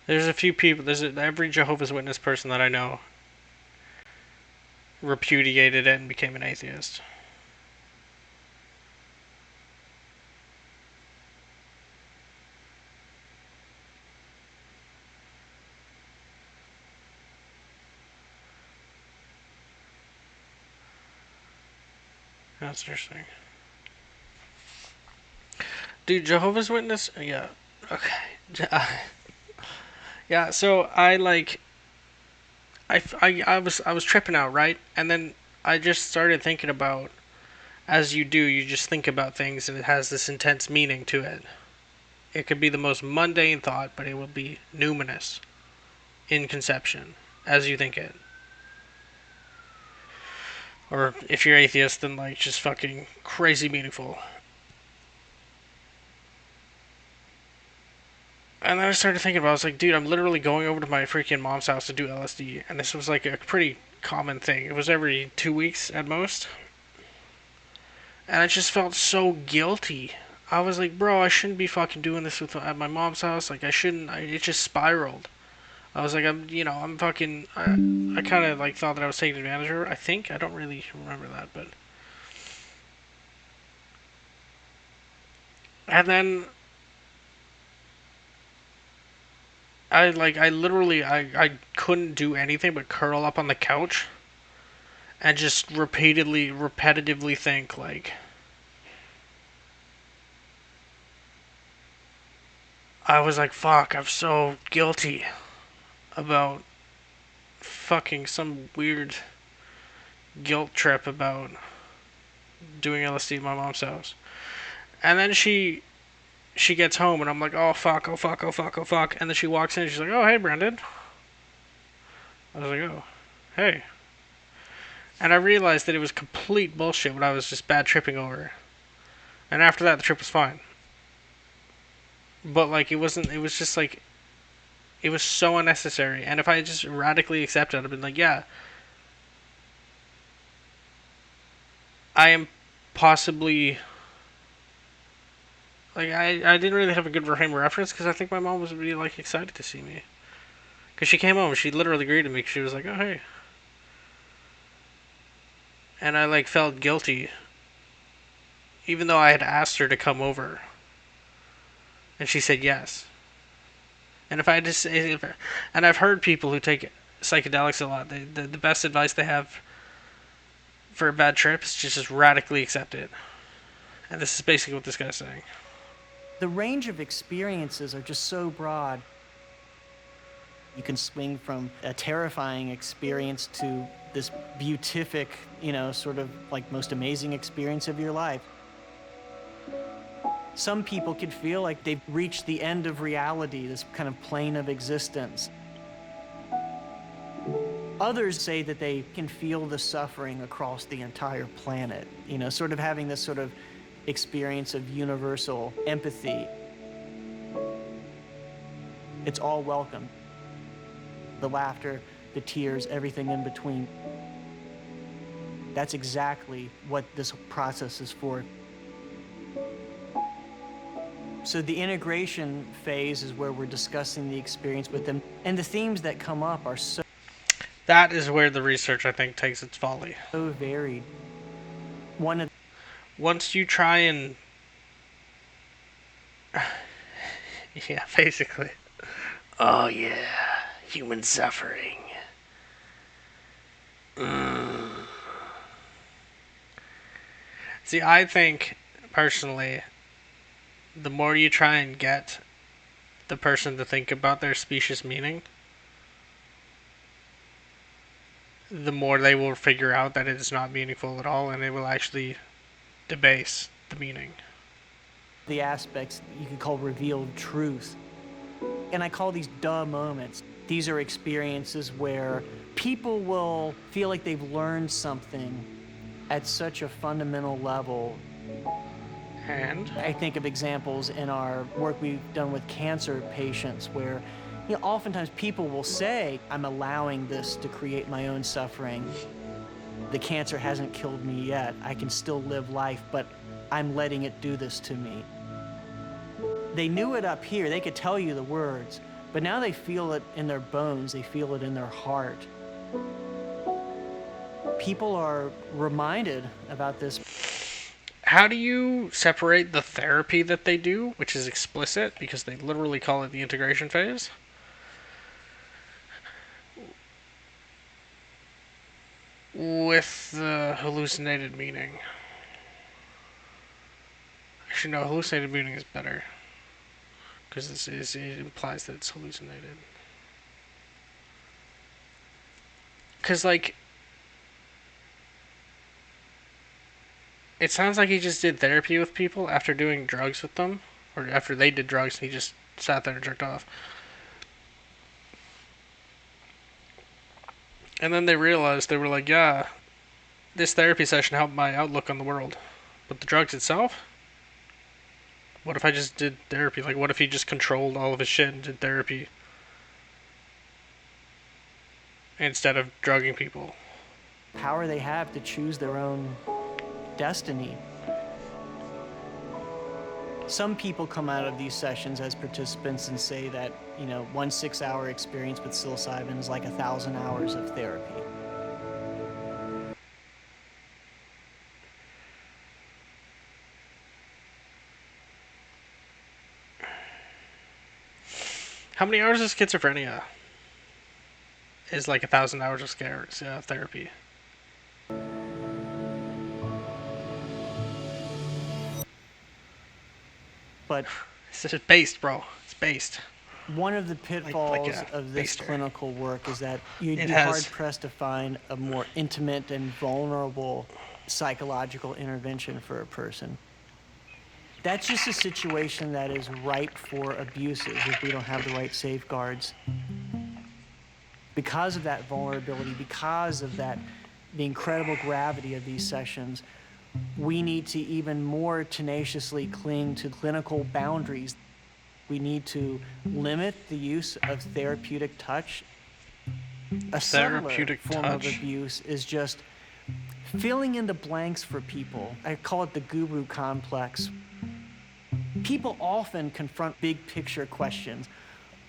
There's a few people, every Jehovah's Witness person that I know repudiated it and became an atheist. That's interesting. Dude, Jehovah's Witness? Yeah. Okay. Yeah, so I was tripping out, right? And then I just started thinking about, as you do, you just think about things and it has this intense meaning to it. It could be the most mundane thought, but it will be numinous in conception, as you think it. Or if you're atheist, then like just fucking crazy meaningful. And then I started thinking about it, I was like, dude, I'm literally going over to my freaking mom's house to do LSD, and this was like a pretty common thing. It was every 2 weeks at most. And I just felt so guilty. I was like, bro, I shouldn't be fucking doing this at my mom's house. Like, I shouldn't. It just spiraled. I was like, I kind of like thought that I was taking advantage of her. I think. I don't really remember that, but. And then. I literally couldn't do anything but curl up on the couch. And just repetitively think, like. I was like, fuck, I'm so guilty about fucking some weird guilt trip about doing LSD at my mom's house. And then she gets home and I'm like, oh fuck. And then she walks in and she's like, oh hey Brendan. I was like, oh, hey. And I realized that it was complete bullshit what I was just bad tripping over. And after that the trip was fine. But like it was just like, it was so unnecessary. And if I had just radically accepted it, I'd have been like, yeah, I am possibly, like, I didn't really have a good frame of reference because I think my mom was really like excited to see me. Because she came home and she literally greeted me. She was like, oh hey. And I like felt guilty, even though I had asked her to come over. And she said yes. And if I just and I've heard people who take psychedelics a lot, the best advice they have for a bad trip is just radically accept it. And this is basically what this guy's saying. The range of experiences are just so broad. You can swing from a terrifying experience to this beatific, sort of like most amazing experience of your life. Some people could feel like they've reached the end of reality, this kind of plane of existence. Others say that they can feel the suffering across the entire planet, sort of having this sort of experience of universal empathy. It's all welcome. The laughter, the tears, everything in between. That's exactly what this process is for. So the integration phase is where we're discussing the experience with them, and the themes that come up are so... That is where the research, I think, takes its folly. So varied. Once you try and... yeah, basically. Oh, yeah. Human suffering. See, I think, personally, the more you try and get the person to think about their specious meaning, the more they will figure out that it is not meaningful at all, and it will actually debase the meaning. The aspects you could call revealed truth. And I call these duh moments. These are experiences where people will feel like they've learned something at such a fundamental level. And? I think of examples in our work we've done with cancer patients where oftentimes people will say, I'm allowing this to create my own suffering. The cancer hasn't killed me yet. I can still live life, but I'm letting it do this to me. They knew it up here. They could tell you the words, but now they feel it in their bones. They feel it in their heart. People are reminded about this. How do you separate the therapy that they do, which is explicit because they literally call it the integration phase, with the hallucinated meaning? Actually, no, hallucinated meaning is better because it implies that it's hallucinated. Because, like, it sounds like he just did therapy with people after doing drugs with them, or after they did drugs, he just sat there and jerked off. And then they realized, they were like, yeah, this therapy session helped my outlook on the world. But the drugs itself? What if I just did therapy? Like, what if he just controlled all of his shit and did therapy instead of drugging people? Power they have to choose their own destiny. Some people come out of these sessions as participants and say that, 1 6-hour experience with psilocybin is like 1,000 hours of therapy. How many hours of schizophrenia is like 1,000 hours of therapy? But it's just based, bro. It's based. One of the pitfalls of this clinical work is that you'd be hard-pressed to find a more intimate and vulnerable psychological intervention for a person. That's just a situation that is ripe for abuses if we don't have the right safeguards. Because of that vulnerability, because of the incredible gravity of these sessions, we need to even more tenaciously cling to clinical boundaries. We need to limit the use of therapeutic touch. A subtler form of abuse is just filling in the blanks for people. I call it the guru complex. People often confront big picture questions.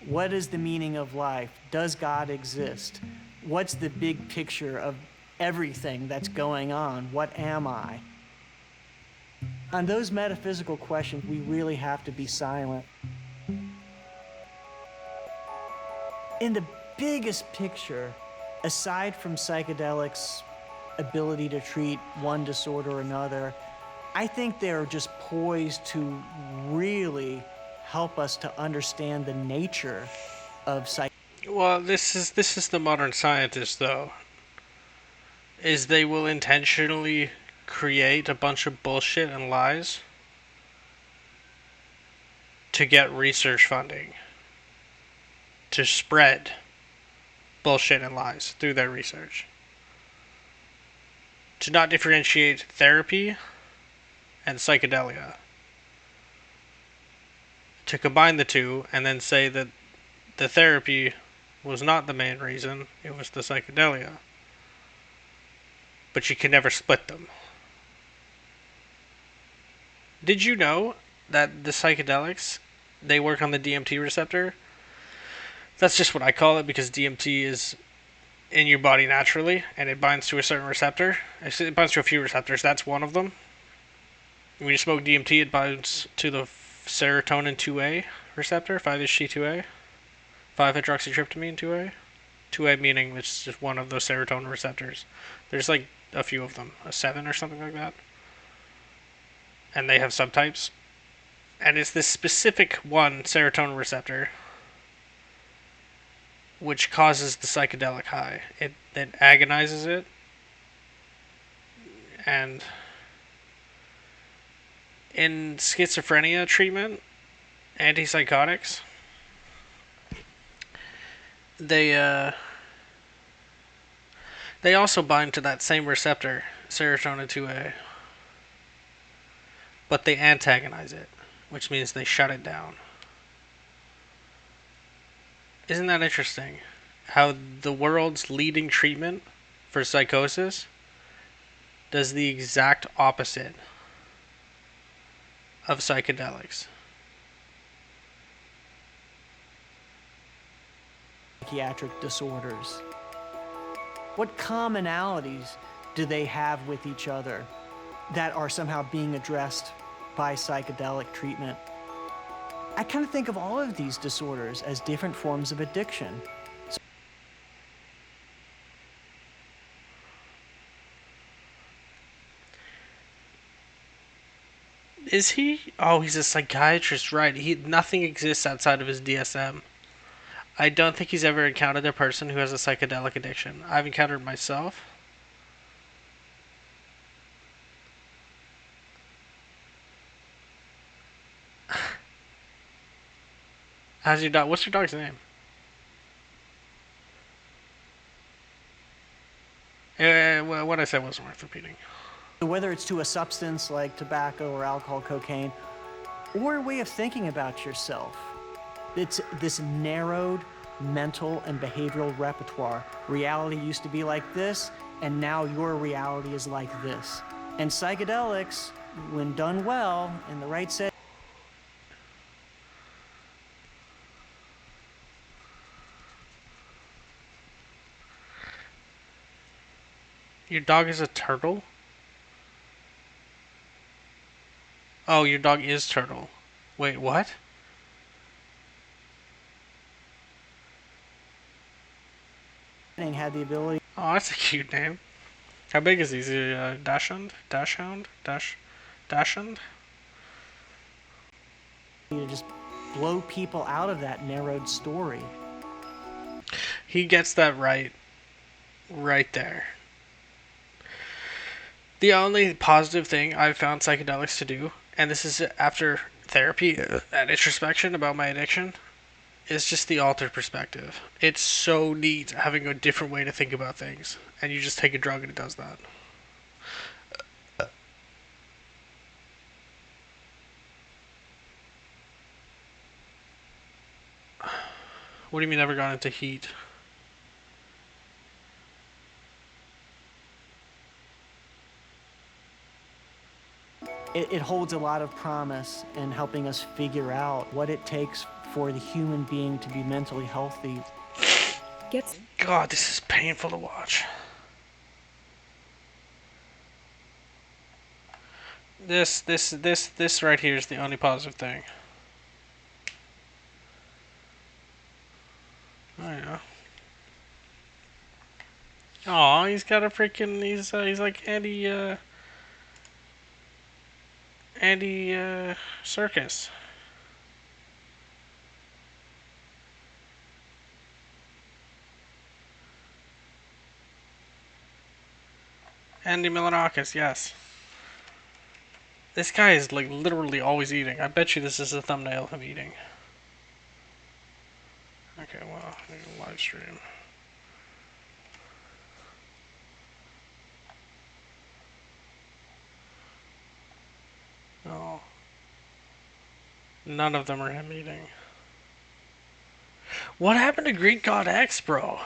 What is the meaning of life? Does God exist? What's the big picture of everything that's going on? What am I? On those metaphysical questions, we really have to be silent. in the biggest picture, aside from psychedelics' ability to treat one disorder or another, I think they're just poised to really help us to understand the nature of Well, this is the modern scientist, though. Is they will intentionally create a bunch of bullshit and lies to get research funding, to spread bullshit and lies through their research, to not differentiate therapy and psychedelia, to combine the two and then say that the therapy was not the main reason, it was the psychedelia. But you can never split them. Did you know that the psychedelics, they work on the DMT receptor? That's just what I call it because DMT is in your body naturally and it binds to a certain receptor. It binds to a few receptors, that's one of them. When you smoke DMT, it binds to the serotonin 2A receptor, 5-HT2A, 5-hydroxytryptamine 2A. 2A meaning it's just one of those serotonin receptors. There's like a few of them, a 7 or something like that. And they have subtypes. And it's this specific one serotonin receptor which causes the psychedelic high. It agonizes it. And in schizophrenia treatment, antipsychotics, they also bind to that same receptor, serotonin 2A, but they antagonize it, which means they shut it down. Isn't that interesting? How the world's leading treatment for psychosis does the exact opposite of psychedelics. Psychiatric disorders. What commonalities do they have with each other that are somehow being addressed by psychedelic treatment? I kind of think of all of these disorders as different forms of addiction. Is he? Oh, he's a psychiatrist, right. Nothing exists outside of his DSM. I don't think he's ever encountered a person who has a psychedelic addiction. I've encountered myself. How's your dog? What's your dog's name? Well, what I said wasn't worth repeating. Whether it's to a substance like tobacco or alcohol, cocaine, or a way of thinking about yourself. It's this narrowed mental and behavioral repertoire. Reality used to be like this, and now your reality is like this. And psychedelics, when done well, in the right setting, Your dog is a turtle? Oh, your dog is turtle. Wait, what? had the ability. Oh, that's a cute name. How big is he? Is he a dachshund? Dachshund? Dachshund? To just blow people out of that narrowed story. He gets that right there. The only positive thing I've found psychedelics to do, and this is after therapy and introspection about my addiction, is just the altered perspective. It's so neat having a different way to think about things, and you just take a drug and it does that. What do you mean never gone into heat? It holds a lot of promise in helping us figure out what it takes for the human being to be mentally healthy. God, this is painful to watch. This right here is the only positive thing. Oh yeah. Oh, he's got a freaking. He's like Andy Circus. Andy Milanakis, yes. This guy is like literally always eating. I bet you this is a thumbnail of him eating. Okay, well, live stream. No. None of them are him eating. What happened to Greek God X, bro?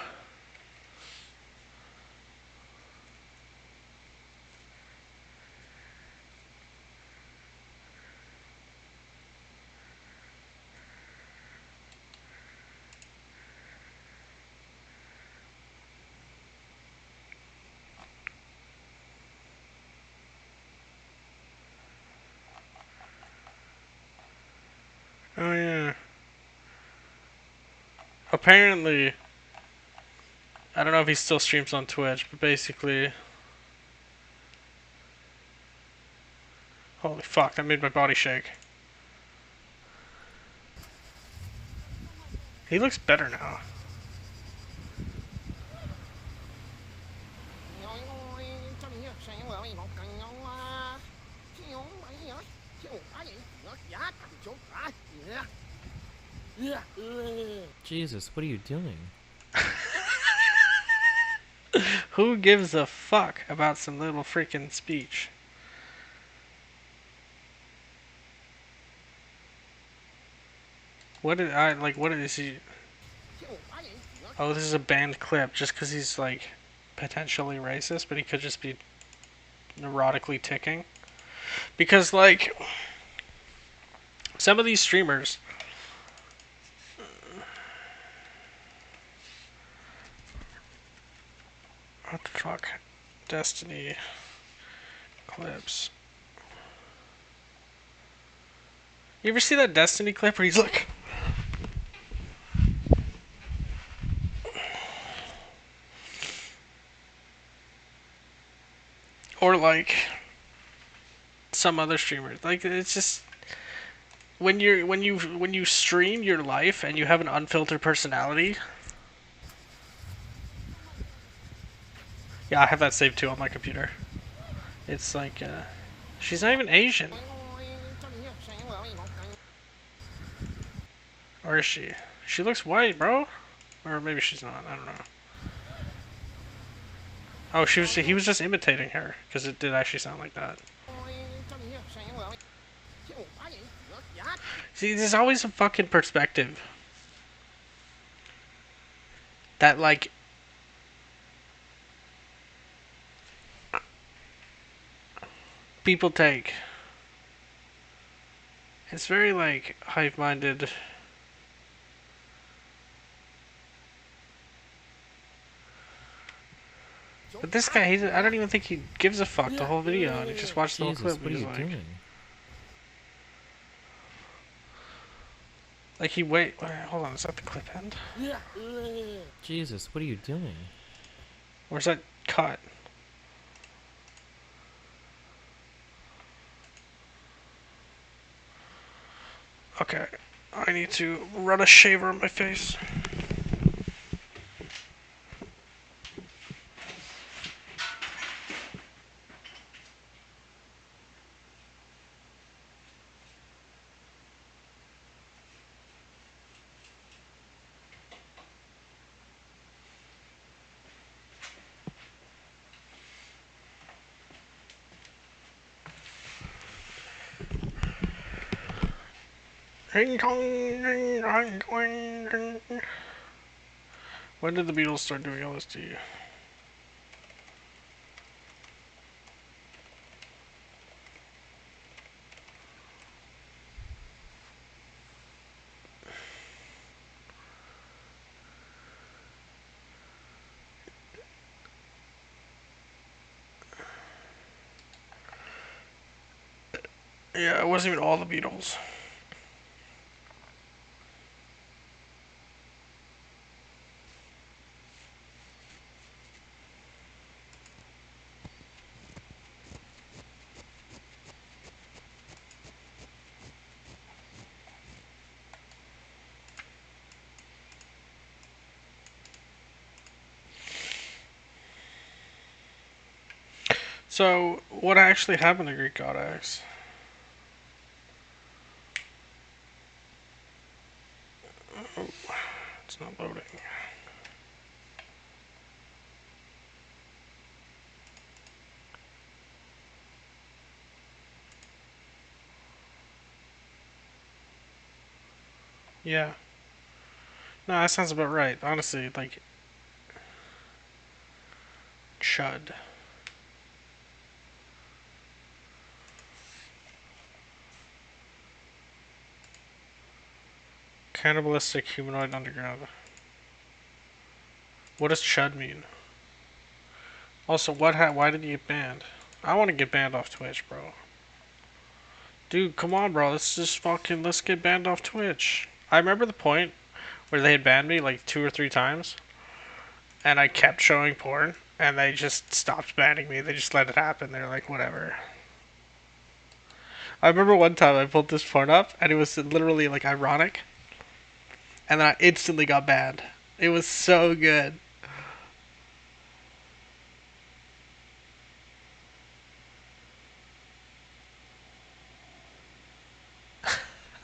Oh yeah. Apparently, I don't know if he still streams on Twitch, but basically... Holy fuck, that made my body shake. He looks better now. Jesus, what are you doing? Who gives a fuck about some little freaking speech? What is he? Oh, this is a banned clip just because he's like potentially racist, but he could just be neurotically ticking. Because like some of these streamers, what the fuck? Destiny clips. You ever see that Destiny clip where he's like, or like some other streamer? Like it's just when you stream your life and you have an unfiltered personality. Yeah, I have that saved too on my computer. It's like, she's not even Asian. Or is she? She looks white, bro. Or maybe she's not. I don't know. Oh, he was just imitating her because it did actually sound like that. See, there's always a fucking perspective that like people take. It's very like hive-minded. But this guy, I don't even think he gives a fuck the whole video, and he just watched the whole clip. What are you like, doing? Like wait, hold on, is that the clip end? Jesus, what are you doing? Where's that cut? Okay, I need to run a shaver on my face. When did the Beatles start doing LSD? Yeah, it wasn't even all the Beatles. So, what actually happened to Greek Goddess? Oh, it's not loading. Yeah. No, that sounds about right. Honestly, like... Chud. Cannibalistic humanoid underground. What does chud mean? Also, why did you get banned? I want to get banned off Twitch, bro. Dude, come on, bro. Let's get banned off Twitch. I remember the point where they had banned me like 2 or 3 times, and I kept showing porn, and they just stopped banning me. They just let it happen. They're like, whatever. I remember one time I pulled this porn up, and it was literally like ironic, and then I instantly got banned. It was so good.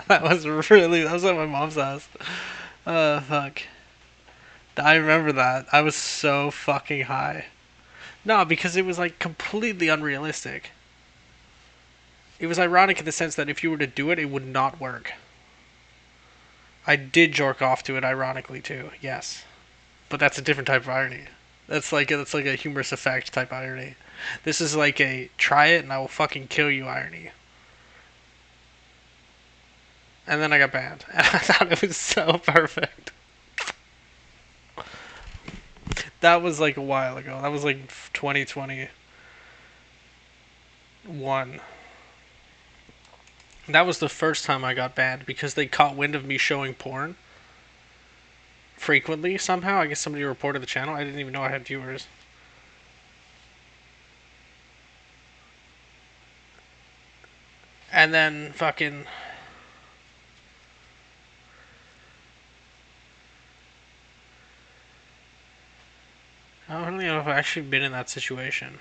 That was at my mom's house. Fuck. I remember that. I was so fucking high. No, because it was like completely unrealistic. It was ironic in the sense that if you were to do it, it would not work. I did jerk off to it ironically too, yes. But that's a different type of irony. That's like a humorous effect type irony. This is like a try it and I will fucking kill you irony. And then I got banned. And I thought it was so perfect. That was like a while ago. That was like 2021. That was the first time I got banned because they caught wind of me showing porn frequently somehow. I guess somebody reported the channel. I didn't even know I had viewers. And then fucking... I don't really know if I've actually been in that situation.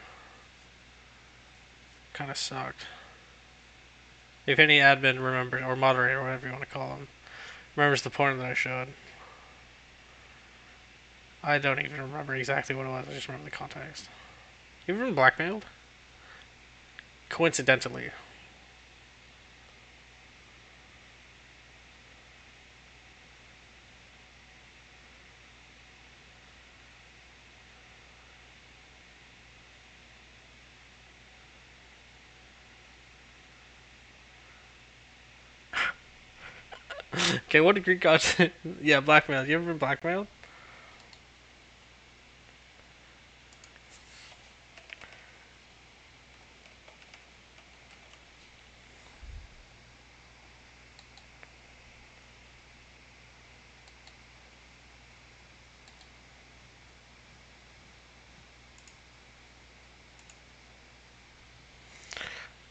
Kinda sucked. If any admin remembers, or moderator, whatever you want to call them, remembers the porn that I showed. I don't even remember exactly what it was, I just remember the context. You ever been blackmailed? Coincidentally. Okay, what did Greek gods? Yeah, blackmailed. You ever been blackmailed?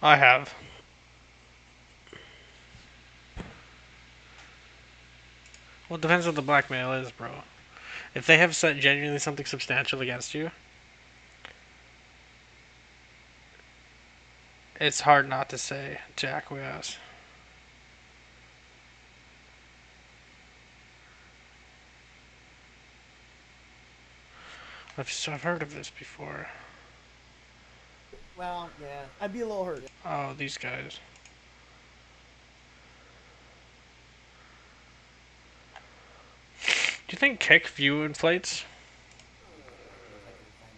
I have. Well, it depends what the blackmail is, bro. If they have said genuinely something substantial against you, it's hard not to say, to acquiesce. I've heard of this before. Well, yeah, I'd be a little hurt. Oh, these guys. Do you think Kick view inflates?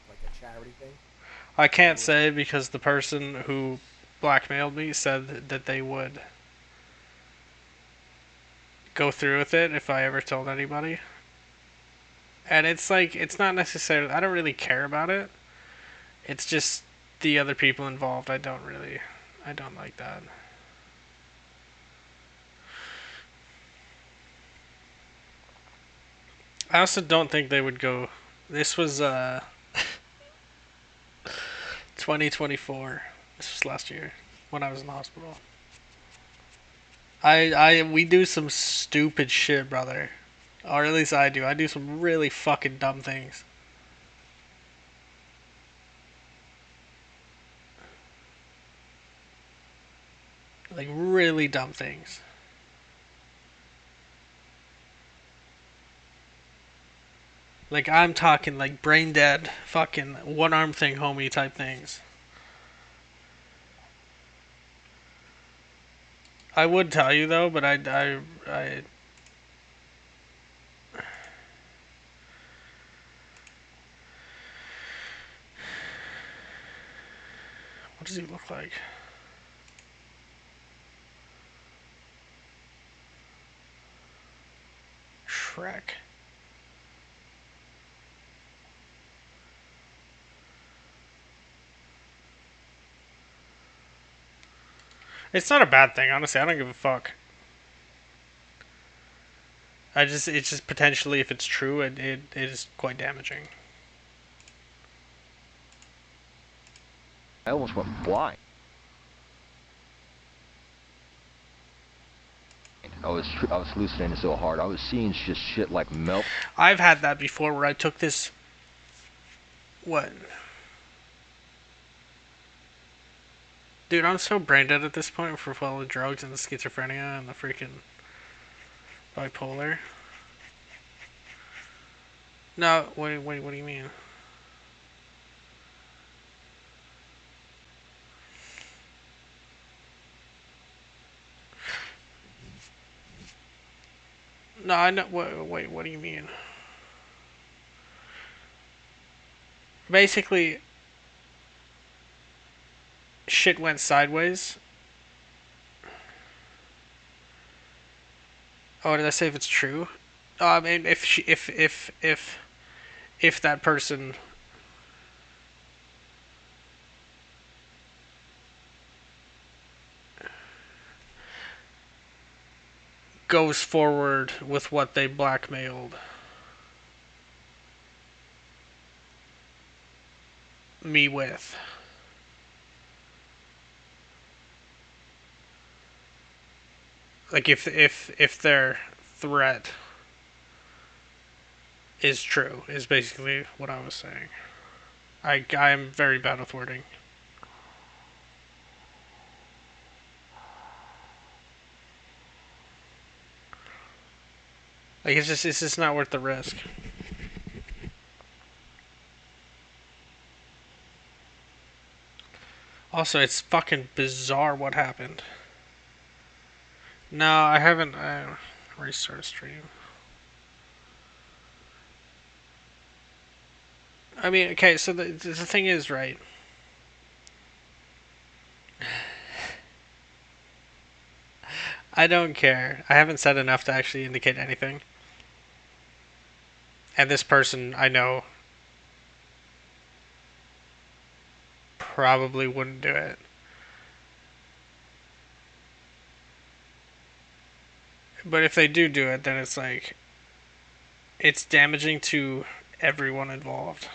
Like a charity thing? I can't say because the person who blackmailed me said that they would go through with it if I ever told anybody. And it's like, it's not necessarily, I don't really care about it. It's just the other people involved. I don't like that. I also don't think they would go, this was 2024. This was last year when I was in the hospital. We do some stupid shit, brother. Or at least I do. I do some really fucking dumb things. Like, really dumb things. Like, I'm talking, like, brain dead, fucking one-arm thing, homie type things. I would tell you, though, but I what does he look like? Shrek. It's not a bad thing, honestly. I don't give a fuck. It's just potentially, if it's true, it is quite damaging. I almost went blind. I was hallucinating so hard. I was seeing just shit like melt. I've had that before where I took this. What? Dude, I'm so brain dead at this point for all the drugs and the schizophrenia and the freaking bipolar. No, what do you mean? No, I know. Wait, what do you mean? Basically, shit went sideways. Oh, did I say if it's true? I mean, if that person goes forward with what they blackmailed me with. Like if their threat is true, is basically what I was saying. I'm very bad with wording. Like it's just not worth the risk. Also, it's fucking bizarre what happened. No, I haven't. Restart a stream. I mean, okay, so the thing is, right? I don't care. I haven't said enough to actually indicate anything. And this person, I know, probably wouldn't do it. But if they do it, then it's like, it's damaging to everyone involved.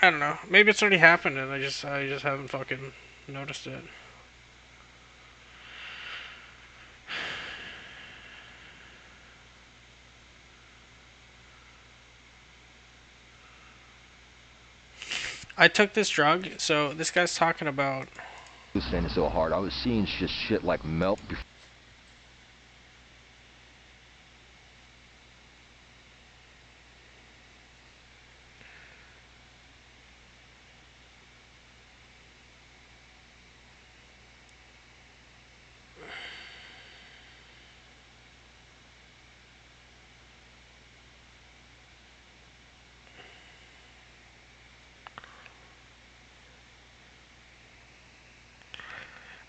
I don't know. Maybe it's already happened and I just haven't fucking noticed it. I took this drug, so this guy's talking about Hallucinating so hard. I was seeing just shit like melt.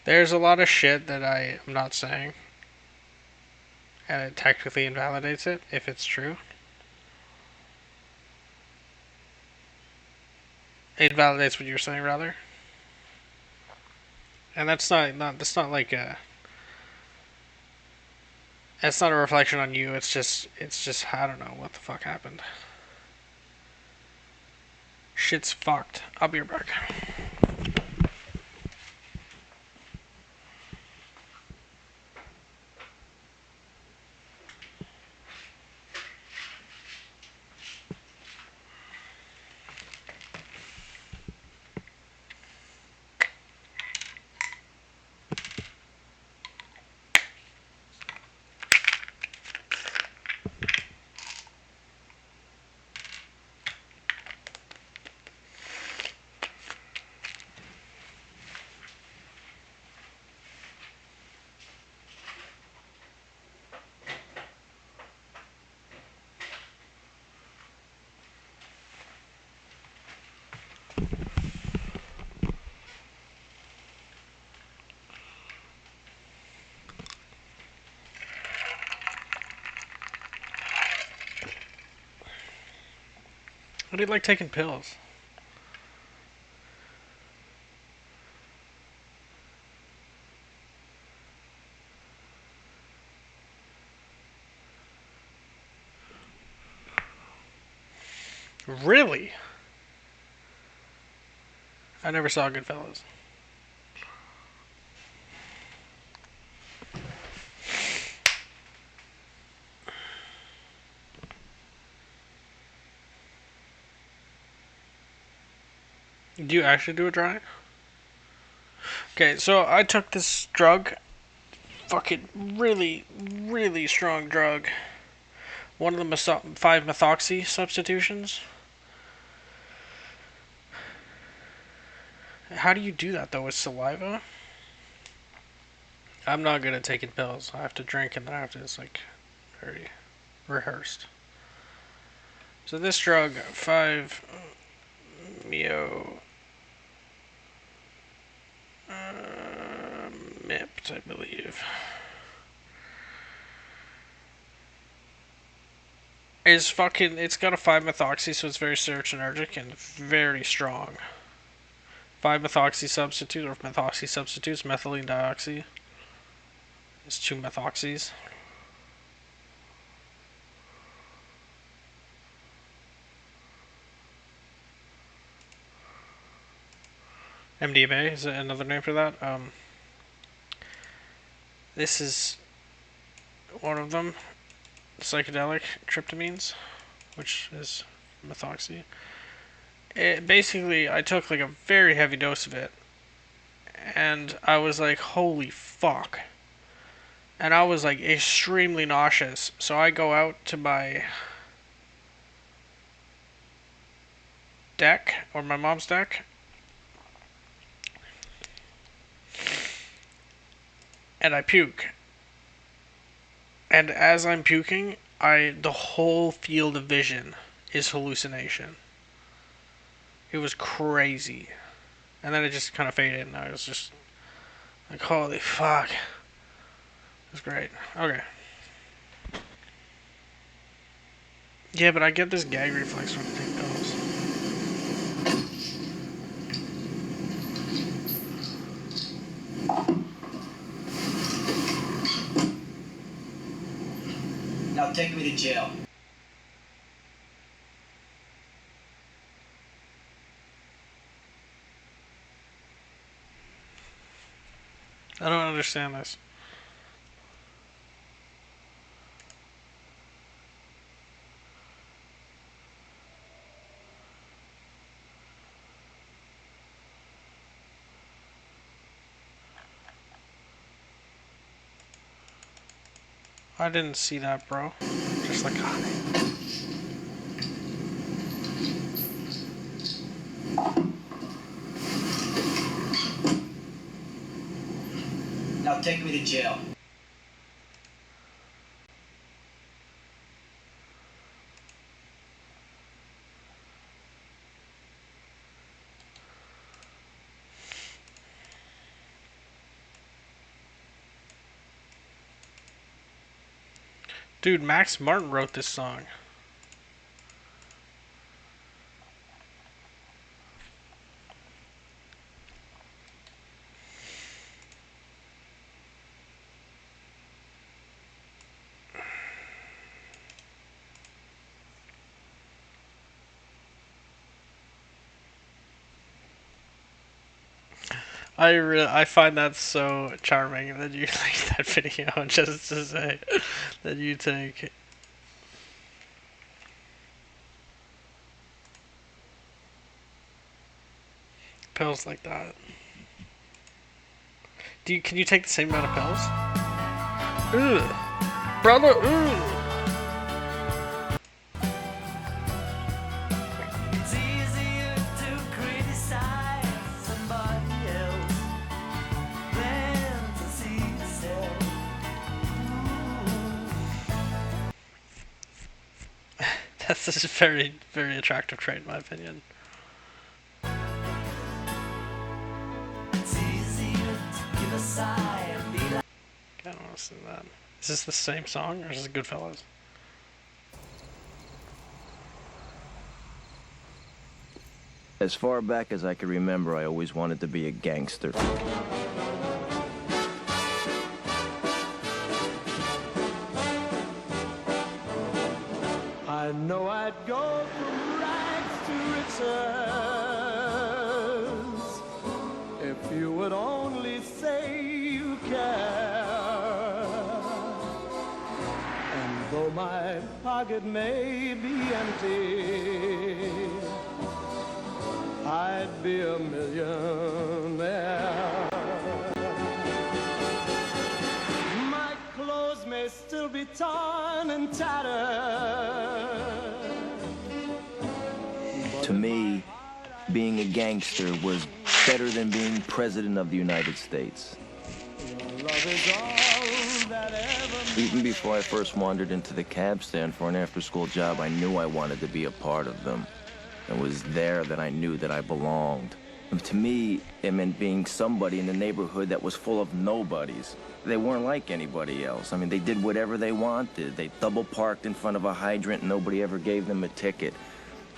There's a lot of shit that I am not saying. And it technically invalidates it, if it's true. It validates what you're saying, rather. And that's not like a... It's not a reflection on you, it's just, I don't know what the fuck happened. Shit's fucked. I'll be right back. How do you like taking pills? Really? I never saw Goodfellas. Do you actually do it dry? Okay, so I took this drug. Fucking really, really strong drug. One of the 5-methoxy substitutions. How do you do that though with saliva? I'm not good at taking pills. I have to drink and then I have to, it's like very rehearsed. So this drug, 5-meo MIPT, I believe, is fucking, it's got a 5-methoxy, so it's very serotonergic and very strong. 5-methoxy substitute, or methoxy substitutes, methylene dioxy. It's 2 methoxys. MDMA is another name for that. This is one of them, psychedelic tryptamines, which is methoxy. Basically, I took like a very heavy dose of it, and I was like, holy fuck. And I was like extremely nauseous, so I go out to my deck, or my mom's deck, and I puke. And as I'm puking, the whole field of vision is hallucination. It was crazy. And then it just kind of faded, and I was just like, holy fuck. It was great. Okay. Yeah, but I get this gag reflex when I take pills. Now take me to jail. I don't understand this. I didn't see that, bro. Just like, Now take me to jail. dude, Max Martin wrote this song. I find that so charming that you like that video just to say that you take pills like that. Can you take the same amount of pills? Ugh. Brother, ugh. That's a very, very attractive trait in my opinion. I don't want to listen to that. Is this the same song or is this Goodfellas? As far back as I can remember, I always wanted to be a gangster. I know I'd go from rags to riches if you would only say you care. And though my pocket may be empty, I'd be a millionaire. My clothes may still be torn and tattered. To me, being a gangster was better than being president of the United States. Even before I first wandered into the cab stand for an after-school job, I knew I wanted to be a part of them. It was there that I knew that I belonged. And to me, it meant being somebody in the neighborhood that was full of nobodies. They weren't like anybody else. I mean, they did whatever they wanted. They double parked in front of a hydrant and nobody ever gave them a ticket.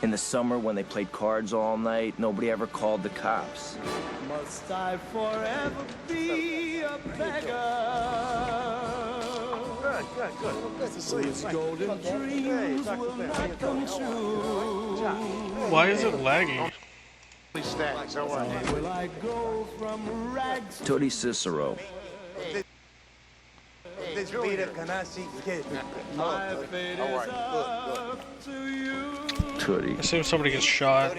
In the summer, when they played cards all night, nobody ever called the cops. Must I forever be a beggar? Good. Whose golden dreams will not come true. Why is it lagging? Will I go from rags to Tony Cicero. my fate is up to you. Tootie. I assume somebody gets shot.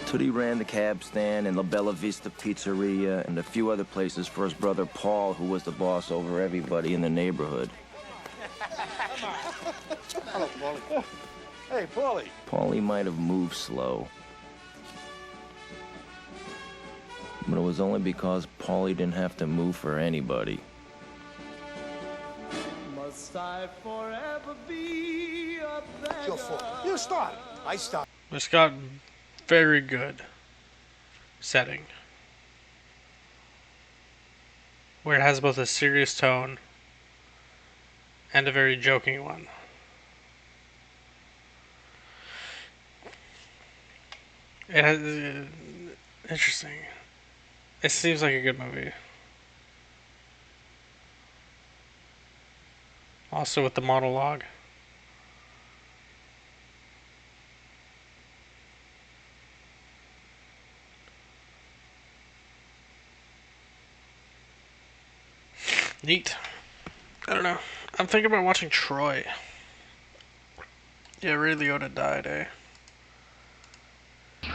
Tootie ran the cab stand and La Bella Vista Pizzeria and a few other places for his brother Paul, who was the boss over everybody in the neighborhood. Hello, Paulie. Hey, Paulie. Paulie might have moved slow. But it was only because Paulie didn't have to move for anybody. Must I forever be a beggar? It's your fault. You start. I start. It's got very good setting, where it has both a serious tone and a very joking one. It has interesting. It seems like a good movie. Also with the monologue. Neat. I don't know. I'm thinking about watching Troy. Yeah, Ray Liotta died, eh?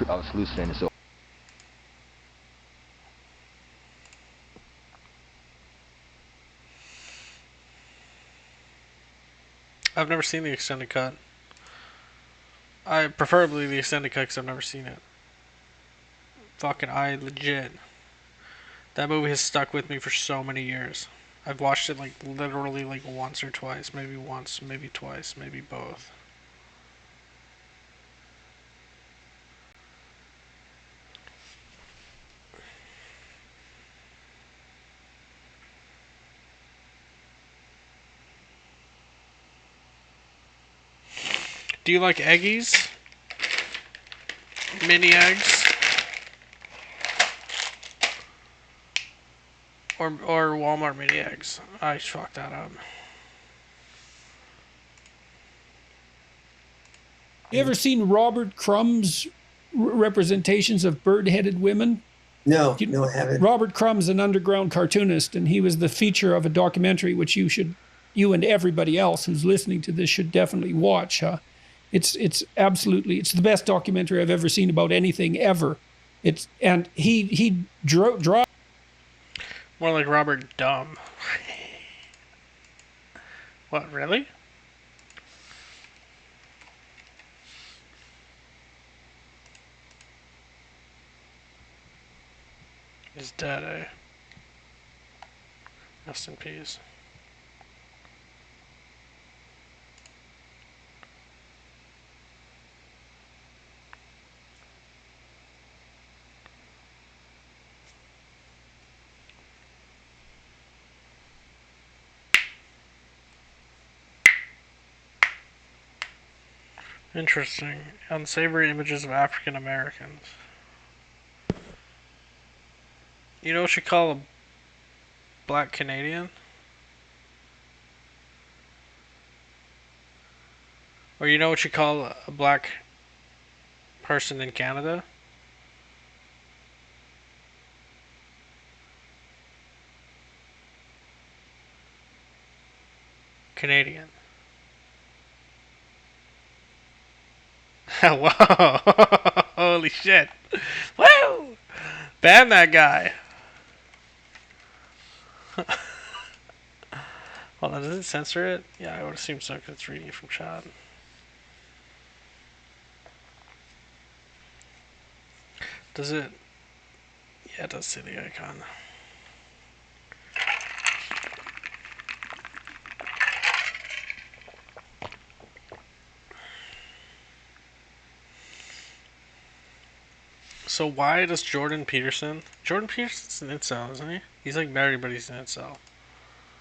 I was hallucinating, so I've never seen the extended cut. Preferably the extended cut because I've never seen it. Fucking legit. That movie has stuck with me for so many years. I've watched it like literally like once or twice, maybe once, maybe twice, maybe both. Do you like Eggies? Mini eggs? Or Walmart mini eggs? I fucked that up. You ever seen Robert Crumb's representations of bird-headed women? No, I haven't. Robert Crumb's an underground cartoonist, and he was the feature of a documentary which you and everybody else who's listening to this should definitely watch. It's the best documentary I've ever seen about anything ever. He drew more like Robert Dumb. What, really? He's dead, eh? Rest in peace. Interesting. Unsavory images of African Americans. You know what you call a black Canadian? Or you know what you call a black person in Canada? Canadian. Whoa! Holy shit! Woo! Ban that guy. Hold on, does it censor it? Yeah, I would assume so because it's reading it from chat. Does it? Yeah, it does see the icon. So why does Jordan Peterson Peterson's an incel, isn't he? He's like married, but he's an incel.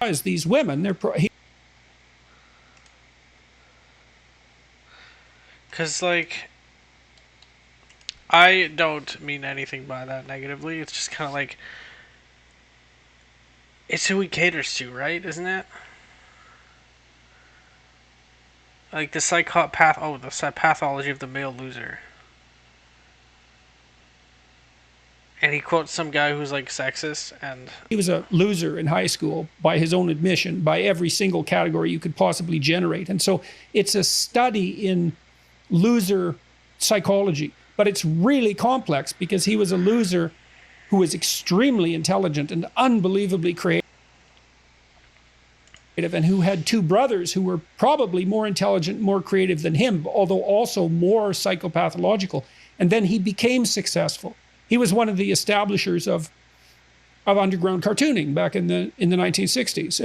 As these women, Cause like, I don't mean anything by that negatively. It's just kind of like, it's who he caters to, right? Isn't it? Like the the pathology of the male loser. And he quotes some guy who's like sexist, and he was a loser in high school by his own admission, by every single category you could possibly generate. And so it's a study in loser psychology, but it's really complex because he was a loser who was extremely intelligent and unbelievably creative, and who had two brothers who were probably more intelligent, more creative than him, although also more psychopathological. And then he became successful. He was one of the establishers of underground cartooning back in the 1960s,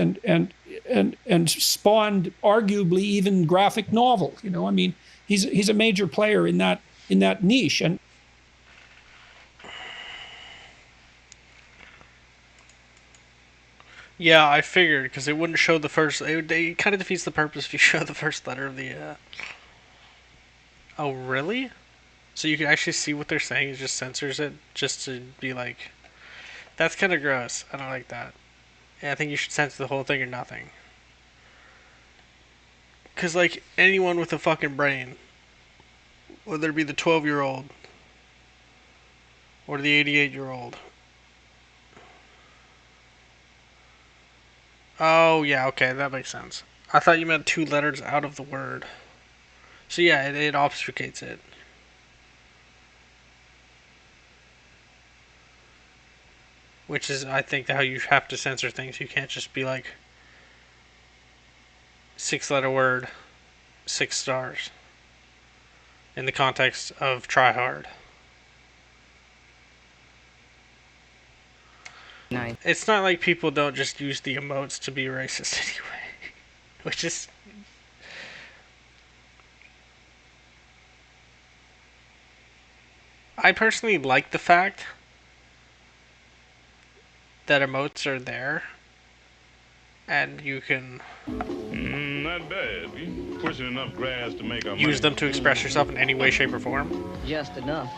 and spawned arguably even graphic novel. You know, I mean, he's a major player in that niche. And yeah, I figured because it wouldn't show the first. It kind of defeats the purpose if you show the first letter of the. Oh really? So you can actually see what they're saying. It just censors it just to be like, that's kind of gross. I don't like that. Yeah, I think you should censor the whole thing or nothing. Because, like, anyone with a fucking brain, whether it be the 12-year-old or the 88-year-old. Oh, yeah, okay, that makes sense. I thought you meant 2 letters out of the word. So, yeah, it obfuscates it. Which is, I think, how you have to censor things. You can't just be like, 6-letter word, 6 stars. In the context of try hard. Nice. It's not like people don't just use the emotes to be racist anyway. Which is... I personally like the fact that emotes are there, and you can not bad. You pushing enough grass to make a use them to express yourself in any way, shape, or form. Just enough.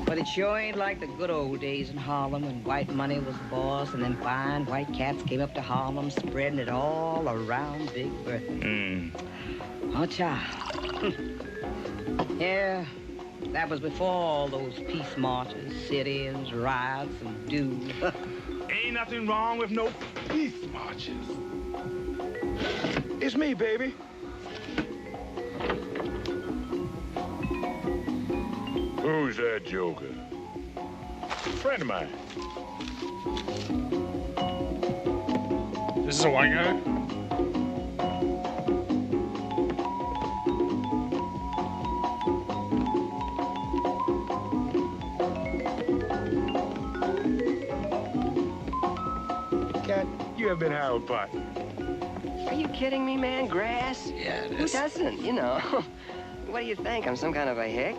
But it sure ain't like the good old days in Harlem when white money was the boss, and then fine white cats came up to Harlem, spreading it all around Big Bertha. Oh, child. Yeah. That was before all those peace marches, sit-ins, riots, and dues. Ain't nothing wrong with no peace marches. It's me, baby. Who's that joker? Friend of mine. This is a white guy? You have been high with pot. Are you kidding me, man? Grass? Yeah, it Who is. doesn't, you know? What do you think? I'm some kind of a hick?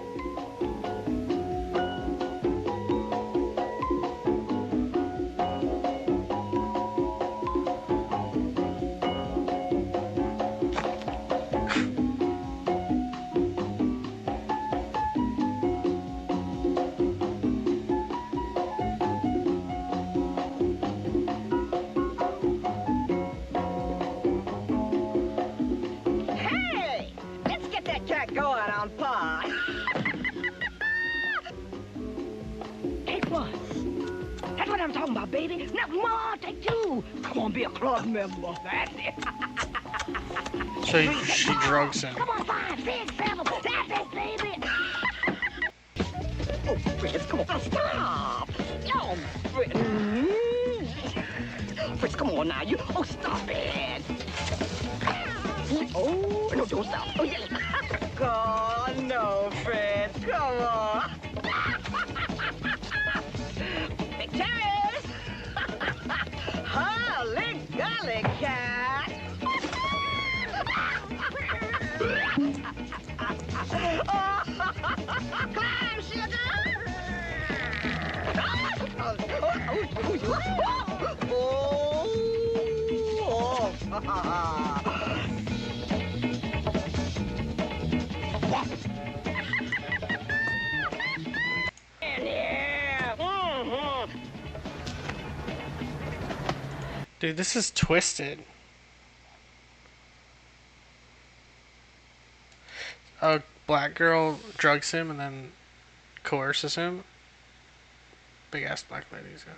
going on par. Take one. That's what I'm talking about, baby. Now, come on, take two. Come on, be a club member. That's it. So she drugs him. Come on, 5, 6, 7. That's it, baby. Oh, Fritz, come on. Stop. Oh, Fritz. Fritz, come on now. Oh, stop it. Oh, no, don't stop. Oh, yeah. God, no, Fritz. Come on. Victorious. Holy golly, cat. Climb, sugar. Dude, this is twisted. A black girl drugs him and then coerces him. Big ass black ladies, yeah.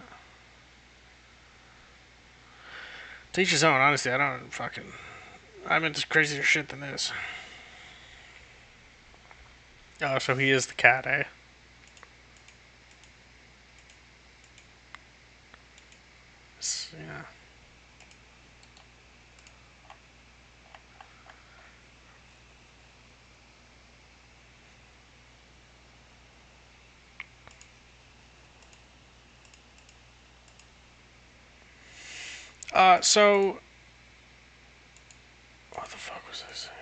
To each his own, honestly. I'm into crazier shit than this. Oh, so he is the cat, eh? Yeah. So what the fuck was I saying?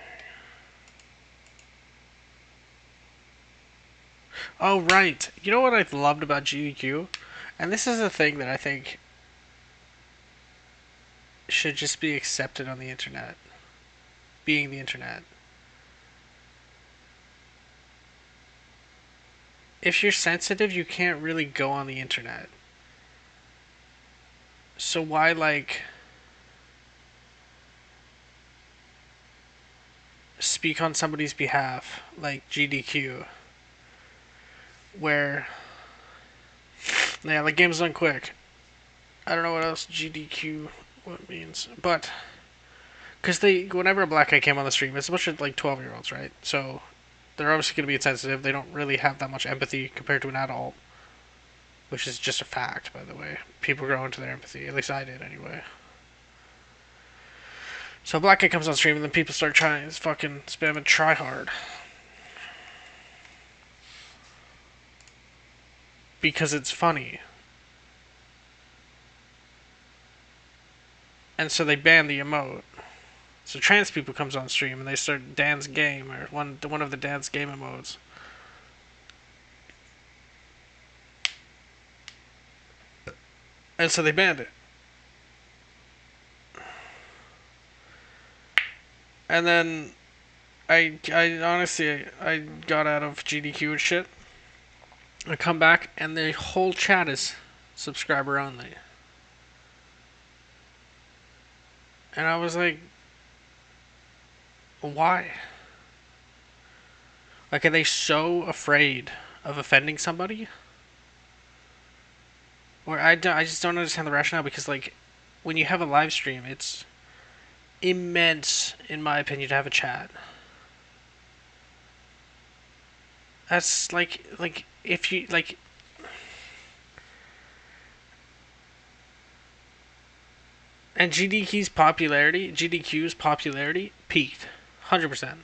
Oh, right. You know what I loved about GDQ? And this is a thing that I think should just be accepted on the internet. Being the internet. If you're sensitive, you can't really go on the internet. So why, like, speak on somebody's behalf, like GDQ, where, yeah, like Games Done Quick. I don't know what else GDQ what means, but because whenever a black guy came on the stream, it's a bunch of like 12-year-olds, right? So they're obviously going to be insensitive. They don't really have that much empathy compared to an adult. Which is just a fact, by the way. People grow into their empathy. At least I did, anyway. So a black guy comes on stream, and then people start trying fucking spam and try hard. Because it's funny. And so they ban the emote. So trans people comes on stream, and they start Dan's Game, or one of the Dan's Game emotes. And so they banned it. And then I honestly got out of GDQ and shit. I come back and the whole chat is subscriber only. And I was like, why? Like, are they so afraid of offending somebody? Or I just don't understand the rationale, because, like, when you have a live stream, it's immense, in my opinion, to have a chat. That's, like, if you, like... And GDQ's popularity peaked. 100%.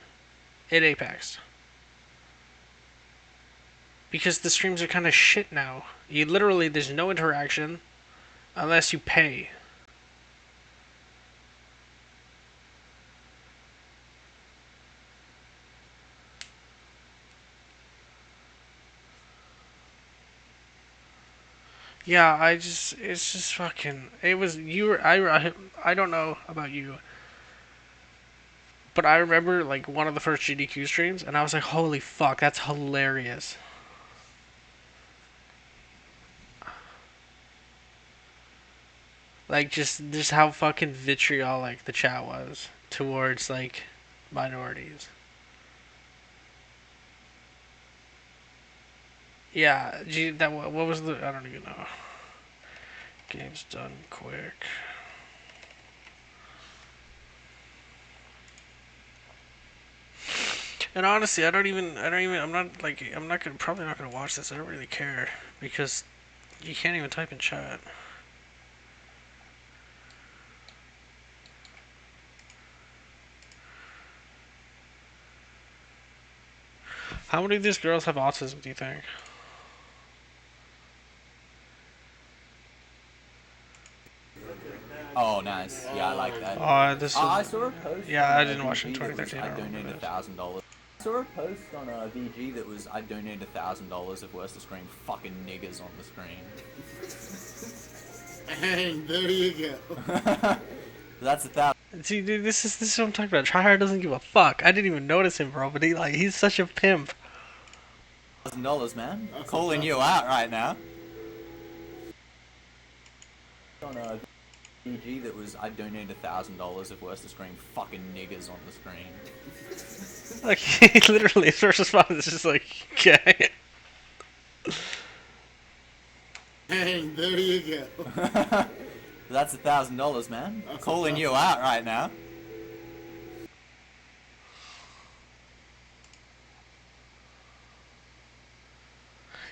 It apexed. Because the streams are kind of shit now. There's no interaction unless you pay. Yeah, it's just fucking, I don't know about you, but I remember, like, one of the first GDQ streams, and I was like, holy fuck, that's hilarious. Like, just how fucking vitriolic the chat was towards, like, minorities. Yeah, what was the? I don't even know. Games done quick. And honestly, I'm probably not gonna watch this. I don't really care because you can't even type in chat. How many of these girls have autism, do you think? Oh, nice. Yeah, I like that. I saw a post. Yeah, I on, didn't watch it in VG that was, 2013. I donated $1,000. I saw a post on VG that was I donated $1,000 if worse to scream fucking niggers on the screen. And there you go. That's $1,000. See, dude, this is what I'm talking about. Tryhard doesn't give a fuck. I didn't even notice him, bro, but he's such a pimp. $1,000, man. Calling you out right now. On VG that was I donated $1,000 if worse to scream fucking niggers on the screen. Like, he literally, his first response is just like, okay. And there you go. That's $1,000, man. Calling you out right now.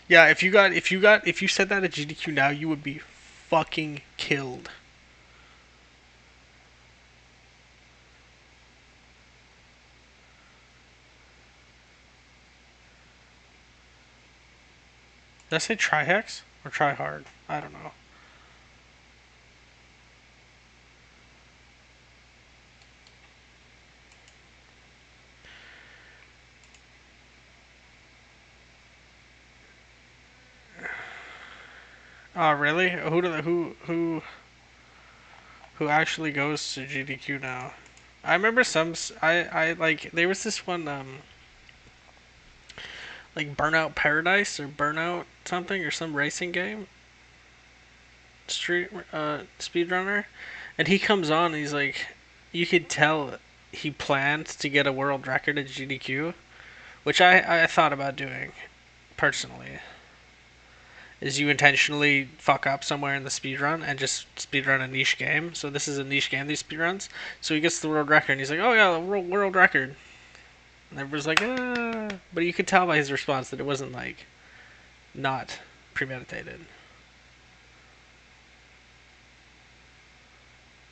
Yeah, if you said that at GDQ now, you would be fucking killed. Did I say Trihex or Tryhard? I don't know. Oh, really? Who actually goes to GDQ now? I remember I like there was this one like Burnout Paradise or Burnout something or some racing game. Speedrunner, and he comes on and he's like, you could tell he planned to get a world record at GDQ, which I thought about doing personally. Is you intentionally fuck up somewhere in the speedrun and just speedrun a niche game. So this is a niche game, these speedruns. So he gets the world record and he's like, oh yeah, the world record. And everyone's like, ah. But you could tell by his response that it wasn't like not premeditated.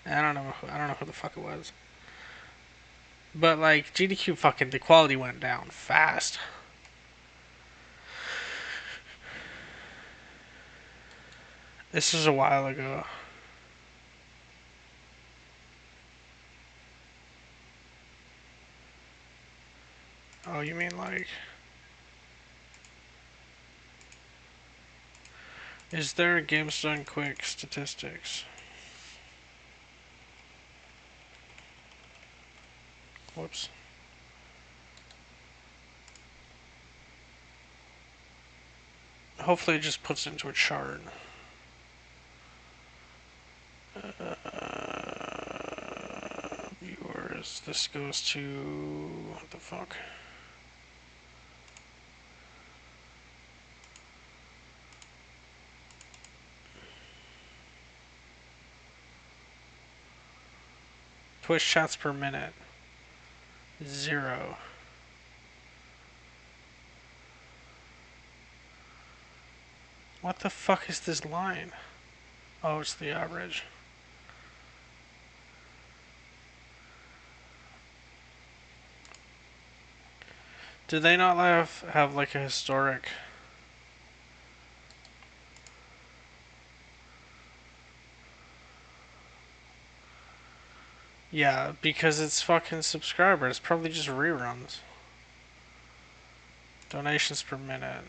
I don't know who the fuck it was. But like GDQ fucking the quality went down fast. This was a while ago. Oh, you mean like... Is there a Games Done Quick statistics? Whoops. Hopefully it just puts it into a chart. Viewers, this goes to... what the fuck? Twitch chats per minute. 0. What the fuck is this line? Oh, it's the average. Do they not have like a historic... Yeah, because it's fucking subscribers. Probably just reruns. Donations per minute.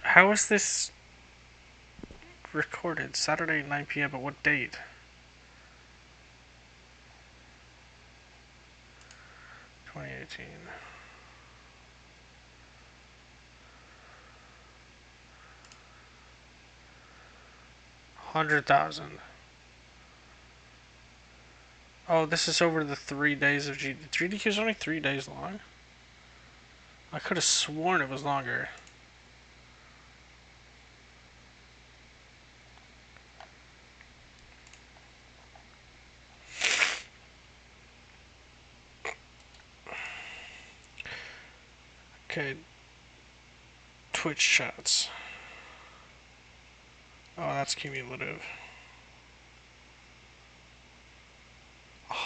How is this recorded? Saturday 9 p.m. At what date? (2018). 100,000. Oh, this is over the 3 days of 3DQ is only 3 days long? I could have sworn it was longer. Okay. Twitch chats. Oh, that's cumulative.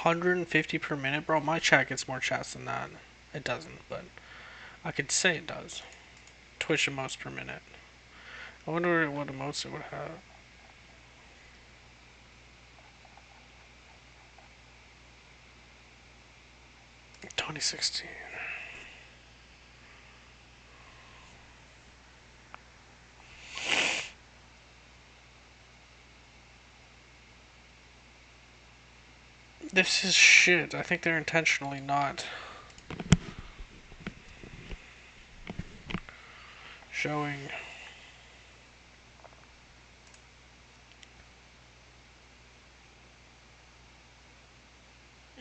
150 per minute? Bro, my chat gets more chats than that. It doesn't, but I could say it does. Twitch emotes per minute. I wonder what emotes it would have. In 2016. This is shit. I think they're intentionally not showing.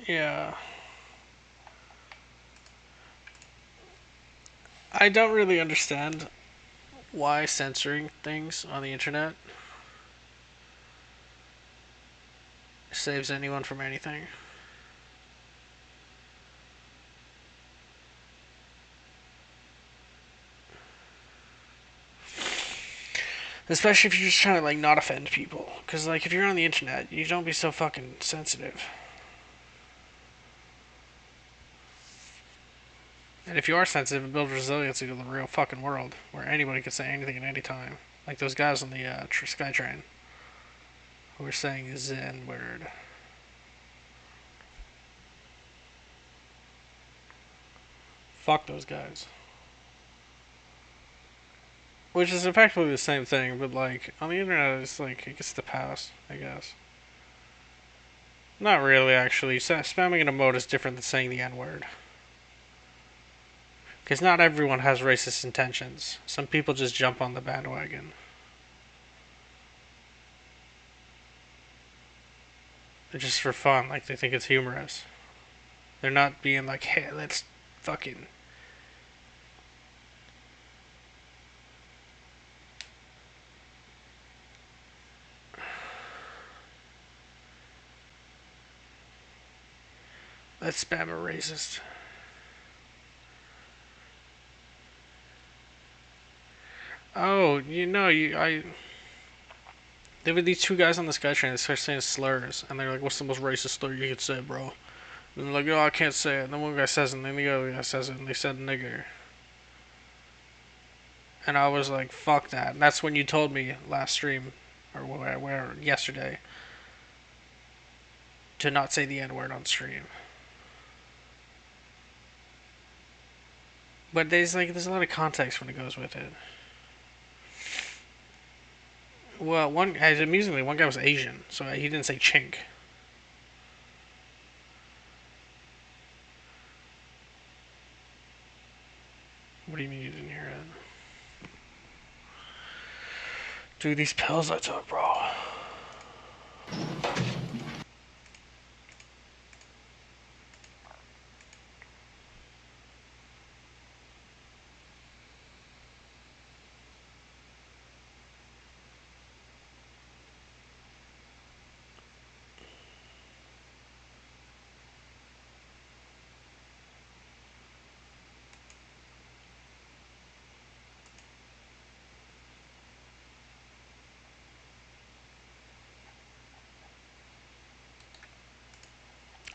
Yeah. I don't really understand why censoring things on the internet saves anyone from anything. Especially if you're just trying to, like, not offend people. Because, like, if you're on the internet, you don't be so fucking sensitive. And if you are sensitive, it builds resiliency to the real fucking world, where anybody can say anything at any time. Like those guys on the SkyTrain, who were saying the Zen word. Fuck those guys. Which is effectively the same thing, but, like, on the internet, it's like, it gets to pass, I guess. Not really, actually. Spamming an emote is different than saying the N-word. Because not everyone has racist intentions. Some people just jump on the bandwagon. They're just for fun, like, they think it's humorous. They're not being like, hey, let's fucking... let's spam a racist. Oh, there were these two guys on the SkyTrain that started saying slurs, and they're like, what's the most racist slur you could say, bro? And they're like, oh, I can't say it. And then one guy says it, and then the other guy says it, and they said nigger. And I was like, fuck that. And that's when you told me last stream, or where yesterday, to not say the N-word on stream. But there's a lot of context when it goes with it. Well, amusingly, one guy was Asian, so he didn't say chink. What do you mean you didn't hear it? Dude, these pills I took, bro.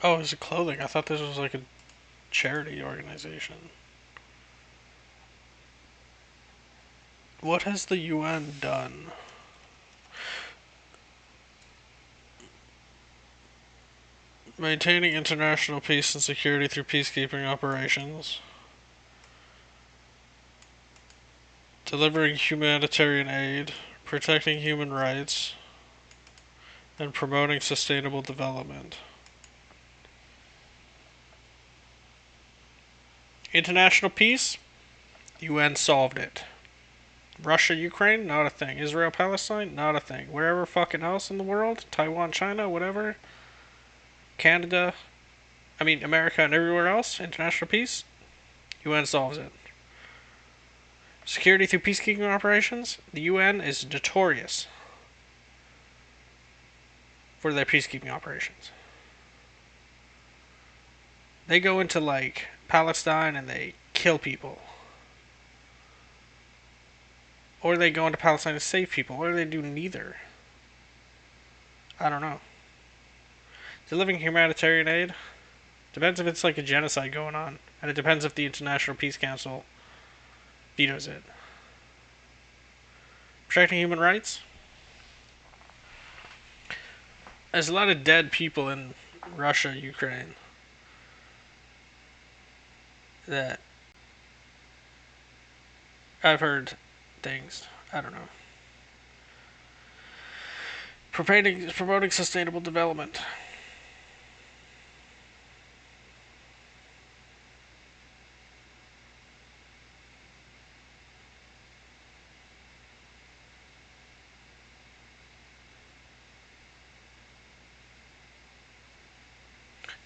Oh, it's a clothing. I thought this was like a charity organization. What has the UN done? Maintaining international peace and security through peacekeeping operations. Delivering humanitarian aid. Protecting human rights. And promoting sustainable development. International peace? UN solved it. Russia, Ukraine? Not a thing. Israel, Palestine? Not a thing. Wherever fucking else in the world? Taiwan, China? Whatever? Canada, America and everywhere else, international peace, UN solves it. Security through peacekeeping operations, the UN is notorious for their peacekeeping operations. They go into, like, Palestine and they kill people. Or they go into Palestine to save people, or they do neither. I don't know. Delivering humanitarian aid depends if it's like a genocide going on, and it depends if the International Peace Council vetoes it. Protecting human rights? There's a lot of dead people in Russia, Ukraine, that I've heard things. I don't know. Promoting sustainable development.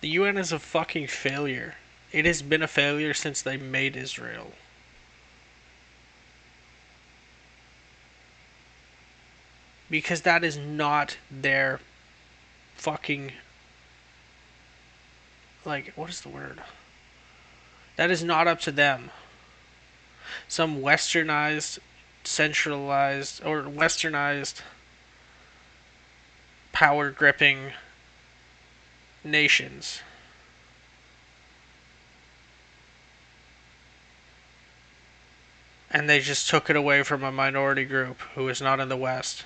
The UN is a fucking failure. It has been a failure since they made Israel. Because that is not their fucking... like, what is the word? That is not up to them. Some westernized, centralized, or westernized, power-gripping nations and they just took it away from a minority group who is not in the West,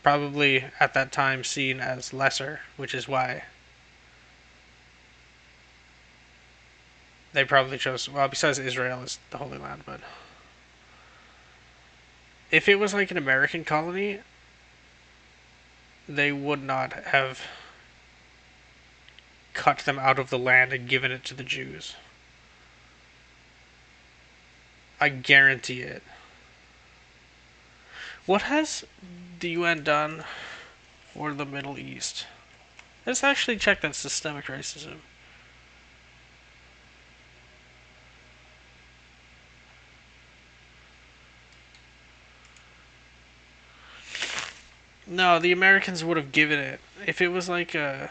probably at that time seen as lesser, which is why they probably chose, well, besides Israel is the Holy Land, but if it was like an American colony, they would not have cut them out of the land and given it to the Jews. I guarantee it. What has the UN done for the Middle East? Let's actually check that systemic racism. No, the Americans would have given it. If it was like a...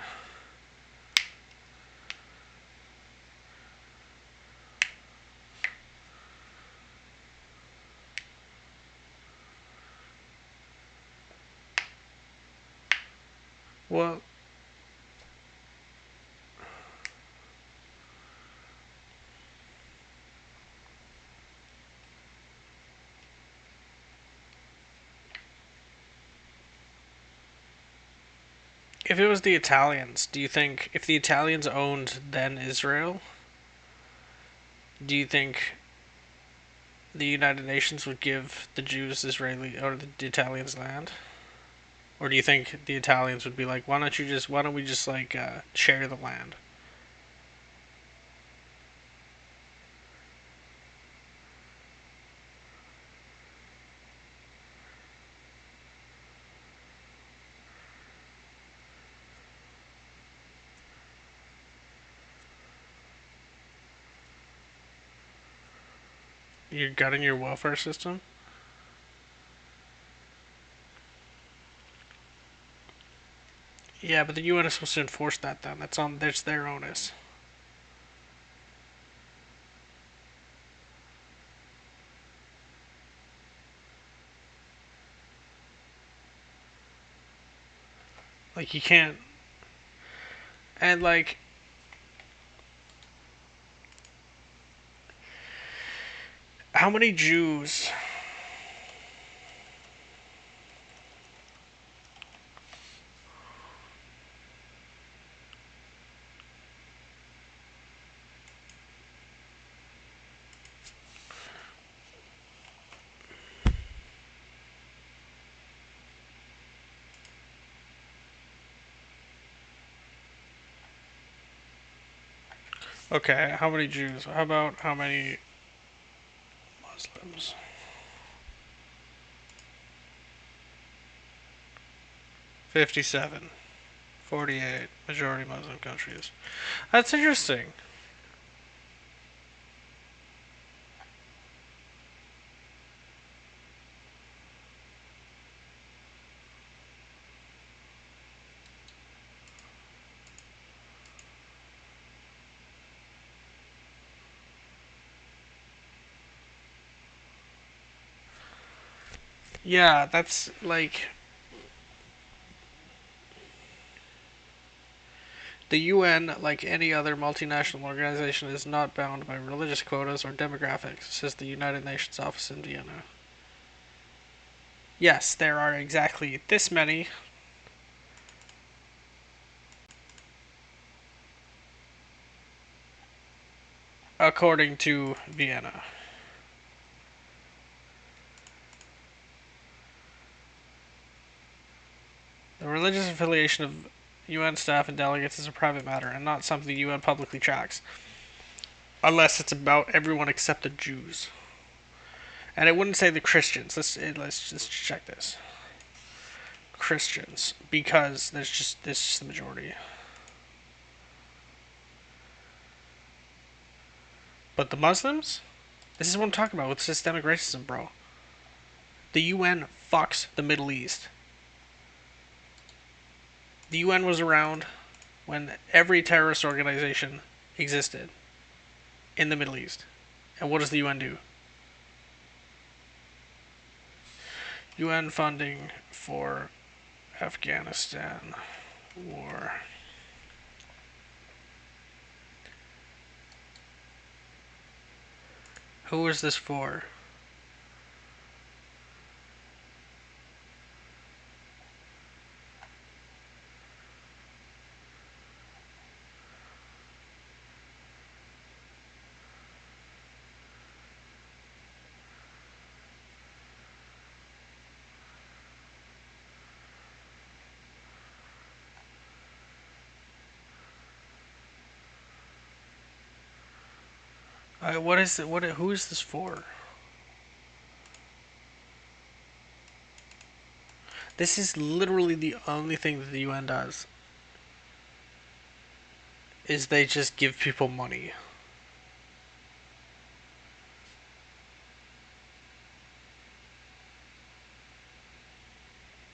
well... if it was the Italians, do you think, if the Italians owned then Israel, do you think the United Nations would give the Jews Israeli, or the Italians land? Or do you think the Italians would be like, why don't we just like, share the land? You're gutting your welfare system? Yeah, but the UN is supposed to enforce that then. That's their onus. Like, you can't... and, like... how many Jews... okay, how many Jews? How about how many Muslims? 57. 48 majority Muslim countries. That's interesting. Yeah, that's like the UN, like any other multinational organization, is not bound by religious quotas or demographics, says the United Nations office in Vienna. Yes, there are exactly this many. According to Vienna. The religious affiliation of UN staff and delegates is a private matter and not something the UN publicly tracks. Unless it's about everyone except the Jews. And it wouldn't say the Christians. Let's just check this. Christians, because there's just the majority. But the Muslims? This is what I'm talking about with systemic racism, bro. The UN fucks the Middle East. The UN was around when every terrorist organization existed in the Middle East. And what does the UN do? UN funding for Afghanistan war. Who is this for? What is it? Who is this for? This is literally the only thing that the UN does. Is they just give people money.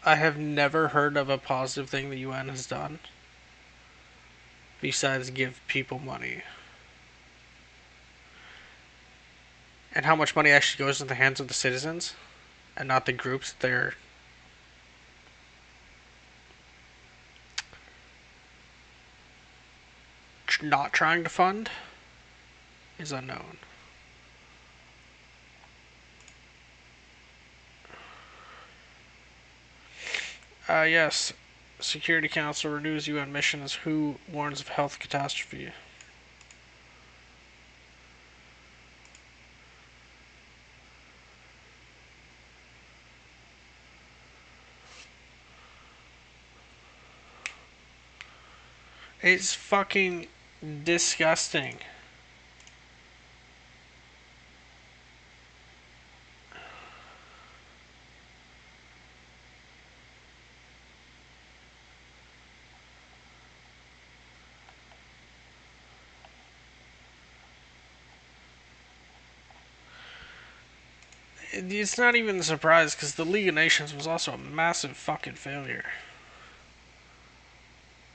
I have never heard of a positive thing the UN has done besides give people money. And how much money actually goes in the hands of the citizens and not the groups they're not trying to fund is unknown. Yes. Security Council renews UN mission as WHO warns of health catastrophe. It's fucking disgusting. It's not even a surprise because the League of Nations was also a massive fucking failure.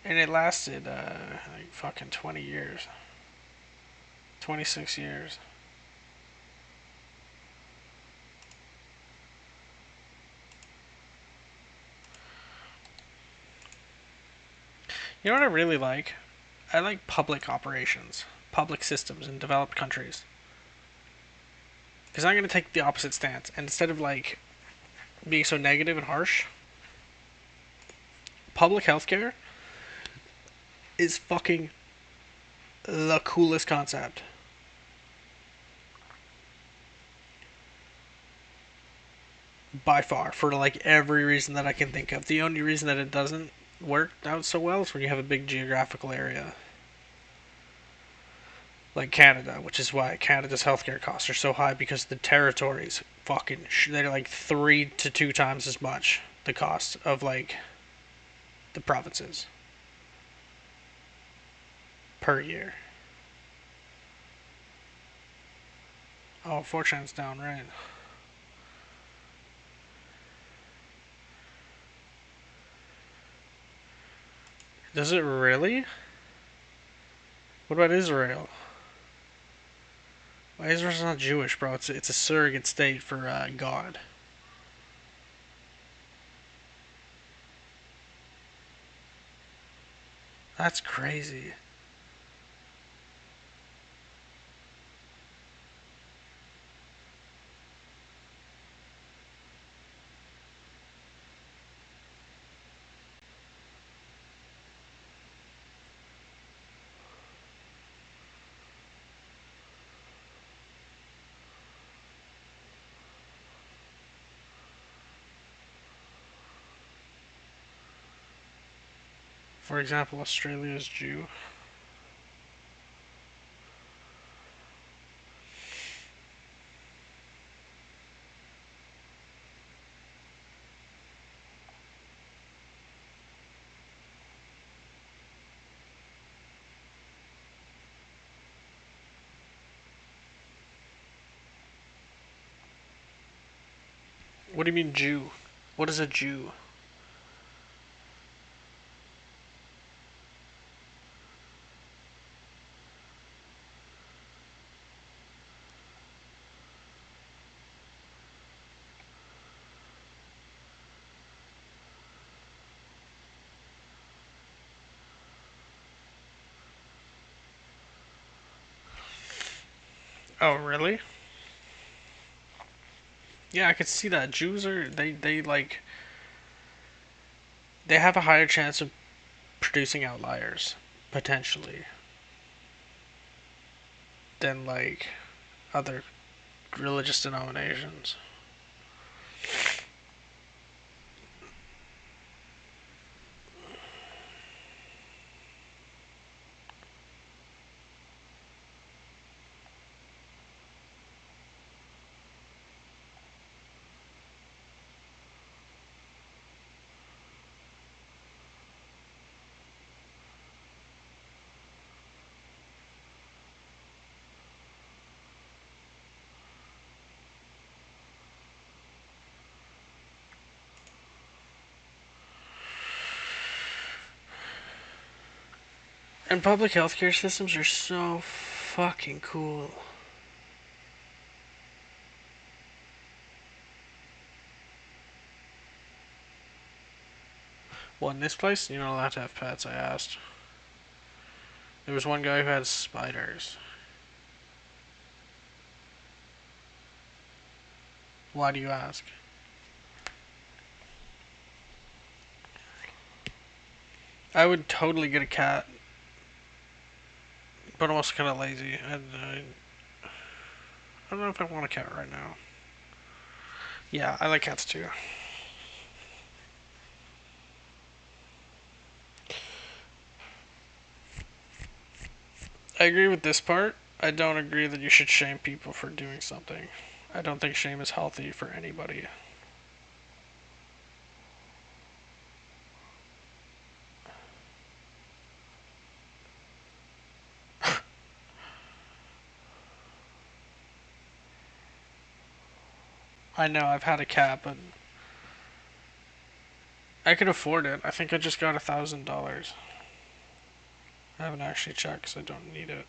And it lasted, like fucking 20 years. 26 years. You know what I really like? I like public operations, public systems in developed countries. Because I'm going to take the opposite stance. And instead of like being so negative and harsh, public healthcare is fucking the coolest concept. By far, for like every reason that I can think of. The only reason that it doesn't work out so well is when you have a big geographical area. Like Canada, which is why Canada's healthcare costs are so high, because the territories fucking they're like 3 to 2 times as much the cost of like the provinces. per year. Oh, 4chan's down, right? Does it really? What about Israel? Well, Israel's not Jewish, bro. It's a surrogate state for God. That's crazy. For example, Australia's Jew. What do you mean Jew? What is a Jew? Oh, really? Yeah, I could see that. Jews are they like they have a higher chance of producing outliers potentially than like other religious denominations. And public healthcare systems are so fucking cool. Well, in this place, you're not allowed to have pets, I asked. There was one guy who had spiders. Why do you ask? I would totally get a cat. But I'm also kind of lazy. And I don't know if I want a cat right now. Yeah, I like cats too. I agree with this part. I don't agree that you should shame people for doing something. I don't think shame is healthy for anybody. I know, I've had a cat, but I could afford it. I think I just got $1,000. I haven't actually checked because I don't need it.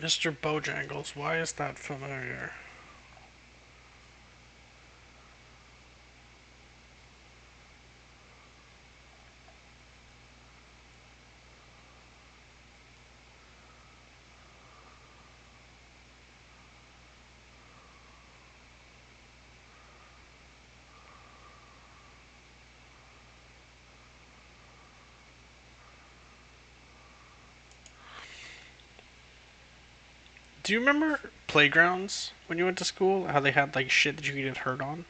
Mr. Bojangles, why is that familiar? Do you remember playgrounds when you went to school? How they had like shit that you could get hurt on?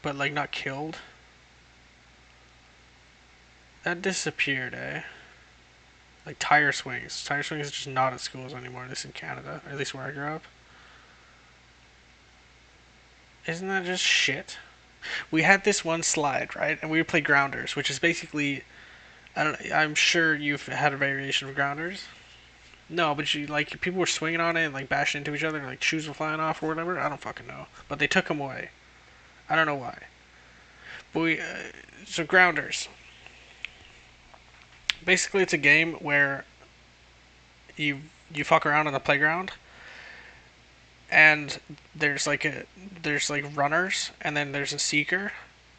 But like not killed? That disappeared, eh? Like tire swings. Tire swings are just not at schools anymore, at least in Canada. Or at least where I grew up. Isn't that just shit? We had this one slide, right? And we would play grounders, which is basically... I'm sure you've had a variation of grounders. No, but you like people were swinging on it and like bashing into each other and like shoes were flying off or whatever. I don't fucking know, but they took them away. I don't know why. But so grounders. Basically, it's a game where you fuck around on the playground, and there's like runners, and then there's a seeker.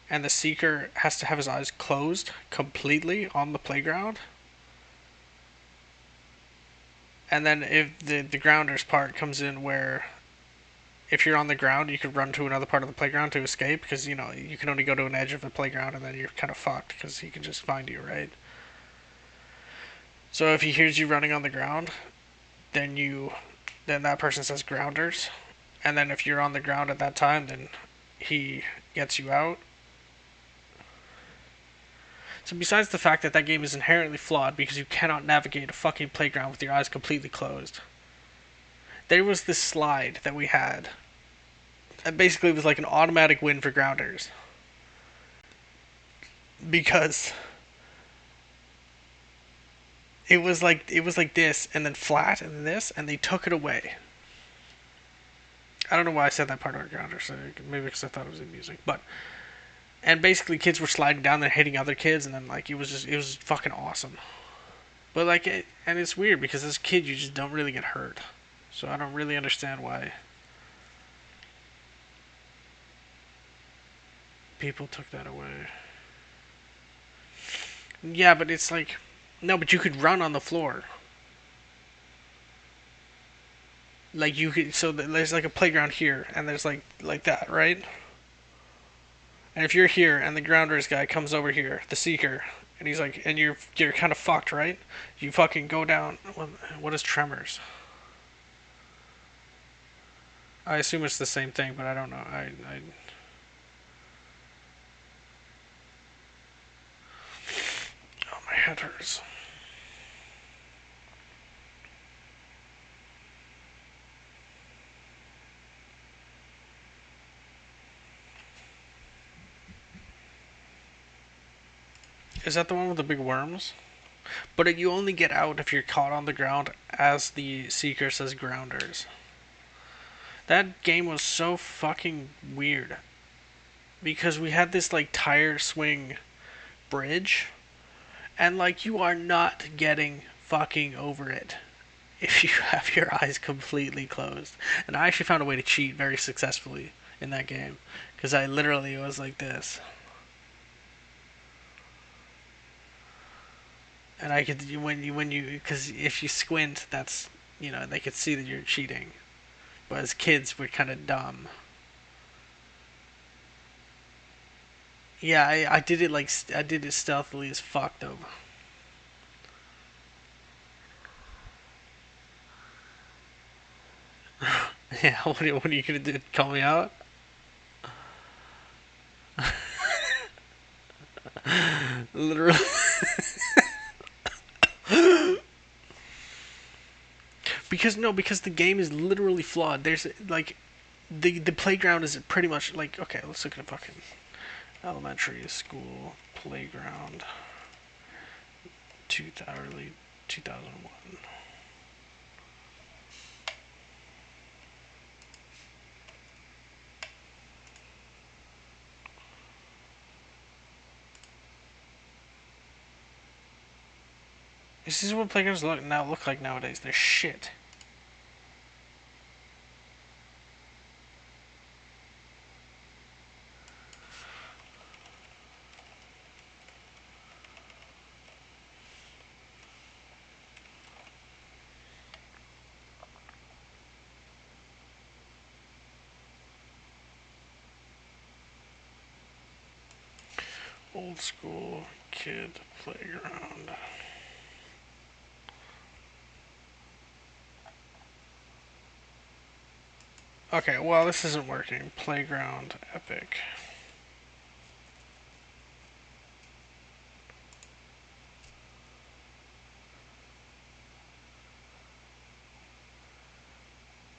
And the seeker has to have his eyes closed completely on the playground. And then if the grounders part comes in where if you're on the ground, you could run to another part of the playground to escape because, you know, you can only go to an edge of the playground and then you're kind of fucked because he can just find you, right? So if he hears you running on the ground, then that person says grounders. And then if you're on the ground at that time, then he gets you out. So besides the fact that that game is inherently flawed because you cannot navigate a fucking playground with your eyes completely closed, there was this slide that we had. And basically it was like an automatic win for grounders. Because it was like this and then flat and then this and they took it away. I don't know why I said that part about grounders. Maybe because I thought it was amusing, but and basically kids were sliding down and hitting other kids and then like it was fucking awesome. But like and it's weird because as a kid you just don't really get hurt. So I don't really understand why people took that away. Yeah, but it's like no, but you could run on the floor. Like you could so there's like a playground here and there's like that, right? And if you're here and the grounders guy comes over here, the seeker, and he's like, and you're kind of fucked, right? You fucking go down. What is tremors? I assume it's the same thing, but I don't know. Oh, my head hurts. Is that the one with the big worms? But you only get out if you're caught on the ground as the seeker says grounders. That game was so fucking weird. Because we had this like tire swing bridge. And like you are not getting fucking over it if you have your eyes completely closed. And I actually found a way to cheat very successfully in that game. Because I literally was like this. And I could when you because if you squint, that's you know they could see that you're cheating. But as kids, we're kind of dumb. Yeah, I did it like I did it stealthily as fuck though. Yeah, what are you gonna do? Call me out? Literally. Because the game is literally flawed. There's like the playground is pretty much like okay, let's look at a fucking elementary school playground. Early 2001. This is what playgrounds look like nowadays. They're shit. Old school kid playground. Okay, well, this isn't working. Playground epic.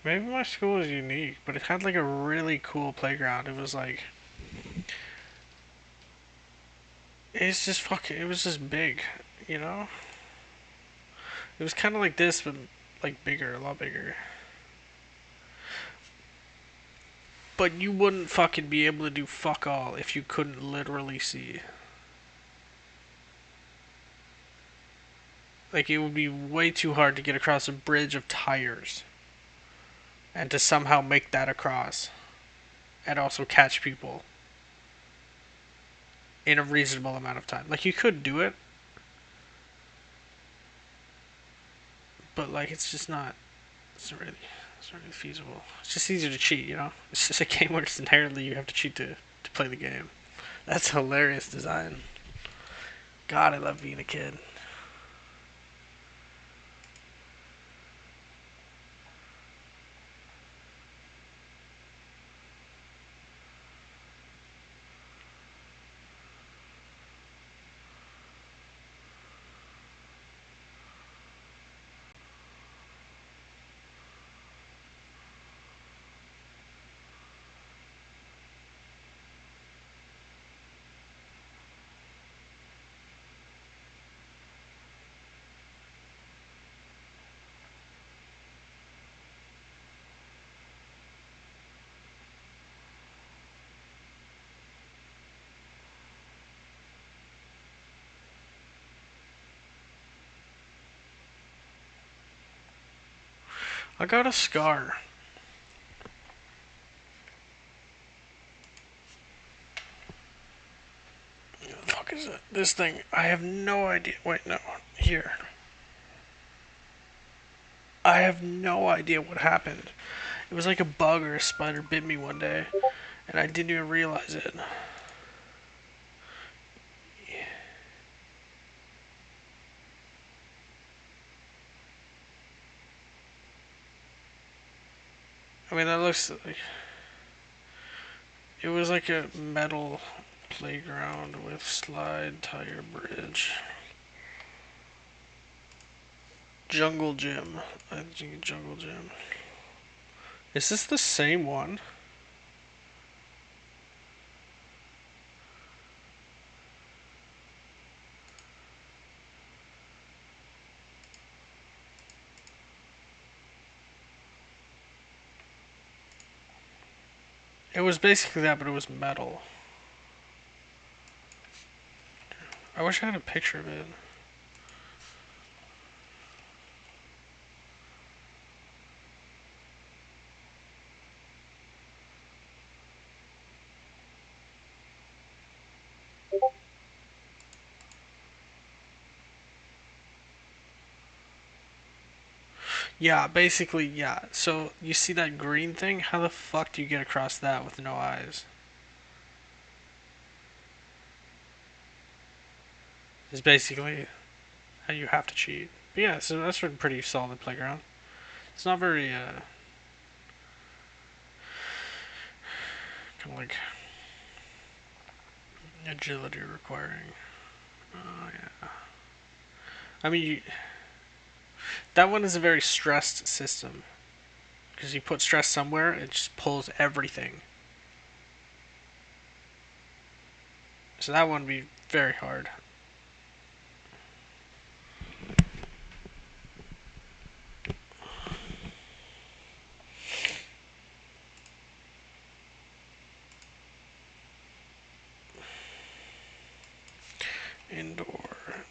Maybe my school is unique, but it had like a really cool playground. It was like, it's just fucking, it was just big, you know? It was kind of like this, but like bigger, a lot bigger. But you wouldn't fucking be able to do fuck all if you couldn't literally see. Like, it would be way too hard to get across a bridge of tires. And to somehow make that across. And also catch people. In a reasonable amount of time. Like, you could do it. But, like, it's just not... It's not really feasible. It's just easier to cheat, you know? It's just a game where it's inherently you have to cheat to play the game. That's hilarious design. God, I love being a kid. I got a scar. What the fuck is it? This thing. I have no idea. Wait, no. Here. I have no idea what happened. It was like a bug or a spider bit me one day, and I didn't even realize it. I mean, that looks like... It was like a metal playground with slide tire bridge. Jungle Gym. I think Jungle Gym. Is this the same one? It was basically that, but it was metal. I wish I had a picture of it. Yeah, basically, yeah. So, you see that green thing? How the fuck do you get across that with no eyes? It's basically how you have to cheat. But yeah, so that's a pretty solid playground. It's not very, kind of like agility requiring. Oh, yeah. I mean, that one is a very stressed system. Because you put stress somewhere, it just pulls everything. So that one would be very hard. Indoor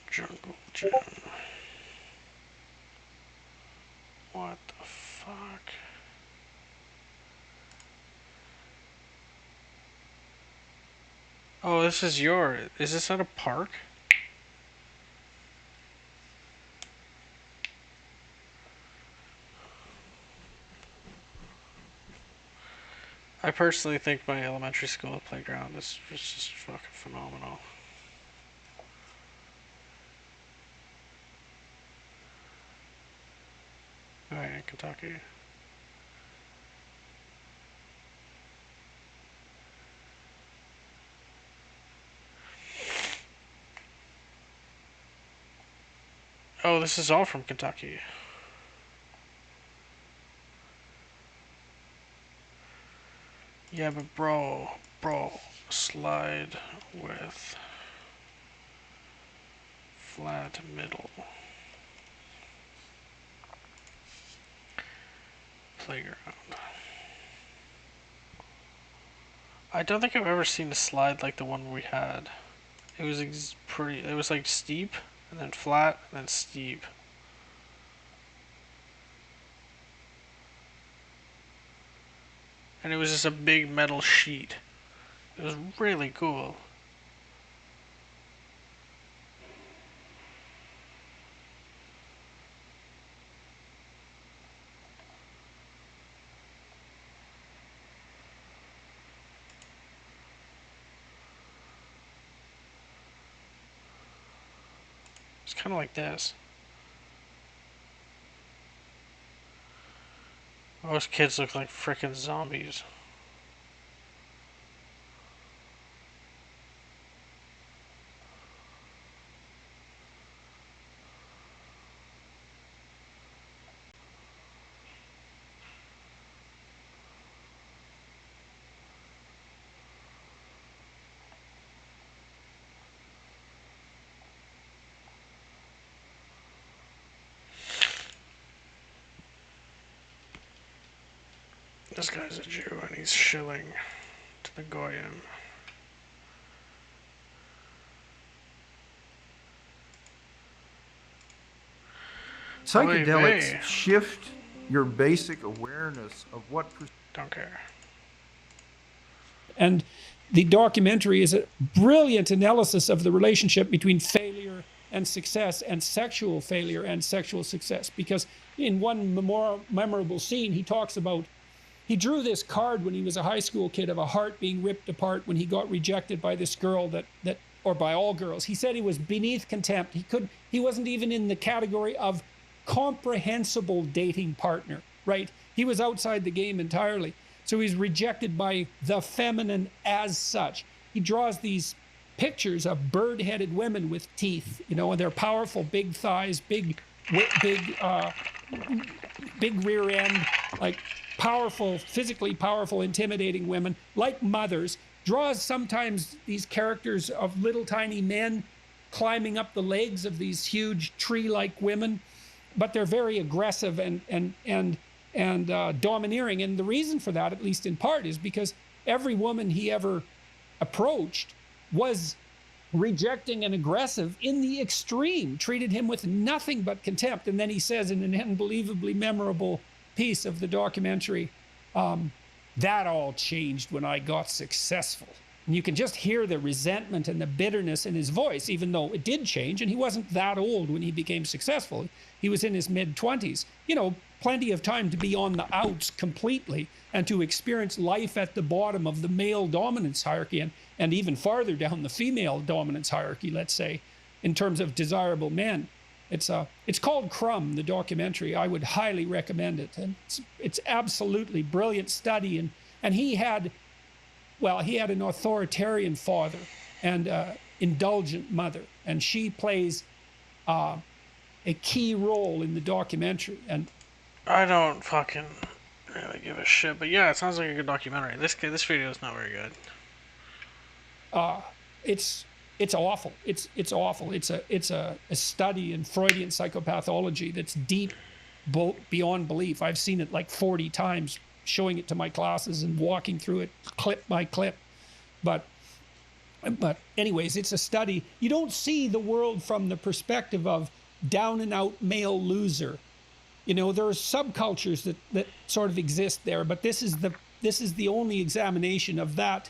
jungle gym. What the fuck? Oh, this is is this at a park? I personally think my elementary school playground is just fucking phenomenal. Alright, in Kentucky. Oh, this is all from Kentucky. Yeah, but bro, slide with flat middle. Playground. I don't think I've ever seen a slide like the one we had. It was it was like steep, and then flat, and then steep. And it was just a big metal sheet. It was really cool. It's kind of like this. Most kids look like frickin' zombies. This guy's a Jew and he's shilling to the Goyim. Psychedelics shift your basic awareness of what... Don't care. And the documentary is a brilliant analysis of the relationship between failure and success, and sexual failure and sexual success. Because in one memorable scene, he talks about, he drew this card when he was a high school kid of a heart being ripped apart when he got rejected by this girl or by all girls. He said he was beneath contempt. He wasn't even in the category of comprehensible dating partner, right? He was outside the game entirely. So he's rejected by the feminine as such. He draws these pictures of bird-headed women with teeth, and they're powerful, big thighs, big rear end, like powerful, physically powerful, intimidating women, like mothers. Draws sometimes these characters of little tiny men climbing up the legs of these huge tree-like women, but they're very aggressive and domineering. And the reason for that, at least in part, is because every woman he ever approached was rejecting and aggressive in the extreme, treated him with nothing but contempt. And then he says in an unbelievably memorable piece of the documentary, that all changed when I got successful. And you can just hear the resentment and the bitterness in his voice, even though it did change, and he wasn't that old when he became successful. He was in his mid-20s. Plenty of time to be on the outs completely and to experience life at the bottom of the male dominance hierarchy and even farther down the female dominance hierarchy, let's say, in terms of desirable men. It's called Crumb, the documentary. I would highly recommend it. And it's absolutely brilliant study. And he had an authoritarian father and indulgent mother. And she plays a key role in the documentary. And I don't fucking really give a shit, but yeah, it sounds like a good documentary. This video is not very good. It's awful. It's awful. It's a study in Freudian psychopathology that's deep beyond belief. I've seen it like 40 times, showing it to my classes and walking through it clip by clip. But anyways, it's a study. You don't see the world from the perspective of down and out male loser. You know, there are subcultures that sort of exist there, but this is the only examination of that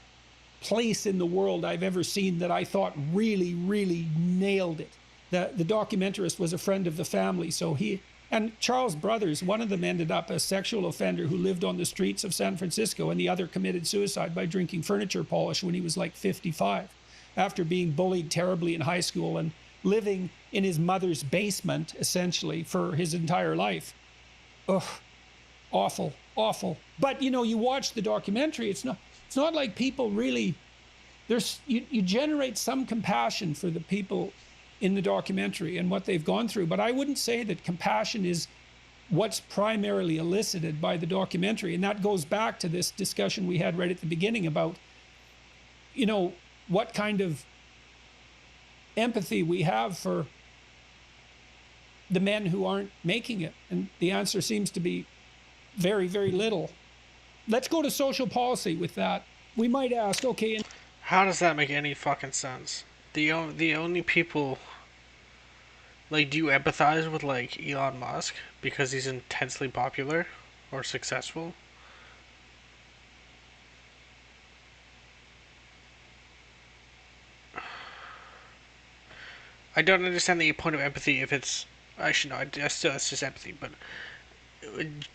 place in the world I've ever seen that I thought really, really nailed it. The documentarist was a friend of the family, so he and Charles Brothers, one of them ended up a sexual offender who lived on the streets of San Francisco, and the other committed suicide by drinking furniture polish when he was like 55, after being bullied terribly in high school and living in his mother's basement, essentially, for his entire life. Ugh, awful, awful. But, you know, you watch the documentary, it's not like people really, you generate some compassion for the people in the documentary and what they've gone through, but I wouldn't say that compassion is what's primarily elicited by the documentary. And that goes back to this discussion we had right at the beginning about, you know, what kind of empathy we have for the men who aren't making it. And the answer seems to be very, very little. Let's go to social policy with that. We might ask, okay. How does that make any fucking sense? The only people, like, do you empathize with, like, Elon Musk because he's intensely popular or successful? I don't understand the point of empathy if it's, actually no, it's just empathy, but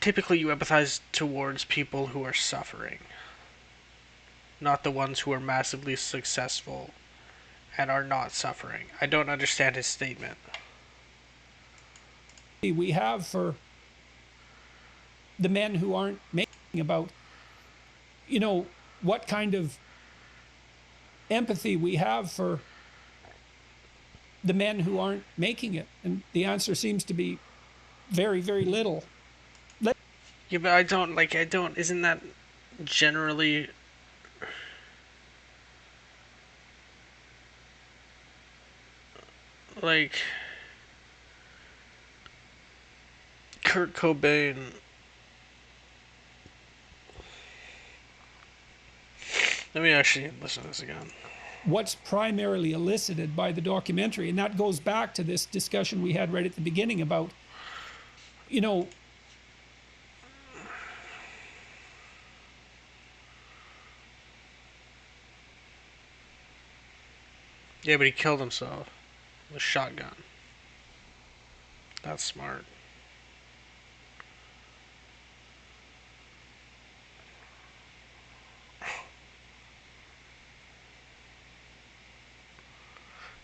typically you empathize towards people who are suffering, not the ones who are massively successful and are not suffering. I don't understand his statement. We have for the men who aren't making about, you know, what kind of empathy we have for the men who aren't making it. And the answer seems to be very, very little. Yeah, but isn't that generally like Kurt Cobain? Let me actually listen to this again. What's primarily elicited by the documentary, and that goes back to this discussion we had right at the beginning about, you know, yeah, but he killed himself with a shotgun. That's smart.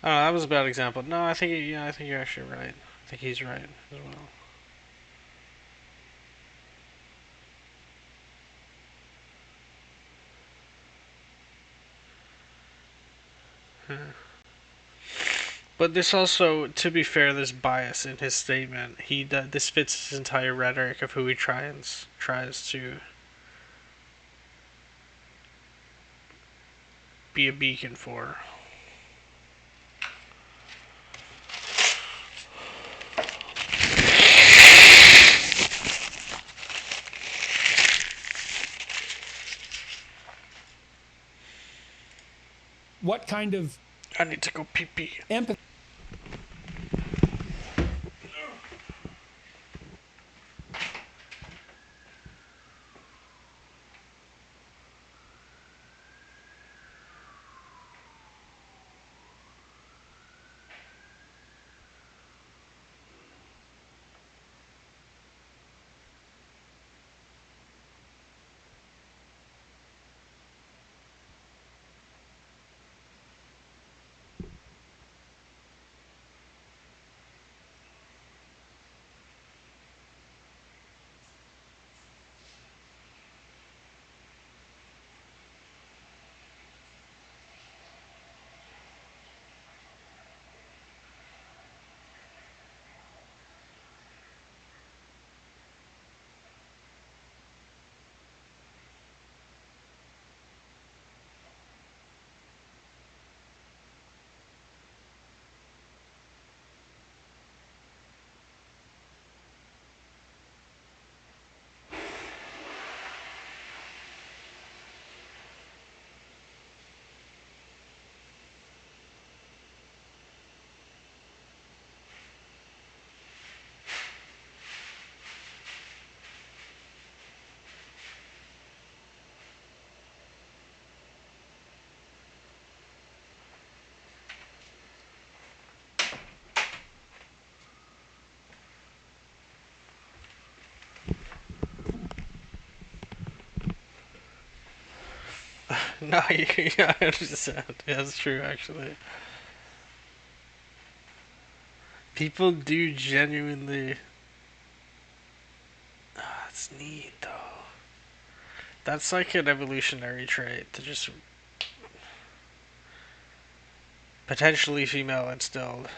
Oh, that was a bad example. No, I think you're actually right. I think he's right as well. But this also, to be fair, there's bias in his statement. This fits his entire rhetoric of who he tries to be a beacon for. What kind of... I need to go pee-pee. Empathy. No, yeah, I understand. Yeah, that's true, actually. People do genuinely... That's neat, though. That's like an evolutionary trait to just... potentially female instilled.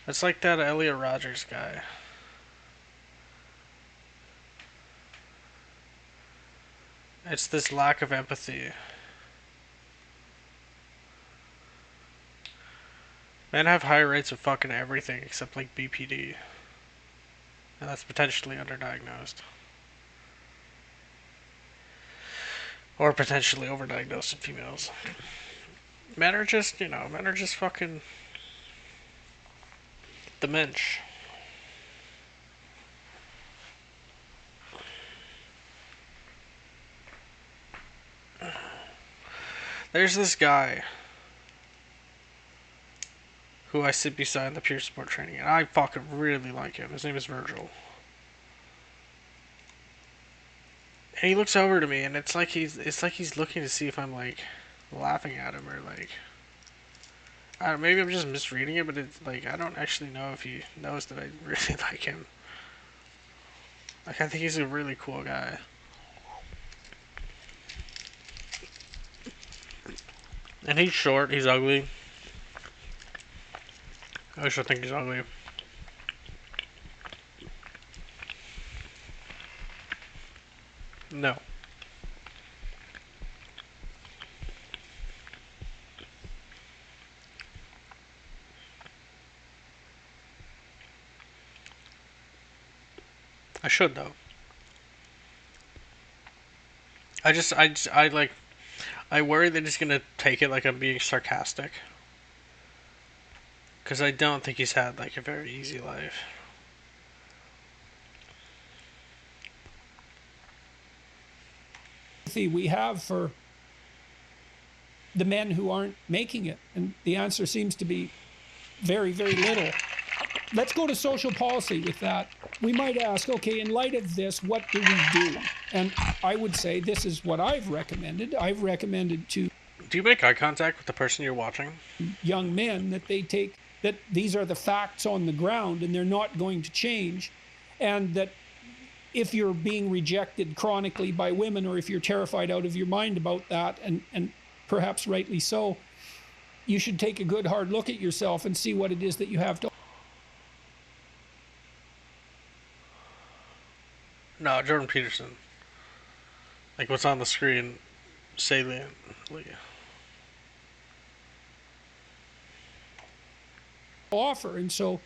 It's like that Elliot Rogers guy. It's this lack of empathy. Men have high rates of fucking everything except like BPD. And that's potentially underdiagnosed. Or potentially overdiagnosed in females. Men are just, you know, men are just fucking... the mensch. There's this guy who I sit beside in the peer support training, and I fucking really like him. His name is Virgil. And he looks over to me, and it's like he's looking to see if I'm like laughing at him or like, I don't know, maybe I'm just misreading it, but it's like I don't actually know if he knows that I really like him. Like I think he's a really cool guy. And he's short, he's ugly. I still think he's ugly. No. I should though. I like, I worry that he's gonna take it like I'm being sarcastic. Because I don't think he's had like a very easy life. We have for the men who aren't making it, and the answer seems to be very, very little. Let's go to social policy with that. We might ask, okay, in light of this, what do we do? And I would say this is what I've recommended. I've recommended to... Do you make eye contact with the person you're watching? Young men that they take, that these are the facts on the ground and they're not going to change, and that if you're being rejected chronically by women, or if you're terrified out of your mind about that, and perhaps rightly so, you should take a good hard look at yourself and see what it is that you have to... No, Jordan Peterson. Like what's on the screen, saliently. Offer. And so,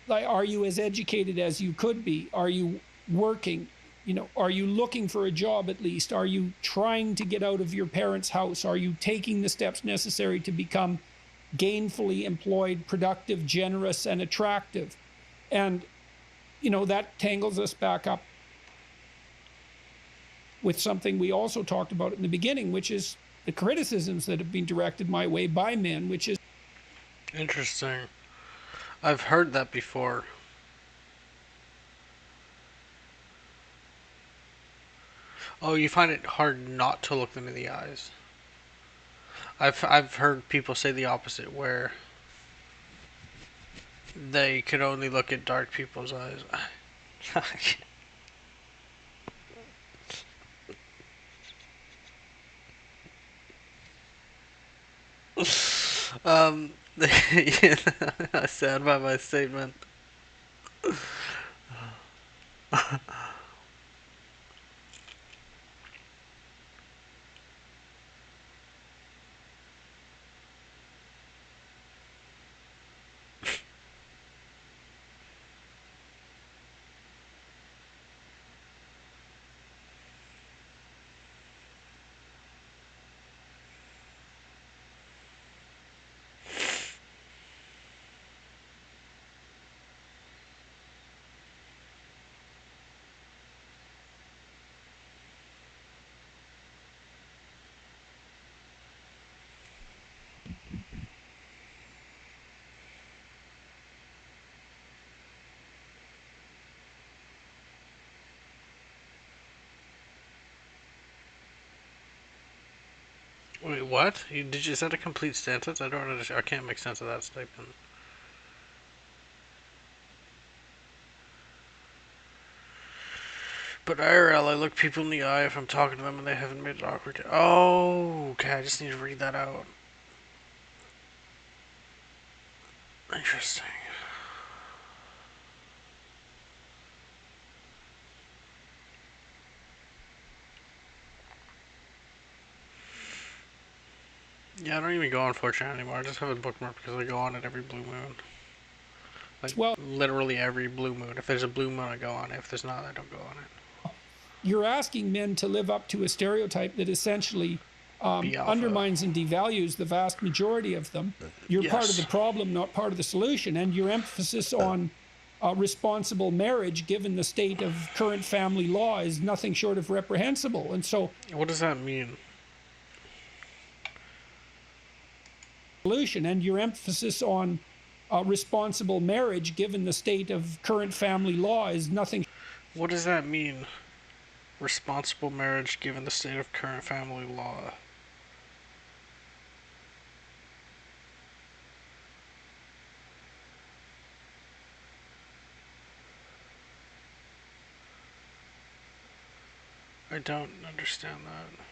like, are you as educated as you could be? Are you working? You know, are you looking for a job at least? Are you trying to get out of your parents' house? Are you taking the steps necessary to become gainfully employed, productive, generous, and attractive? And, you know, that tangles us back up with something we also talked about in the beginning, which is the criticisms that have been directed my way by men, which is... Interesting. I've heard that before. Oh, you find it hard not to look them in the eyes. I've heard people say the opposite, where they could only look at dark people's eyes. I stand by my statement. Wait, what? Is that a complete sentence? I don't understand. I can't make sense of that statement. But IRL, I look people in the eye if I'm talking to them and they haven't made it awkward. Oh, okay. I just need to read that out. Interesting. Yeah, I don't even go on 4chan anymore. I just have it bookmarked because I go on it every blue moon. Like, literally every blue moon. If there's a blue moon, I go on it. If there's not, I don't go on it. You're asking men to live up to a stereotype that essentially undermines and devalues the vast majority of them. You're part of the problem, not part of the solution. And your emphasis on responsible marriage, given the state of current family law, is nothing short of reprehensible. And so, what does that mean? And your emphasis on responsible marriage, given the state of current family law, is nothing. What does that mean? Responsible marriage, given the state of current family law. I don't understand that.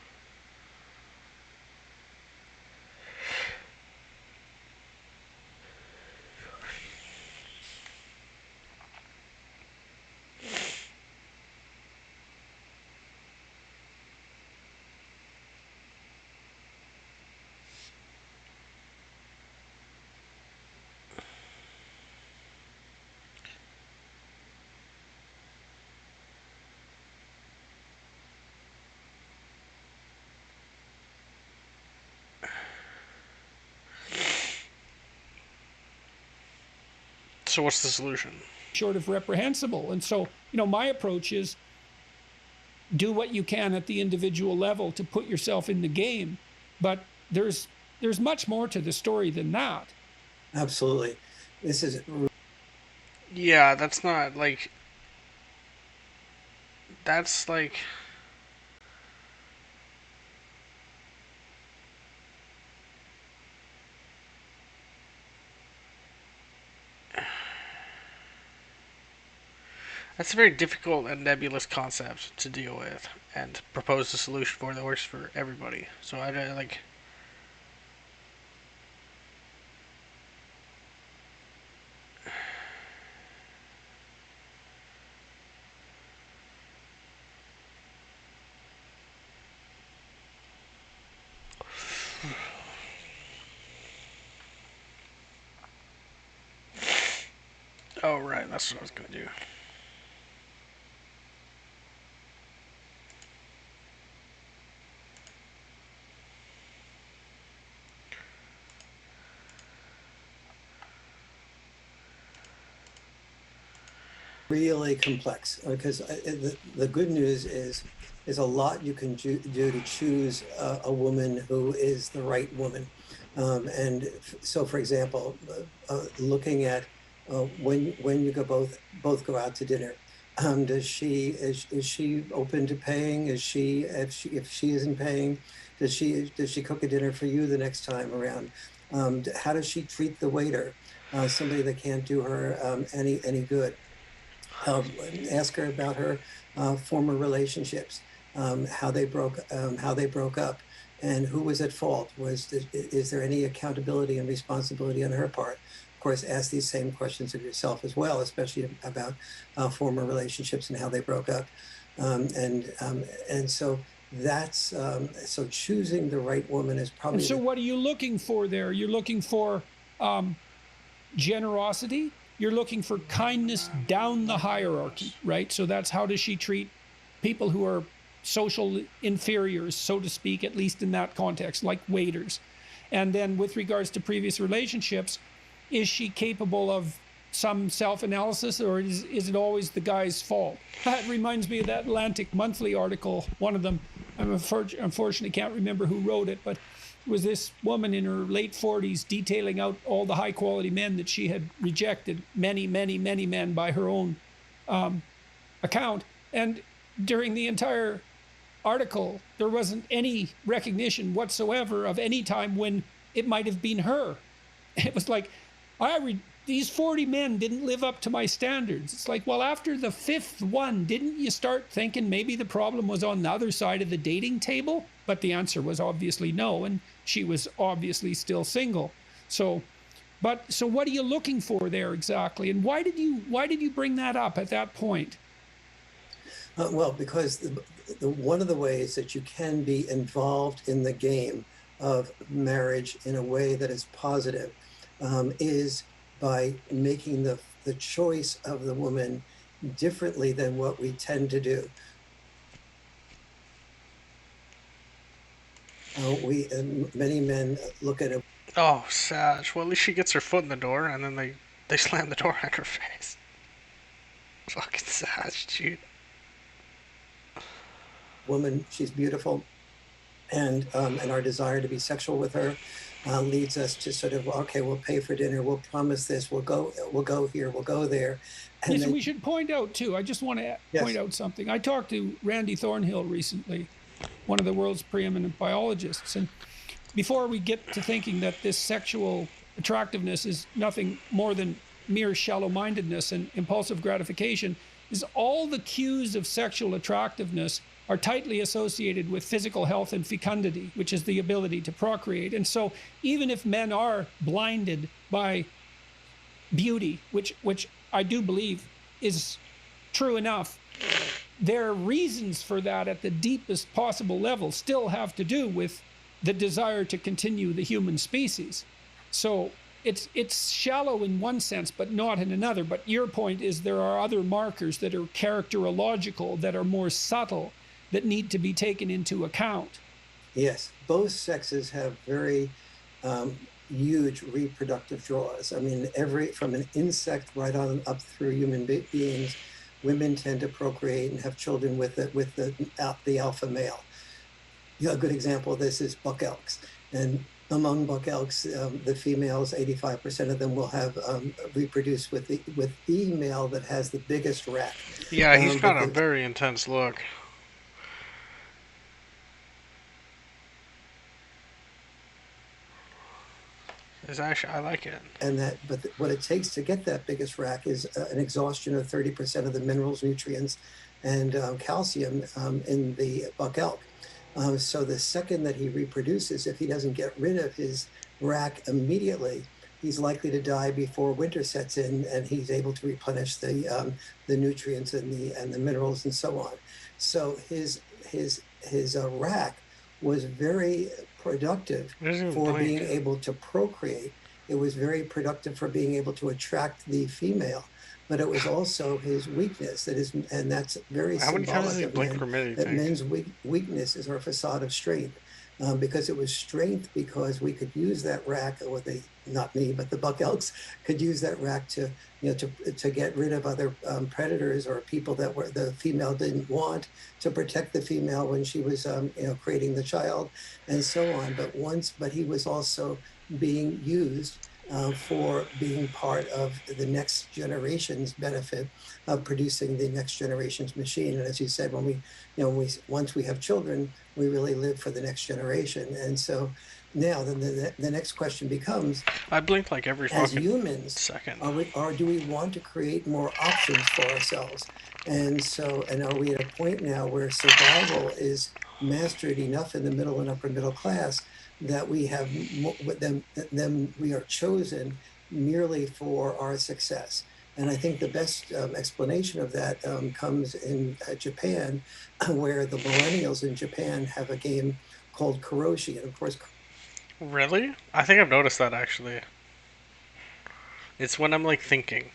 So what's the solution? Short of reprehensible. And so, my approach is do what you can at the individual level to put yourself in the game. But there's much more to the story than that. Absolutely. This is... Yeah, that's not like... That's like... That's a very difficult and nebulous concept to deal with and propose a solution for that works for everybody. So I like... Oh, right, that's what I was going to do. Really complex, because the good news is a lot you can do to choose a woman who is the right woman. And so, for example, looking at when you both go out to dinner, is she open to paying? Is she if she isn't paying, does she cook a dinner for you the next time around? How does she treat the waiter? Somebody that can't do her any good. Ask her about her former relationships, how they broke up, and who was at fault. Is there any accountability and responsibility on her part? Of course, ask these same questions of yourself as well, especially about former relationships and how they broke up. And so that's so choosing the right woman is probably. And so, what are you looking for there? You're looking for generosity. You're looking for kindness down the hierarchy, right? So that's how does she treat people who are social inferiors, so to speak, at least in that context, like waiters. And then with regards to previous relationships, is she capable of some self-analysis, or is it always the guy's fault? That reminds me of that Atlantic Monthly article, one of them. I unfortunately can't remember who wrote it, but it was this woman in her late 40s detailing out all the high-quality men that she had rejected, many, many, many men by her own account. And during the entire article, there wasn't any recognition whatsoever of any time when it might have been her. It was like, these 40 men didn't live up to my standards. It's like, well, after the 5th one, didn't you start thinking maybe the problem was on the other side of the dating table? But the answer was obviously no, and she was obviously still single. So what are you looking for there exactly? And why did you bring that up at that point? Well, because one of the ways that you can be involved in the game of marriage in a way that is positive is by making the choice of the woman differently than what we tend to do. Many men look at it. Oh, Sag. Well, at least she gets her foot in the door, and then they slam the door on her face. Fucking Sag, dude. Woman, she's beautiful, and our desire to be sexual with her leads us to sort of, okay, we'll pay for dinner, we'll promise this, we'll go here, we'll go there. And yes, then, we should point out too, I just want to point out something. I talked to Randy Thornhill recently, one of the world's preeminent biologists, and before we get to thinking that this sexual attractiveness is nothing more than mere shallow-mindedness and impulsive gratification, is all the cues of sexual attractiveness are tightly associated with physical health and fecundity, which is the ability to procreate. And so even if men are blinded by beauty, which I do believe is true enough, their reasons for that at the deepest possible level still have to do with the desire to continue the human species. So it's shallow in one sense, but not in another. But your point is there are other markers that are characterological, that are more subtle, that need to be taken into account. Yes, both sexes have very huge reproductive draws. I mean, from an insect right on up through human beings, women tend to procreate and have children with the alpha male. A good example of this is buck elks. And among buck elks, the females, 85% of them will have reproduced with the male that has the biggest rack. Yeah, he's got a very intense look. I like it. And what it takes to get that biggest rack is an exhaustion of 30% of the minerals, nutrients, and calcium in the buck elk. So the second that he reproduces, if he doesn't get rid of his rack immediately, he's likely to die before winter sets in, and he's able to replenish the nutrients and the minerals and so on. So his rack was very productive for being able to procreate. It was very productive for being able to attract the female, but it was also his weakness. And that's very symbolic of men, that men's weakness is our facade of strength, because it was strength because we could use that rack, or not me, but the buck elks could use that rack to get rid of other predators or people that the female didn't want, to protect the female when she was creating the child, and so on. But he was also being used for being part of the next generation's benefit of producing the next generation's machine. And as you said, once we have children, we really live for the next generation. And so now the next question becomes, I blink like every as fucking humans, second. Do we want to create more options for ourselves? And are we at a point now where survival is mastered enough in the middle and upper middle class that we have we are chosen merely for our success? And I think the best explanation of that comes in Japan, where the millennials in Japan have a game called Karoshi. And of course, really? I think I've noticed that, actually. It's when I'm, thinking.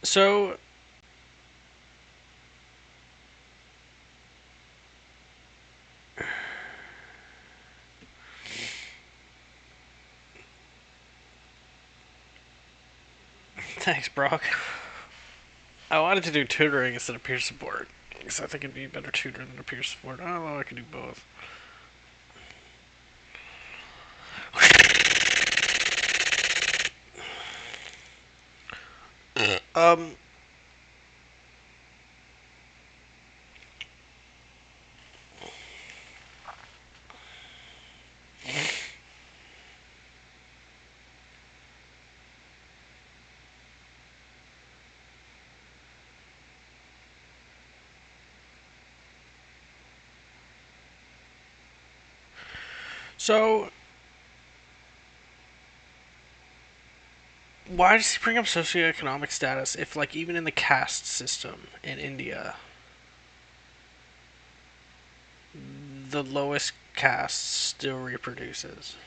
So... Thanks, Brock. I wanted to do tutoring instead of peer support, because I think it'd be better tutor than a peer support. I don't know, I could do both. So, why does he bring up socioeconomic status if, like, even in the caste system in India, the lowest caste still reproduces?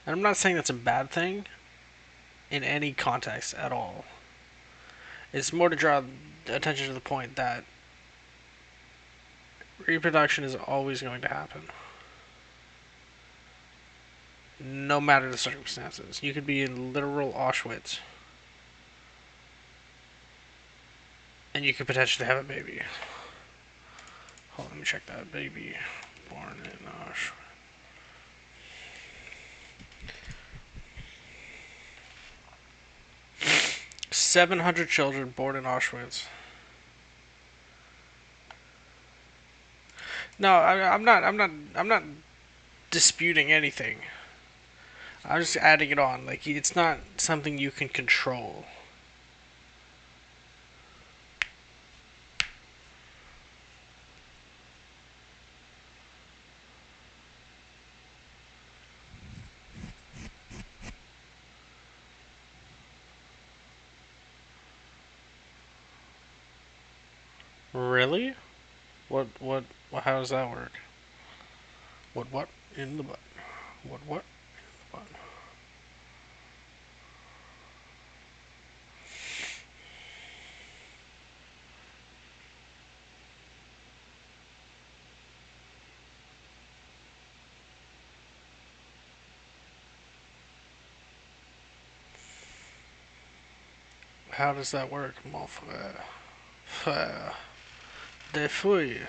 And I'm not saying that's a bad thing in any context at all. It's more to draw attention to the point that reproduction is always going to happen. No matter the circumstances. You could be in literal Auschwitz and you could potentially have a baby. Hold on, let me check that. Baby born in Auschwitz. $700 children born in Auschwitz. No, I'm not disputing anything. I'm just adding it on. Like, it's not something you can control. Really? What, how does that work? What in the butt? What in the butt? How does that work, mon frère? Frère. Des fouilles.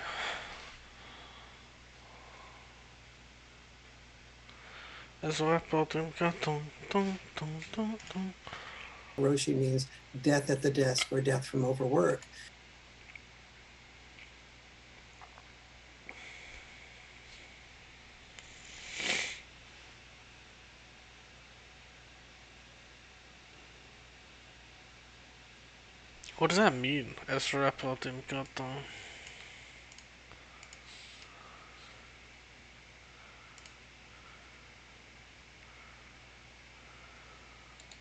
Hiroshi means death at the desk or death from overwork. What does that mean? Esrapatim Katon.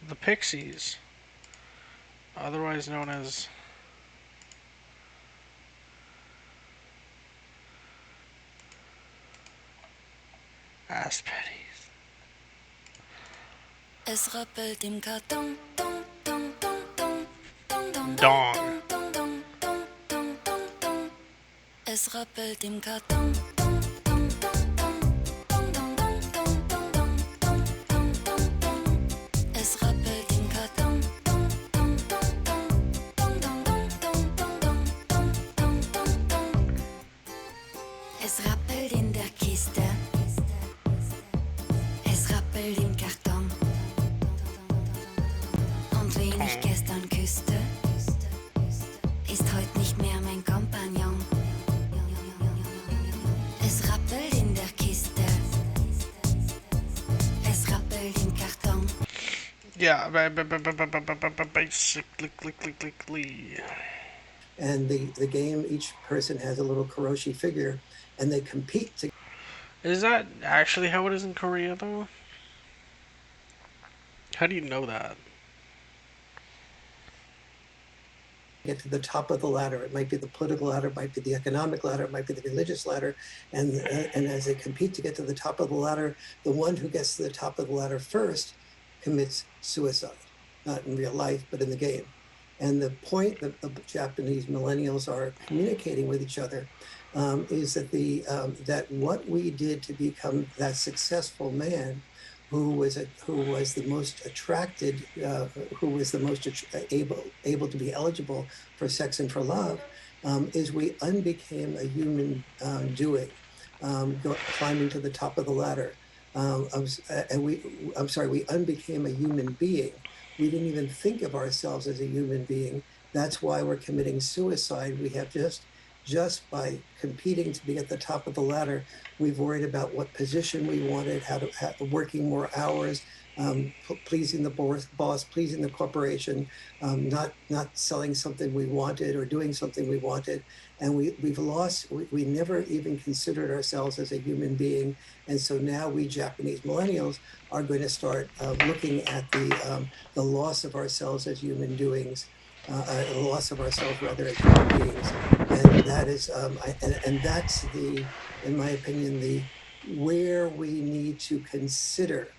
The Pixies, otherwise known as Ass Petties. Es rappelt im Karton. Dong. Es rappelt im Karton. Es rappelt im Karton. Es rappelt in der Kiste. Es rappelt im Karton. Und wen ich gestern küsste, ist heute nicht mehr mein Kompagnon. Es rappelt in der Kiste. Es rappelt im Karton. Yeah, basically. And the game, each person has a little Kuroshi figure, and they compete to. Is that actually how it is in Korea, though? How do you know that? Get to the top of the ladder. It might be the political ladder, it might be the economic ladder, it might be the religious ladder, and as they compete to get to the top of the ladder, the one who gets to the top of the ladder first commits suicide, not in real life, but in the game. And the point that the Japanese millennials are communicating with each other is that that what we did to become that successful man, who was the most attracted, who was the most able to be eligible for sex and for love, is we unbecame a human doing, climbing to the top of the ladder. We unbecame a human being we didn't even think of ourselves as a human being. That's why we're committing suicide. We have just by competing to be at the top of the ladder, we've worried about what position we wanted, working more hours, pleasing the boss, pleasing the corporation, not selling something we wanted or doing something we wanted. And we never even considered ourselves as a human being. And so now we Japanese millennials are going to start looking at the loss of ourselves as human doings, the loss of ourselves rather as human beings. And that is, and that's in my opinion, where we need to consider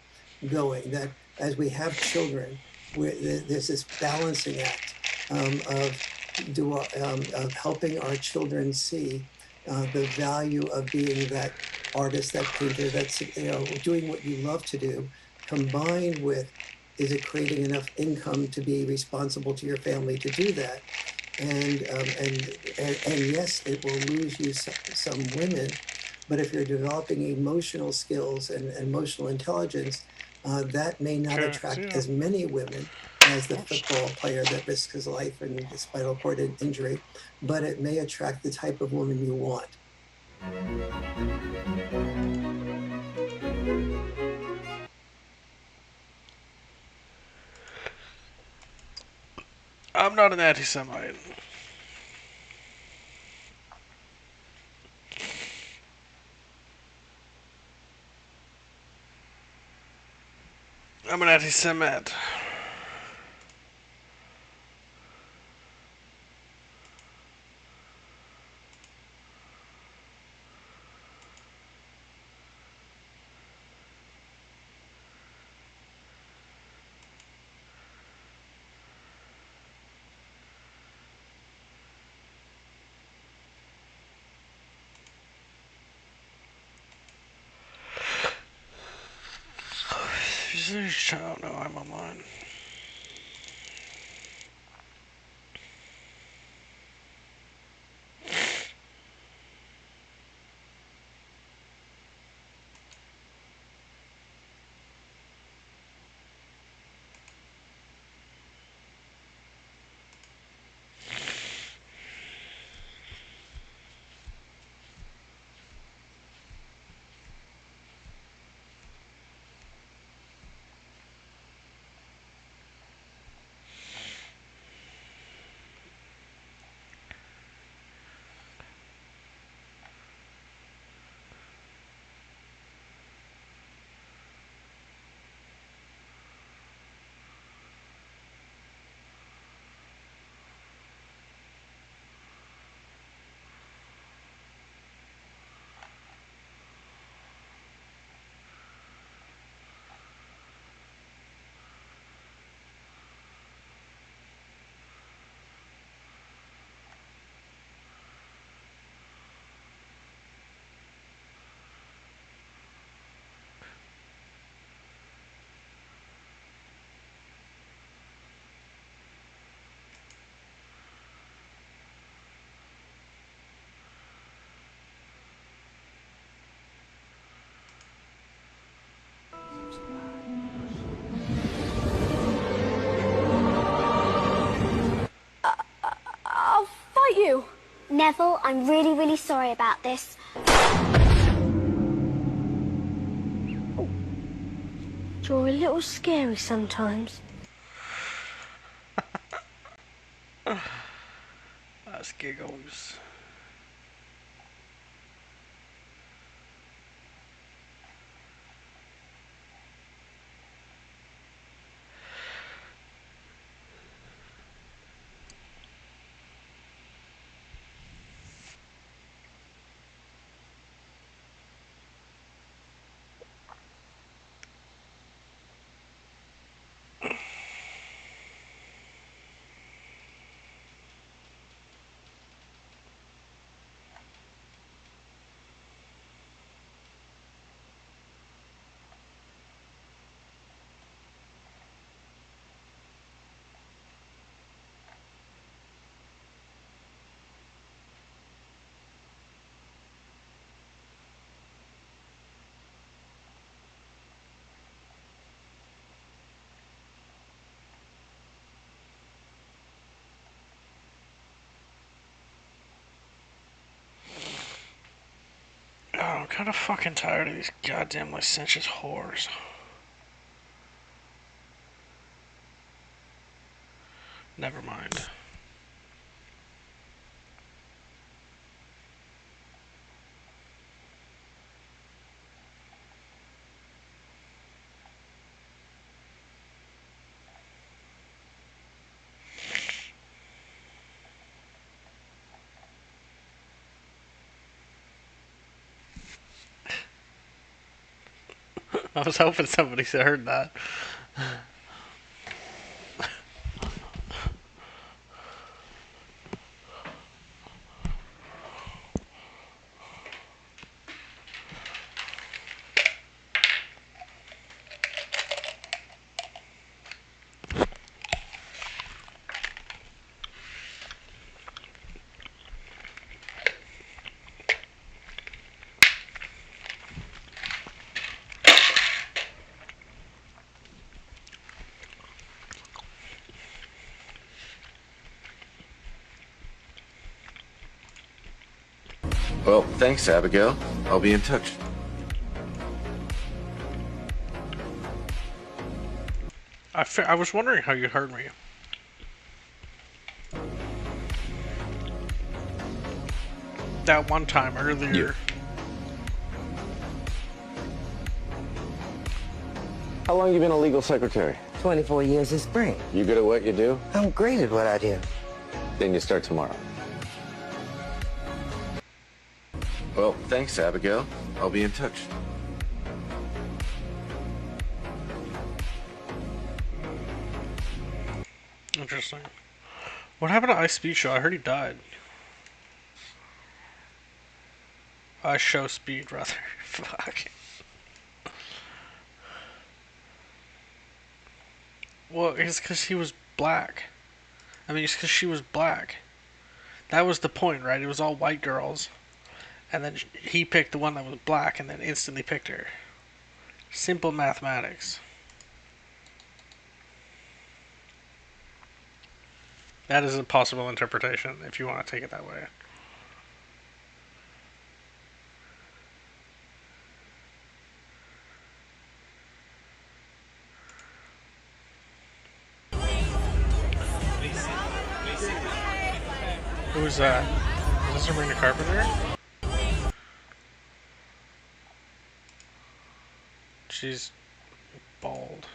going, that as we have children, there's this balancing act of helping our children see the value of being that artist, that painter, that's doing what you love to do, combined with, is it creating enough income to be responsible to your family to do that? And yes, it will lose you some women, but if you're developing emotional skills and emotional intelligence, that may not attract as many women as the football player that risks his life and the spinal cord injury, but it may attract the type of woman you want. I'm not an anti-Semite. I'm an anti-Semite. I don't know, I'm online. I'll fight you. Neville, I'm really, really sorry about this. You're a little scary sometimes. That's giggles. kind of fucking tired of these goddamn licentious whores. Never mind. I was hoping somebody heard that. Well, thanks, Abigail. I'll be in touch. I was wondering how you heard me. That one time earlier. How long you been a legal secretary? 24 years this spring. You good at what you do? I'm great at what I do. Then you start tomorrow. Well, thanks, Abigail. I'll be in touch. Interesting. What happened to Ice Speed Show? I heard he died. Show Speed, rather. Fuck. Well, it's because he was black. I mean, it's because she was black. That was the point, right? It was all white girls. And then he picked the one that was black and then instantly picked her. Simple mathematics. That is a possible interpretation if you want to take it that way. Who's that? Is this Sabrina Carpenter? She's bald.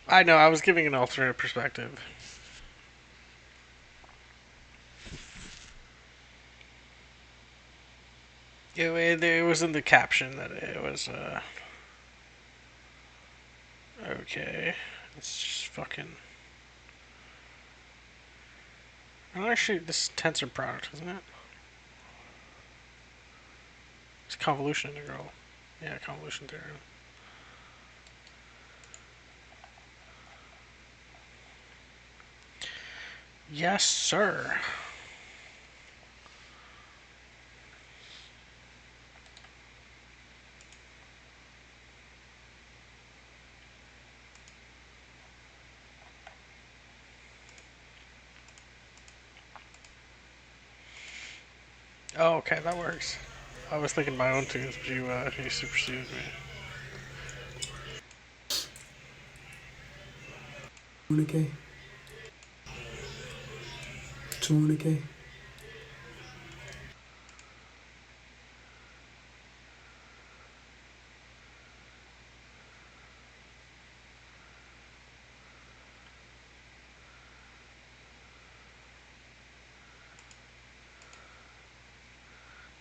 I know, I was giving an alternate perspective. It was in the caption that it was, okay. It's just fucking... Oh, actually, this is Tensor product, isn't it? It's convolution integral. Yeah, convolution theorem. Yes, sir. Oh, okay, that works. I was thinking my own tunes, but you superseded me. $200K. $200K.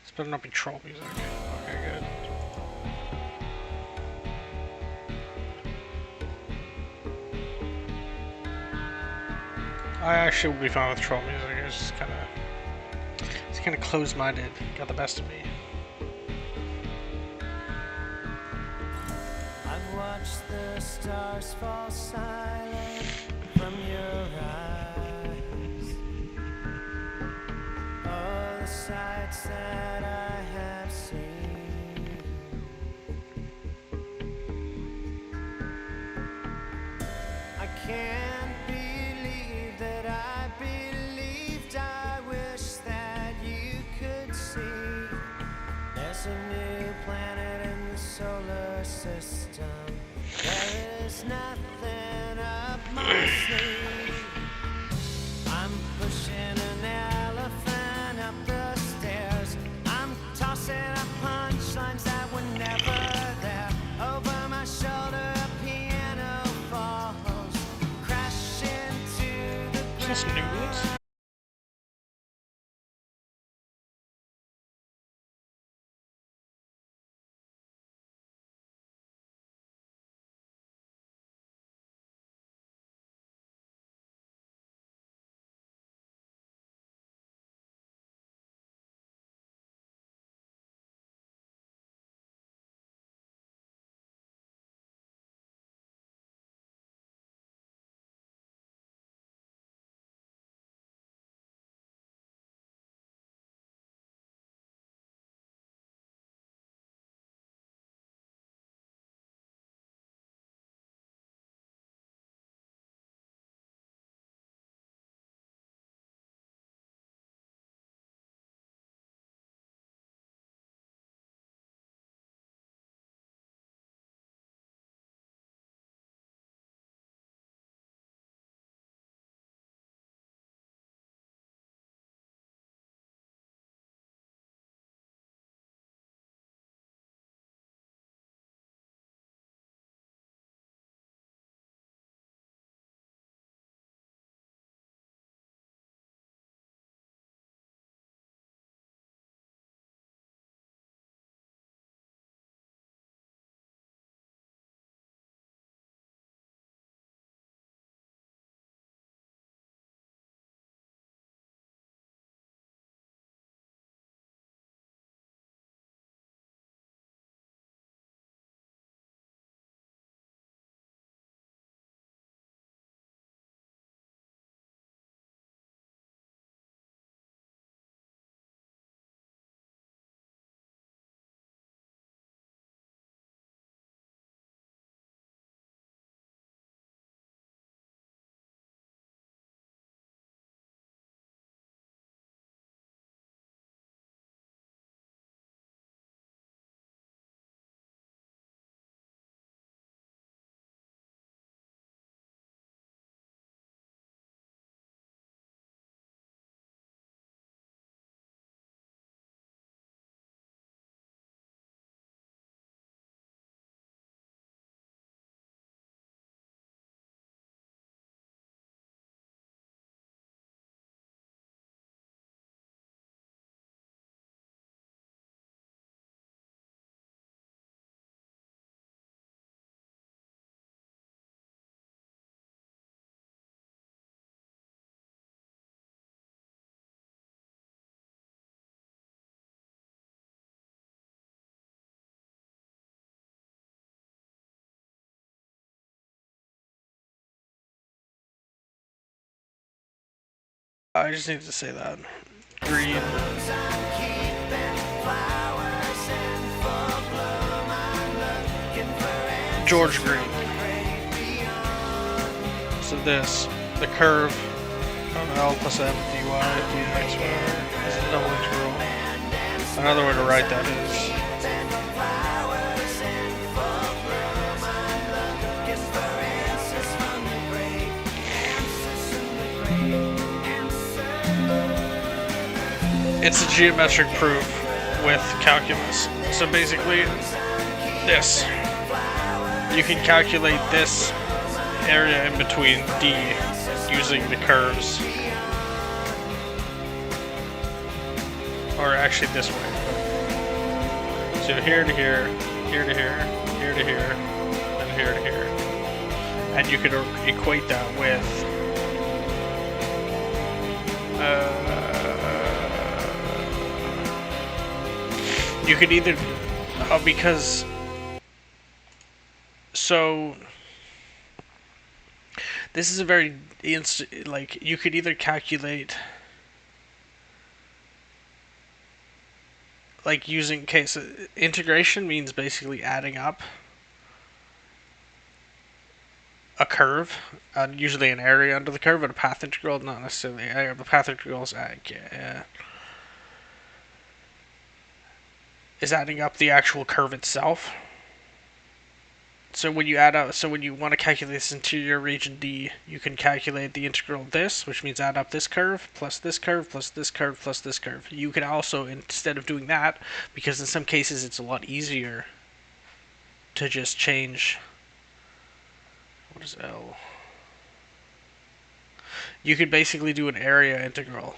This better not be troll music. Okay, good. I actually would be fine with troll music. It's kind of closed-minded. Got the best of me. I've watched the stars fall silent from your eyes. All the sights that I have seen. I can't believe that I'm pushing an elephant up the stairs. I'm tossing up punchlines that were never there. Over my shoulder, a piano falls. Crash into the Is this news? I just need to say that. Green. George Green. So this, the curve of L plus M dy dx whatever is a double integral. Another way to write that is it's a geometric proof with calculus. So basically, this. You can calculate this area in between D using the curves. Or actually this way. So here to here, here to here, here to here, and here to here. And you could equate that with you could either because so this is a very like you could either calculate like using so integration means basically adding up a curve, usually an area under the curve, but a path integral not necessarily area. The path integral is adding up the actual curve itself. So when you add up, so when you want to calculate this interior region D, you can calculate the integral of this, which means add up this curve, plus this curve, plus this curve, plus this curve. You can also, instead of doing that, because in some cases it's a lot easier to just change, what is L? You could basically do an area integral.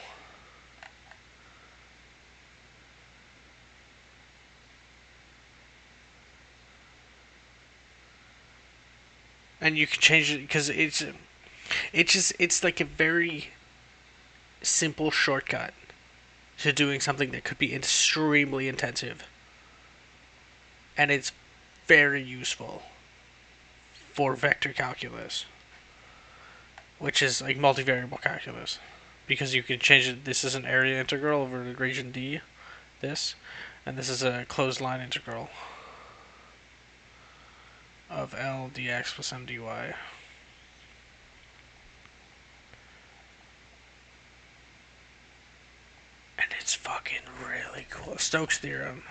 And you can change it because it's like a very simple shortcut to doing something that could be extremely intensive. And it's very useful for vector calculus, which is like multivariable calculus, because you can change it. This is an area integral over the region D, this, and this is a closed line integral of L dx plus M dy. And it's fucking really cool. Stokes theorem.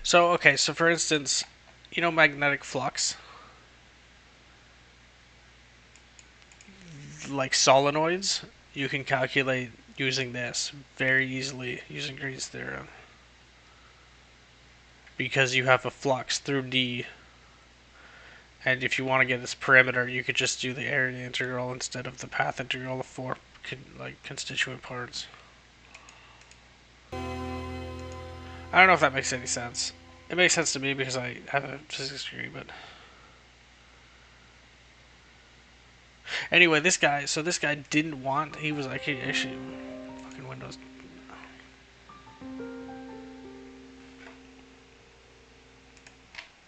So, okay, so for instance, you know magnetic flux? Like solenoids, you can calculate using this very easily using Green's theorem. Because you have a flux through D, and if you want to get this perimeter, you could just do the area integral instead of the path integral of four constituent parts. I don't know if that makes any sense. It makes sense to me because I have a physics degree, but anyway, this guy didn't want. He was like, hey, actually, fucking Windows.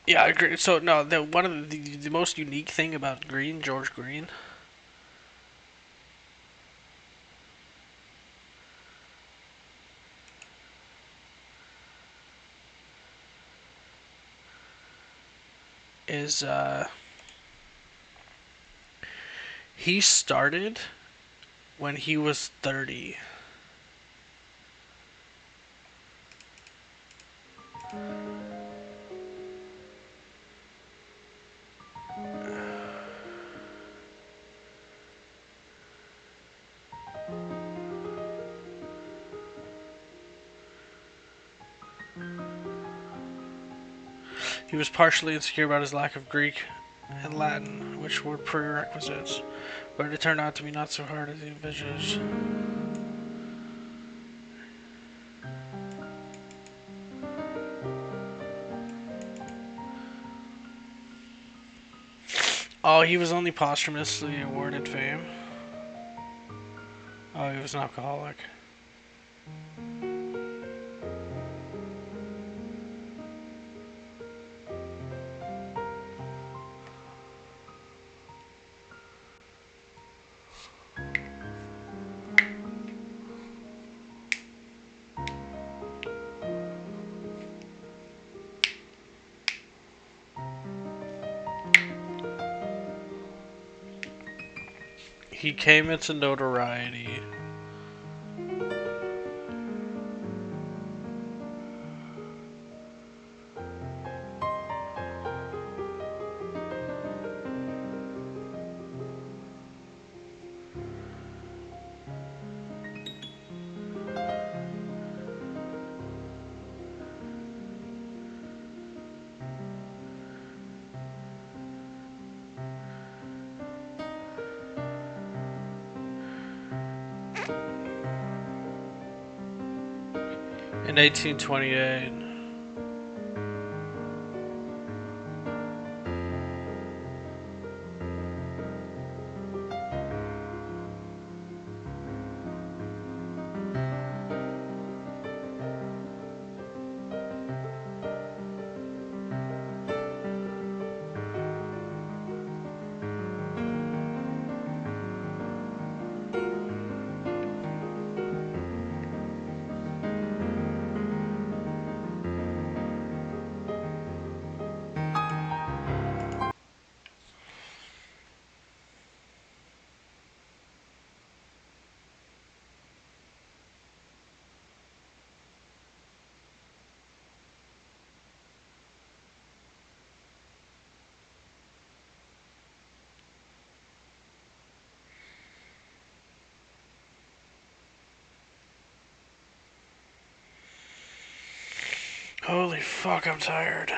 Yeah, I agree. So no, one of the most unique thing about Green, George Green, is he started when he was 30. He was partially insecure about his lack of Greek and Latin, which were prerequisites, but it turned out to be not so hard as he envisaged. Oh, he was only posthumously awarded fame. Oh, he was an alcoholic. He came into notoriety in 1828. Holy fuck, I'm tired.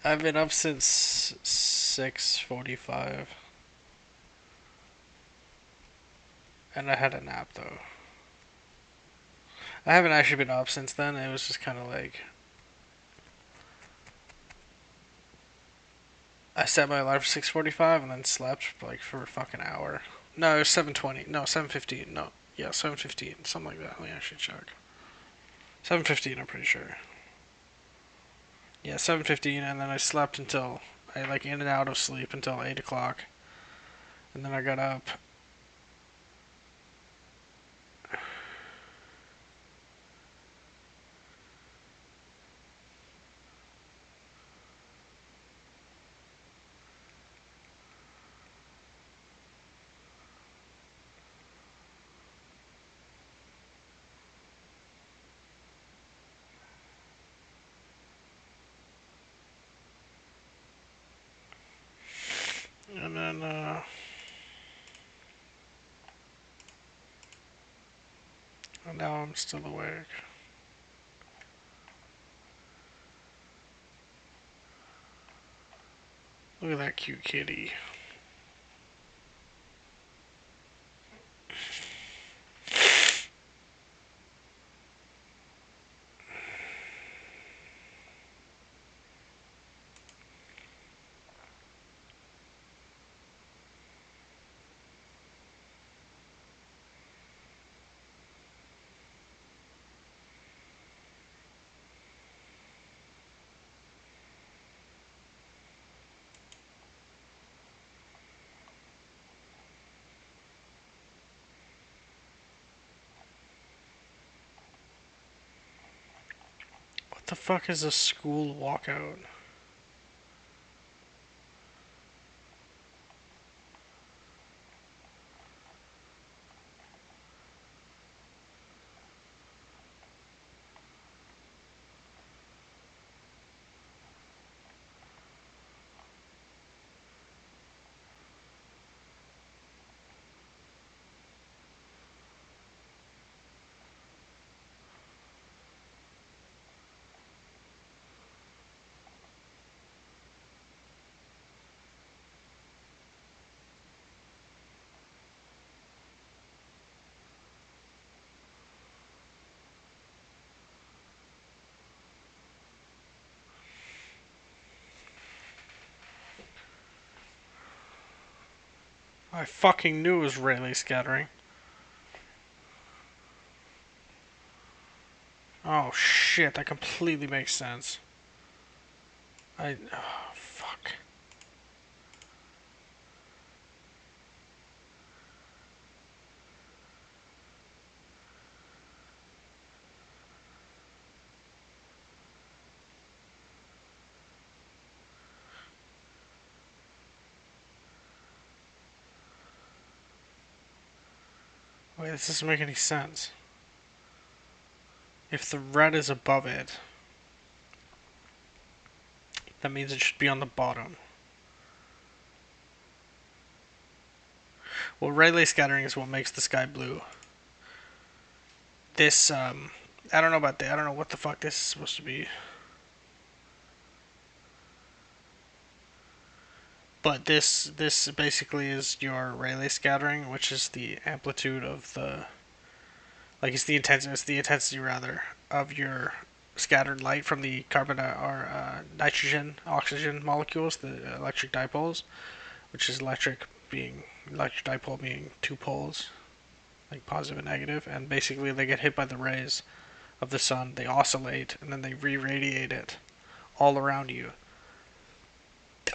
I've been up since 6:45. And I had a nap though. I haven't actually been up since then. It was just kind of like I set my alarm for 6:45 and then slept like for a fucking hour. No, it was 7:20. No, 7:15. No, yeah, 7:15. Something like that. Let me actually check. 7:15. I'm pretty sure. Yeah, 7:15, and then I slept until I like in and out of sleep until 8 o'clock, and then I got up. And then, and now I'm still awake. Look at that cute kitty. What the fuck is a school walkout? I fucking knew it was Rayleigh scattering. Oh shit, that completely makes sense. Oh, fuck. Wait, this doesn't make any sense. If the red is above it, that means it should be on the bottom. Well, Rayleigh scattering is what makes the sky blue. This, I don't know about that. I don't know what the fuck this is supposed to be. But this basically is your Rayleigh scattering, which is the amplitude of the, like it's the intensity rather of your scattered light from the carbon or nitrogen oxygen molecules, the electric dipoles, which is electric dipole being two poles, like positive and negative, and basically they get hit by the rays of the sun, they oscillate, and then they re-radiate it all around you,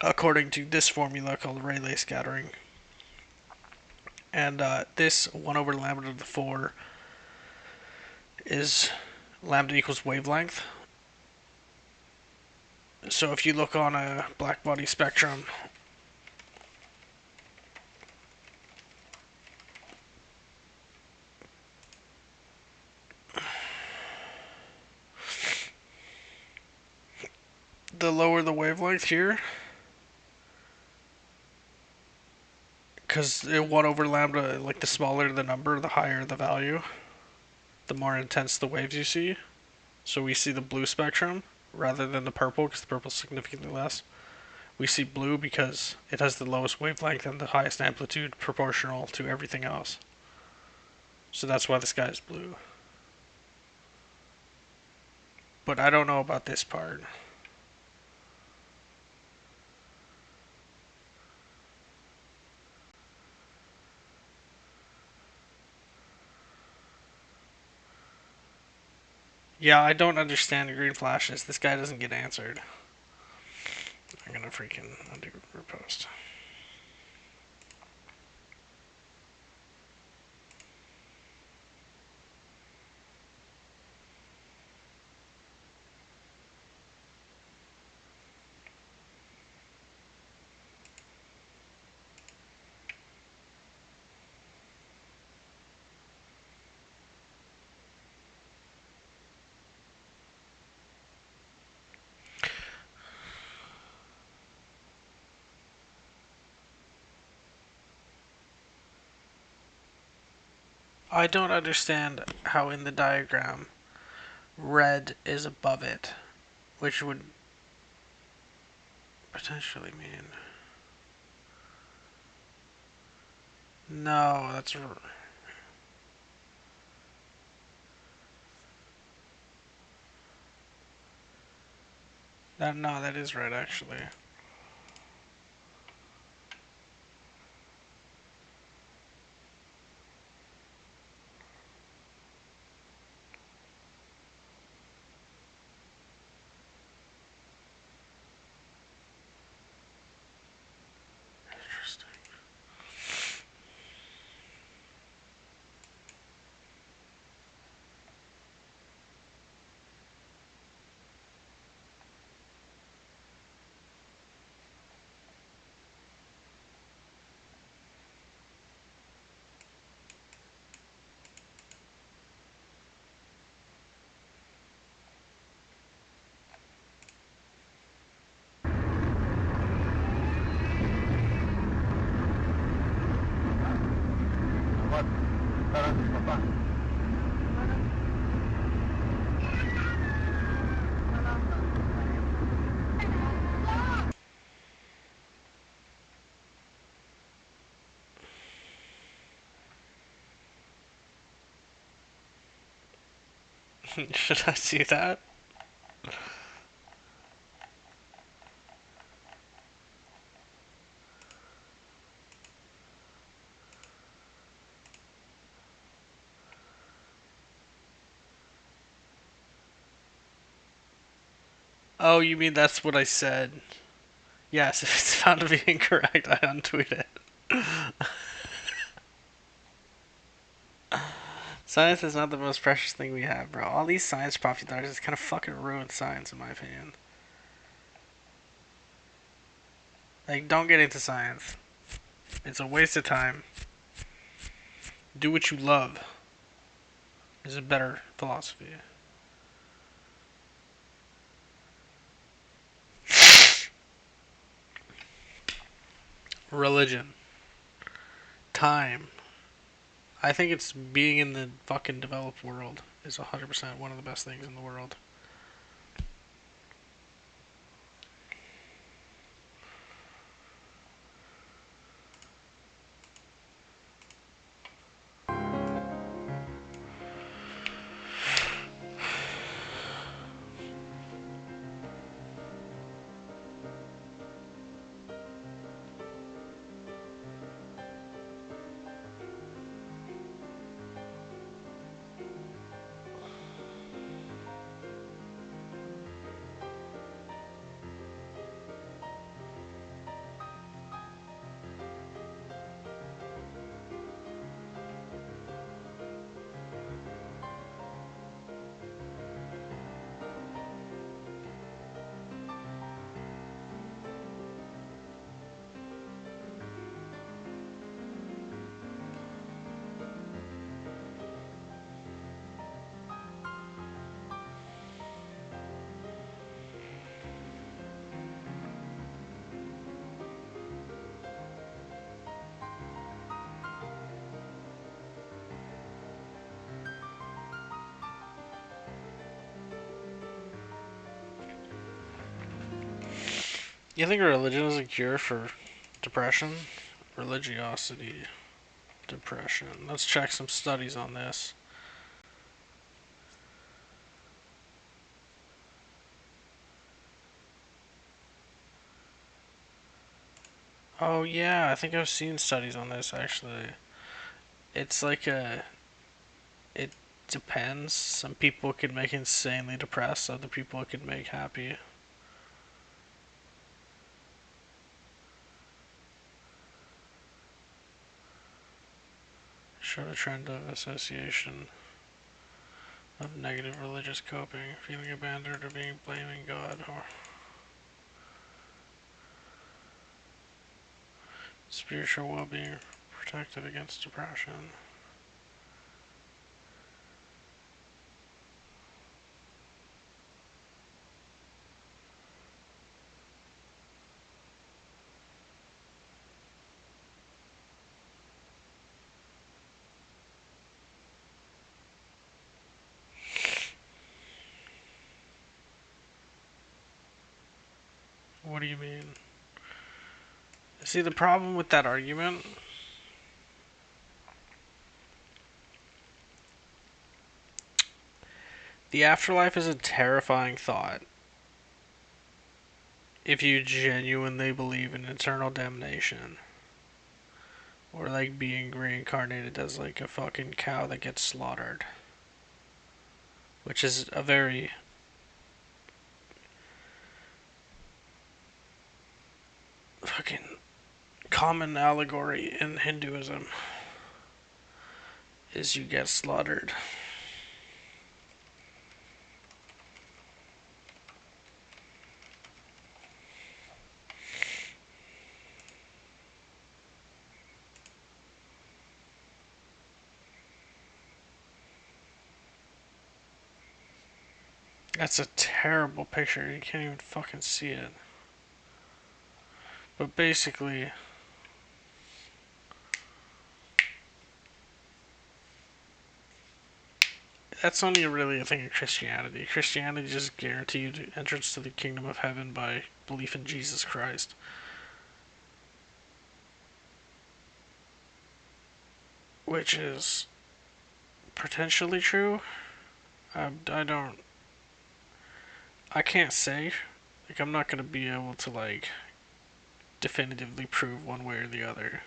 according to this formula called Rayleigh scattering. And this 1 over lambda to the 4 is lambda equals wavelength. So if you look on a black body spectrum, the lower the wavelength here, because 1 over lambda, like the smaller the number, the higher the value, the more intense the waves you see. So we see the blue spectrum rather than the purple, because the purple is significantly less. We see blue because it has the lowest wavelength and the highest amplitude proportional to everything else. So that's why the sky is blue. But I don't know about this part. Yeah, I don't understand the green flashes. This guy doesn't get answered. I'm gonna freaking undo repost. I don't understand how in the diagram red is above it, which would potentially mean... No, that's... No, that is red actually. Should I see that? Oh, you mean that's what I said? Yes, if it's found to be incorrect, I untweet it. Science is not the most precious thing we have, bro. All these science prophecies just kind of fucking ruin science, in my opinion. Like, don't get into science. It's a waste of time. Do what you love. Is a better philosophy. Religion. Time. I think it's being in the fucking developed world is 100% one of the best things in the world. You think religion is a cure for depression? Religiosity, depression. Let's check some studies on this. Oh yeah, I think I've seen studies on this actually. It's like it depends. Some people can make insanely depressed, other people it can make happy. Showed a trend of association of negative religious coping, feeling abandoned or being blaming God or spiritual well-being protected against depression. What do you mean? See, the problem with that argument the afterlife is a terrifying thought if you genuinely believe in eternal damnation. Or like being reincarnated as like a fucking cow that gets slaughtered. Which is a very fucking common allegory in Hinduism. Is you get slaughtered. That's a terrible picture. You can't even fucking see it. But basically, that's only really a thing of Christianity. Christianity just guaranteed entrance to the kingdom of heaven by belief in Jesus Christ. Which is potentially true. I can't say. Like, I'm not gonna be able to, like, definitively prove one way or the other.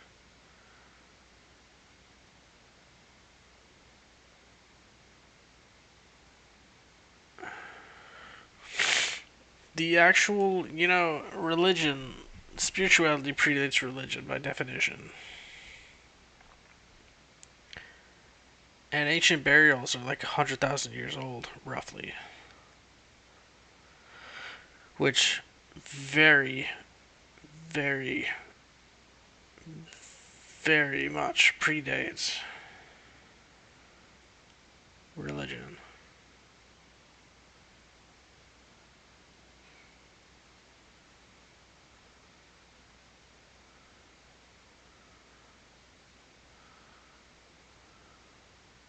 The actual, religion, spirituality predates religion by definition. And ancient burials are like 100,000 years old, roughly. Which very, very, very much predates religion.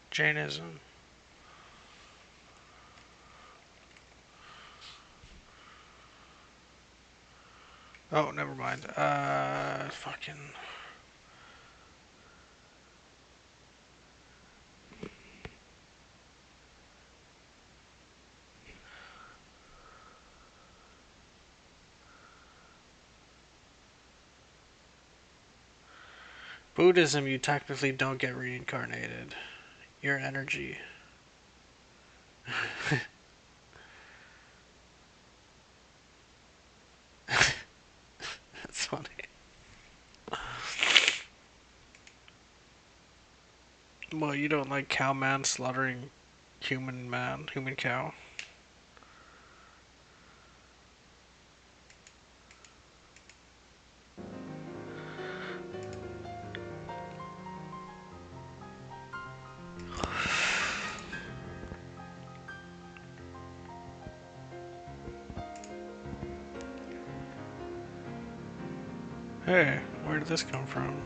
Jainism. Oh, never mind. Fucking... Buddhism, you technically don't get reincarnated. Your energy. That's funny. Well, you don't like cow man slaughtering human cow? Hey, where did this come from?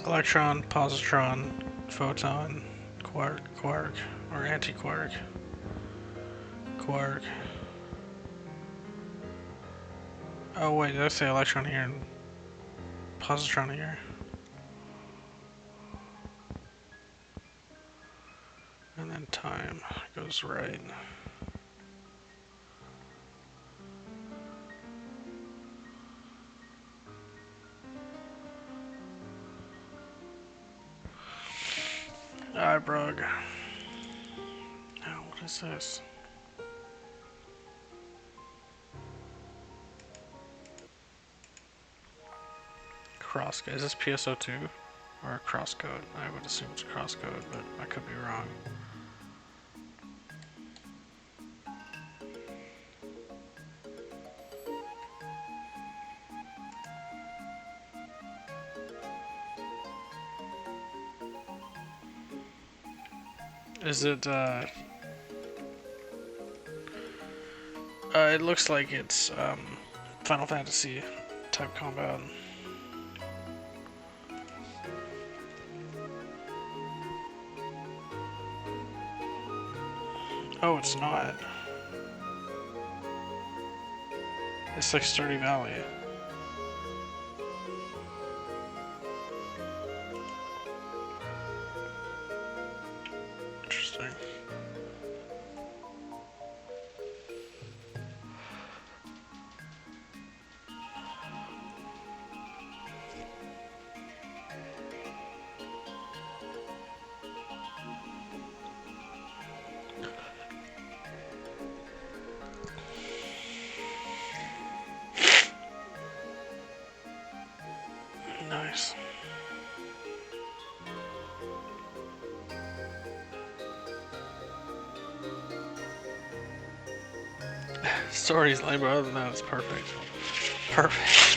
Electron, positron, photon, quark, or anti-quark, quark. Oh wait, did I say electron here and positron here? And then time goes right. Ibrug. Now, what is this? Crosscode. Is this PSO2 or a crosscode? I would assume it's a crosscode, but I could be wrong. Is it, it looks like it's, Final Fantasy type combat. Oh, it's not. It's like Stardew Valley. Interesting. Nice. Story's lame, but other than that, it's perfect. Perfect.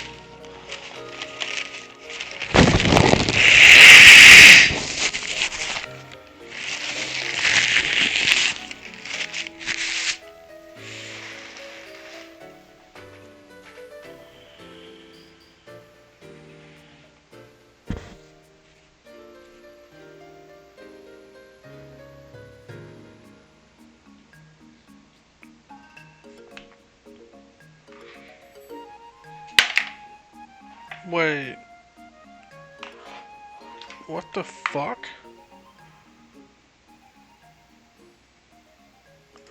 Wait. What the fuck?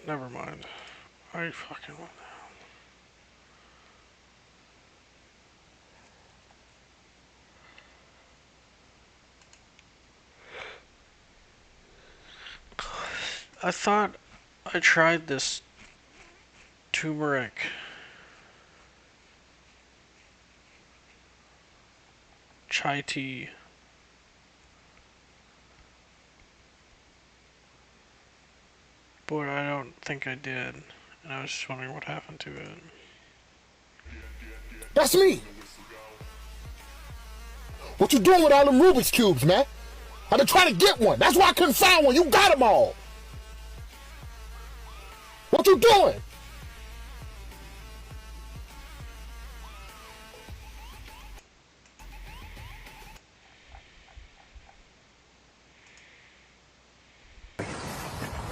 Never mind. I fucking went down. I thought I tried this turmeric chai tea. But I don't think I did. And I was just wondering what happened to it. That's me! What you doing with all them Rubik's Cubes, man? I've been trying to get one. That's why I couldn't find one. You got them all. What you doing?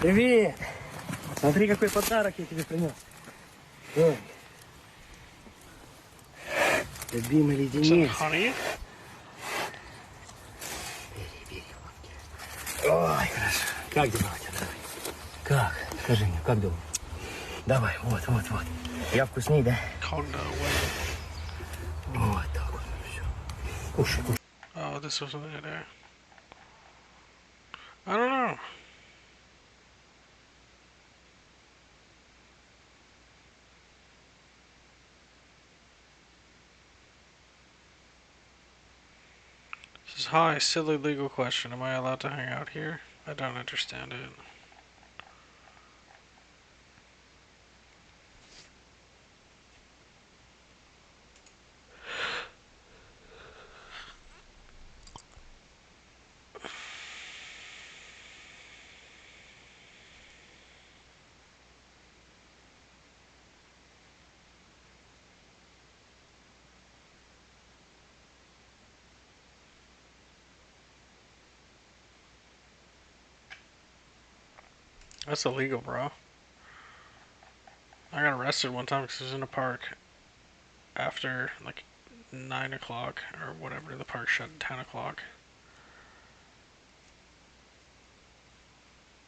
Привет! Смотри, какой подарок я тебе принес. Ой. Любимый леденец. Бери, бери. Ой, хорошо. Как дела у тебя, давай? Как? Скажи мне, как дела? Давай, вот. Я вкусней, да? Вот так вот, все. Кушай. Oh, this wasn't it there. I don't know. This is hi, silly legal question. Am I allowed to hang out here? I don't understand it. That's illegal, bro. I got arrested one time because I was in a park after like 9 o'clock or whatever. The park shut at 10 o'clock.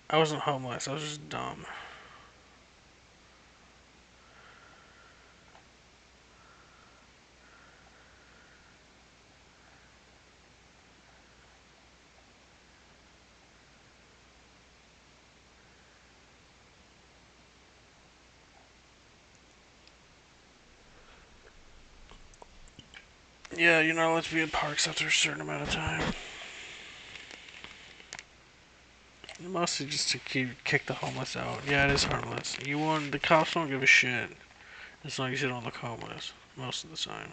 I wasn't homeless. I was just dumb. Yeah, you're not allowed to be in parks after a certain amount of time. Mostly just to kick the homeless out. Yeah, it is harmless. The cops don't give a shit as long as you don't look homeless most of the time.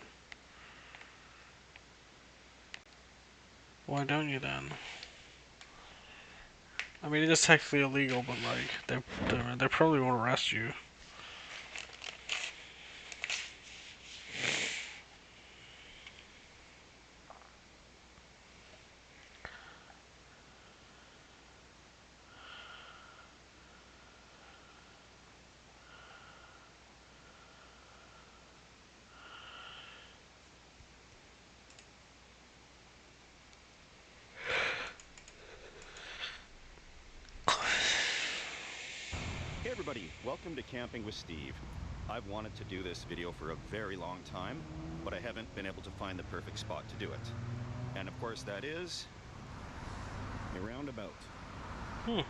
Why don't you then? I mean, it is technically illegal, but like they probably won't arrest you. Hey everybody, welcome to Camping with Steve. I've wanted to do this video for a very long time, but I haven't been able to find the perfect spot to do it. And of course that is a roundabout.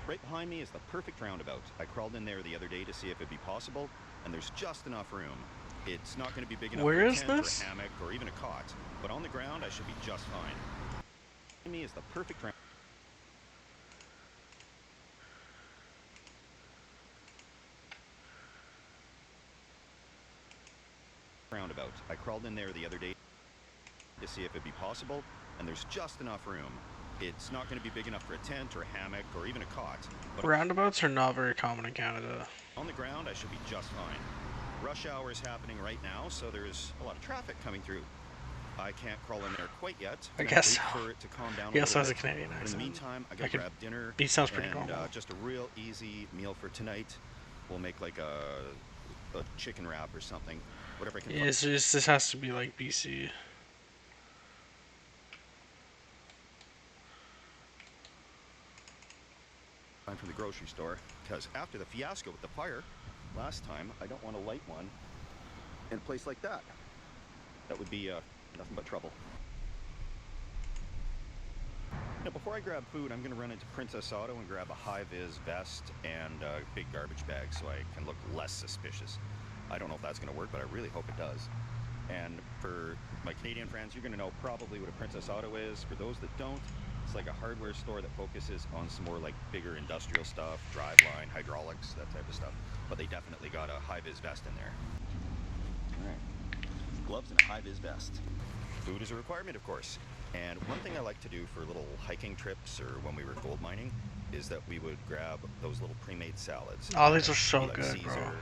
Right behind me is the perfect roundabout. I crawled in there the other day to see if it'd be possible, and there's just enough room. It's not going to be big enough Where for a is tent this? or a hammock or even a cot, but on the ground I should be just fine. Behind me is the perfect roundabout. I crawled in there the other day to see if it'd be possible, and there's just enough room. It's not going to be big enough for a tent or a hammock or even a cot. But Roundabouts are not very common in Canada. on the ground, I should be just fine. Rush hour is happening right now, so there's a lot of traffic coming through. I can't crawl in there quite yet. I I'm guess gonna so. wait for it to calm down He a also little has a bit. Canadian But in the accent. meantime, I I gotta could- grab dinner. he sounds pretty and, normal. just a real easy meal for tonight. We'll make like a chicken wrap or something. Whatever I can Yeah, find. it's just, this has to be like BC. From the grocery store, because after the fiasco with the fire last time, I don't want to light one in a place like that. That would be nothing but trouble. Now, before I grab food, I'm going to run into Princess Auto and grab a high-vis vest and a big garbage bag so I can look less suspicious. I don't know if that's going to work, but I really hope it does. And for my Canadian friends, you're going to know probably what a Princess Auto is. For those that don't, it's like a hardware store that focuses on some more like bigger industrial stuff, driveline, hydraulics, that type of stuff. But they definitely got a high-vis vest in there. All right, gloves and a high-vis vest. Food is a requirement, of course. And one thing I like to do for little hiking trips or when we were gold mining is that we would grab those little pre-made salads. Oh, these are so Like good, Caesar, bro.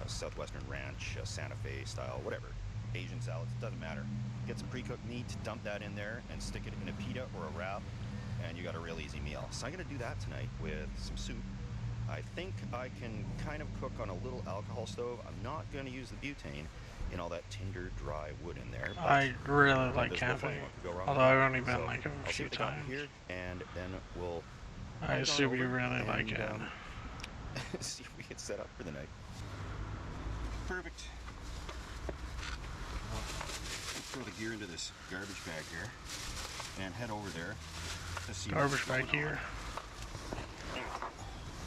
Southwestern Ranch, Santa Fe style, whatever. Asian salads, doesn't matter. Get some pre-cooked meat, dump that in there, and stick it in a pita or a wrap, and you got a real easy meal. So I'm gonna do that tonight with some soup. I think I can kind of cook on a little alcohol stove. I'm not gonna use the butane in all that tinder, dry wood in there. but I really like there's no camping, telling what could go wrong although with I've that. only been So like a I'll see few what they got times. here, and then we'll I head on assume you over really like it. and, see if we get set up for the night. Perfect. Throw the gear into this garbage bag here and head over there to see Garbage what's bag going on. here.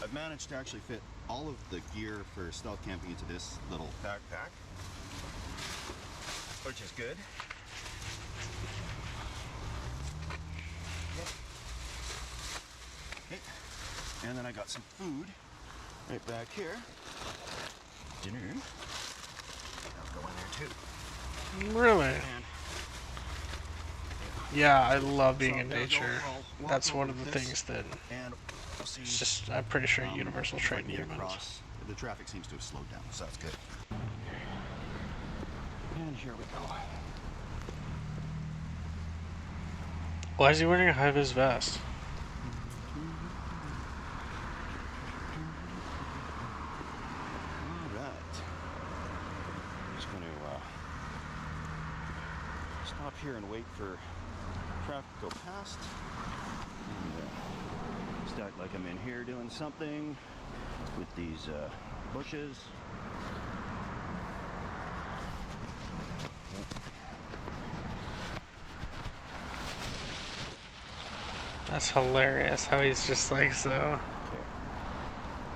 I've managed to actually fit all of the gear for stealth camping into this little backpack, which is good. Okay. And then I got some food right back here. Dinner. That'll go in there too. Really? And Yeah, I love being So in there we go. nature. I'll walk That's one over of the this, things that and we'll see, it's just, I'm pretty sure universal if I trait can in get humans. across. The traffic seems to have slowed down, so that's good. And here we go. Why is he wearing a high-vis vest? stop here and wait for traffic to go past. And, just act like I'm in here doing something with these bushes. That's hilarious how he's just like so. Okay.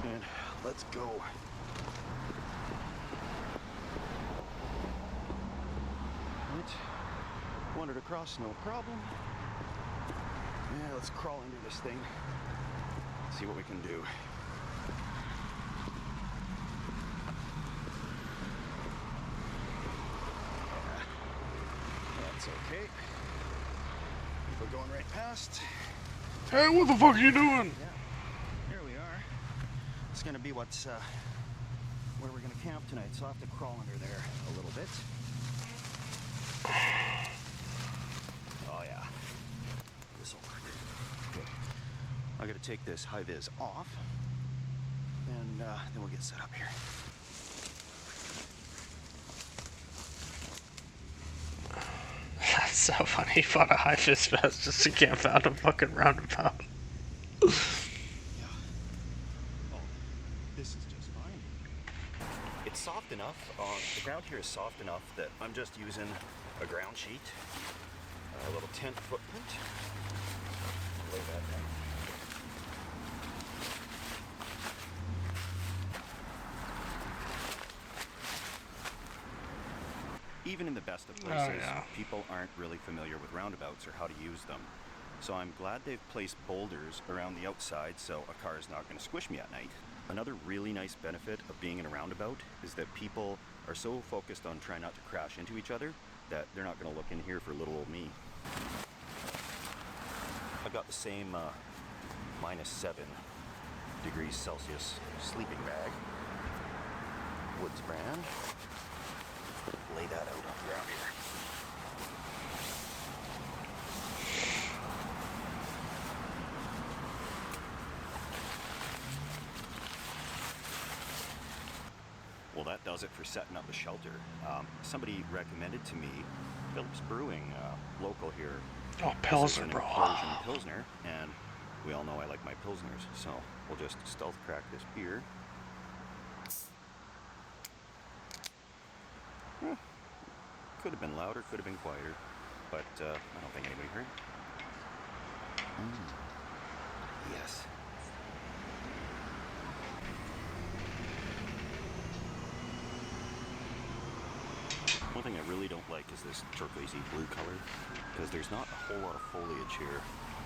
And let's go. Right. Wandered across, no problem. Yeah, let's crawl into this thing. See what we can do. That's okay. People going right past. Hey, what the fuck are you doing? Yeah, here we are. It's gonna be what's where we're gonna camp tonight, so I'll have to crawl under there a little bit. Oh yeah, this'll work. Good. I gotta take this high vis off, and then we'll get set up here. That's so funny. He bought a high vis vest just to camp out a fucking roundabout. Yeah. Oh, this is just fine. It's soft enough. The ground here is soft enough that I'm just using a ground sheet, a little tent footprint. Lay that down. Even in the best of places, people aren't really familiar with roundabouts or how to use them. So I'm glad they've placed boulders around the outside so a car is not going to squish me at night. Another really nice benefit of being in a roundabout is that people are so focused on trying not to crash into each other that they're not going to look in here for little old me. I got the same -7 degrees Celsius sleeping bag. Woods brand. Lay that out on the ground here. Well, that does it for setting up the shelter. Somebody recommended to me Phillips Brewing, local here. Oh, Pilsner, bro. Persian Pilsner, and we all know I like my Pilsners, so we'll just stealth crack this beer. Could have been louder, could have been quieter, but I don't think anybody heard. Yes. One thing I really don't like is this turquoisey blue color, because there's not a whole lot of foliage here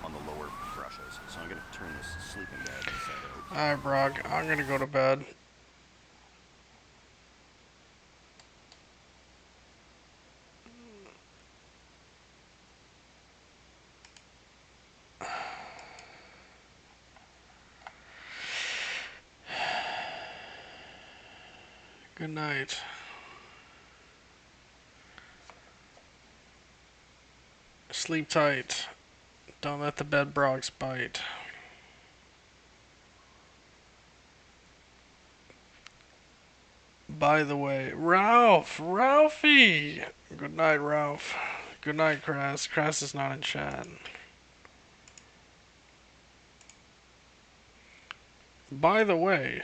on the lower brushes. So I'm going to turn this sleeping bag inside out. Alright, Brock, I'm gonna go to bed. Good night. Sleep tight. Don't let the bed bugs bite. By the way, Ralphie! Good night, Ralph. Good night, Crass. Crass is not in chat. By the way,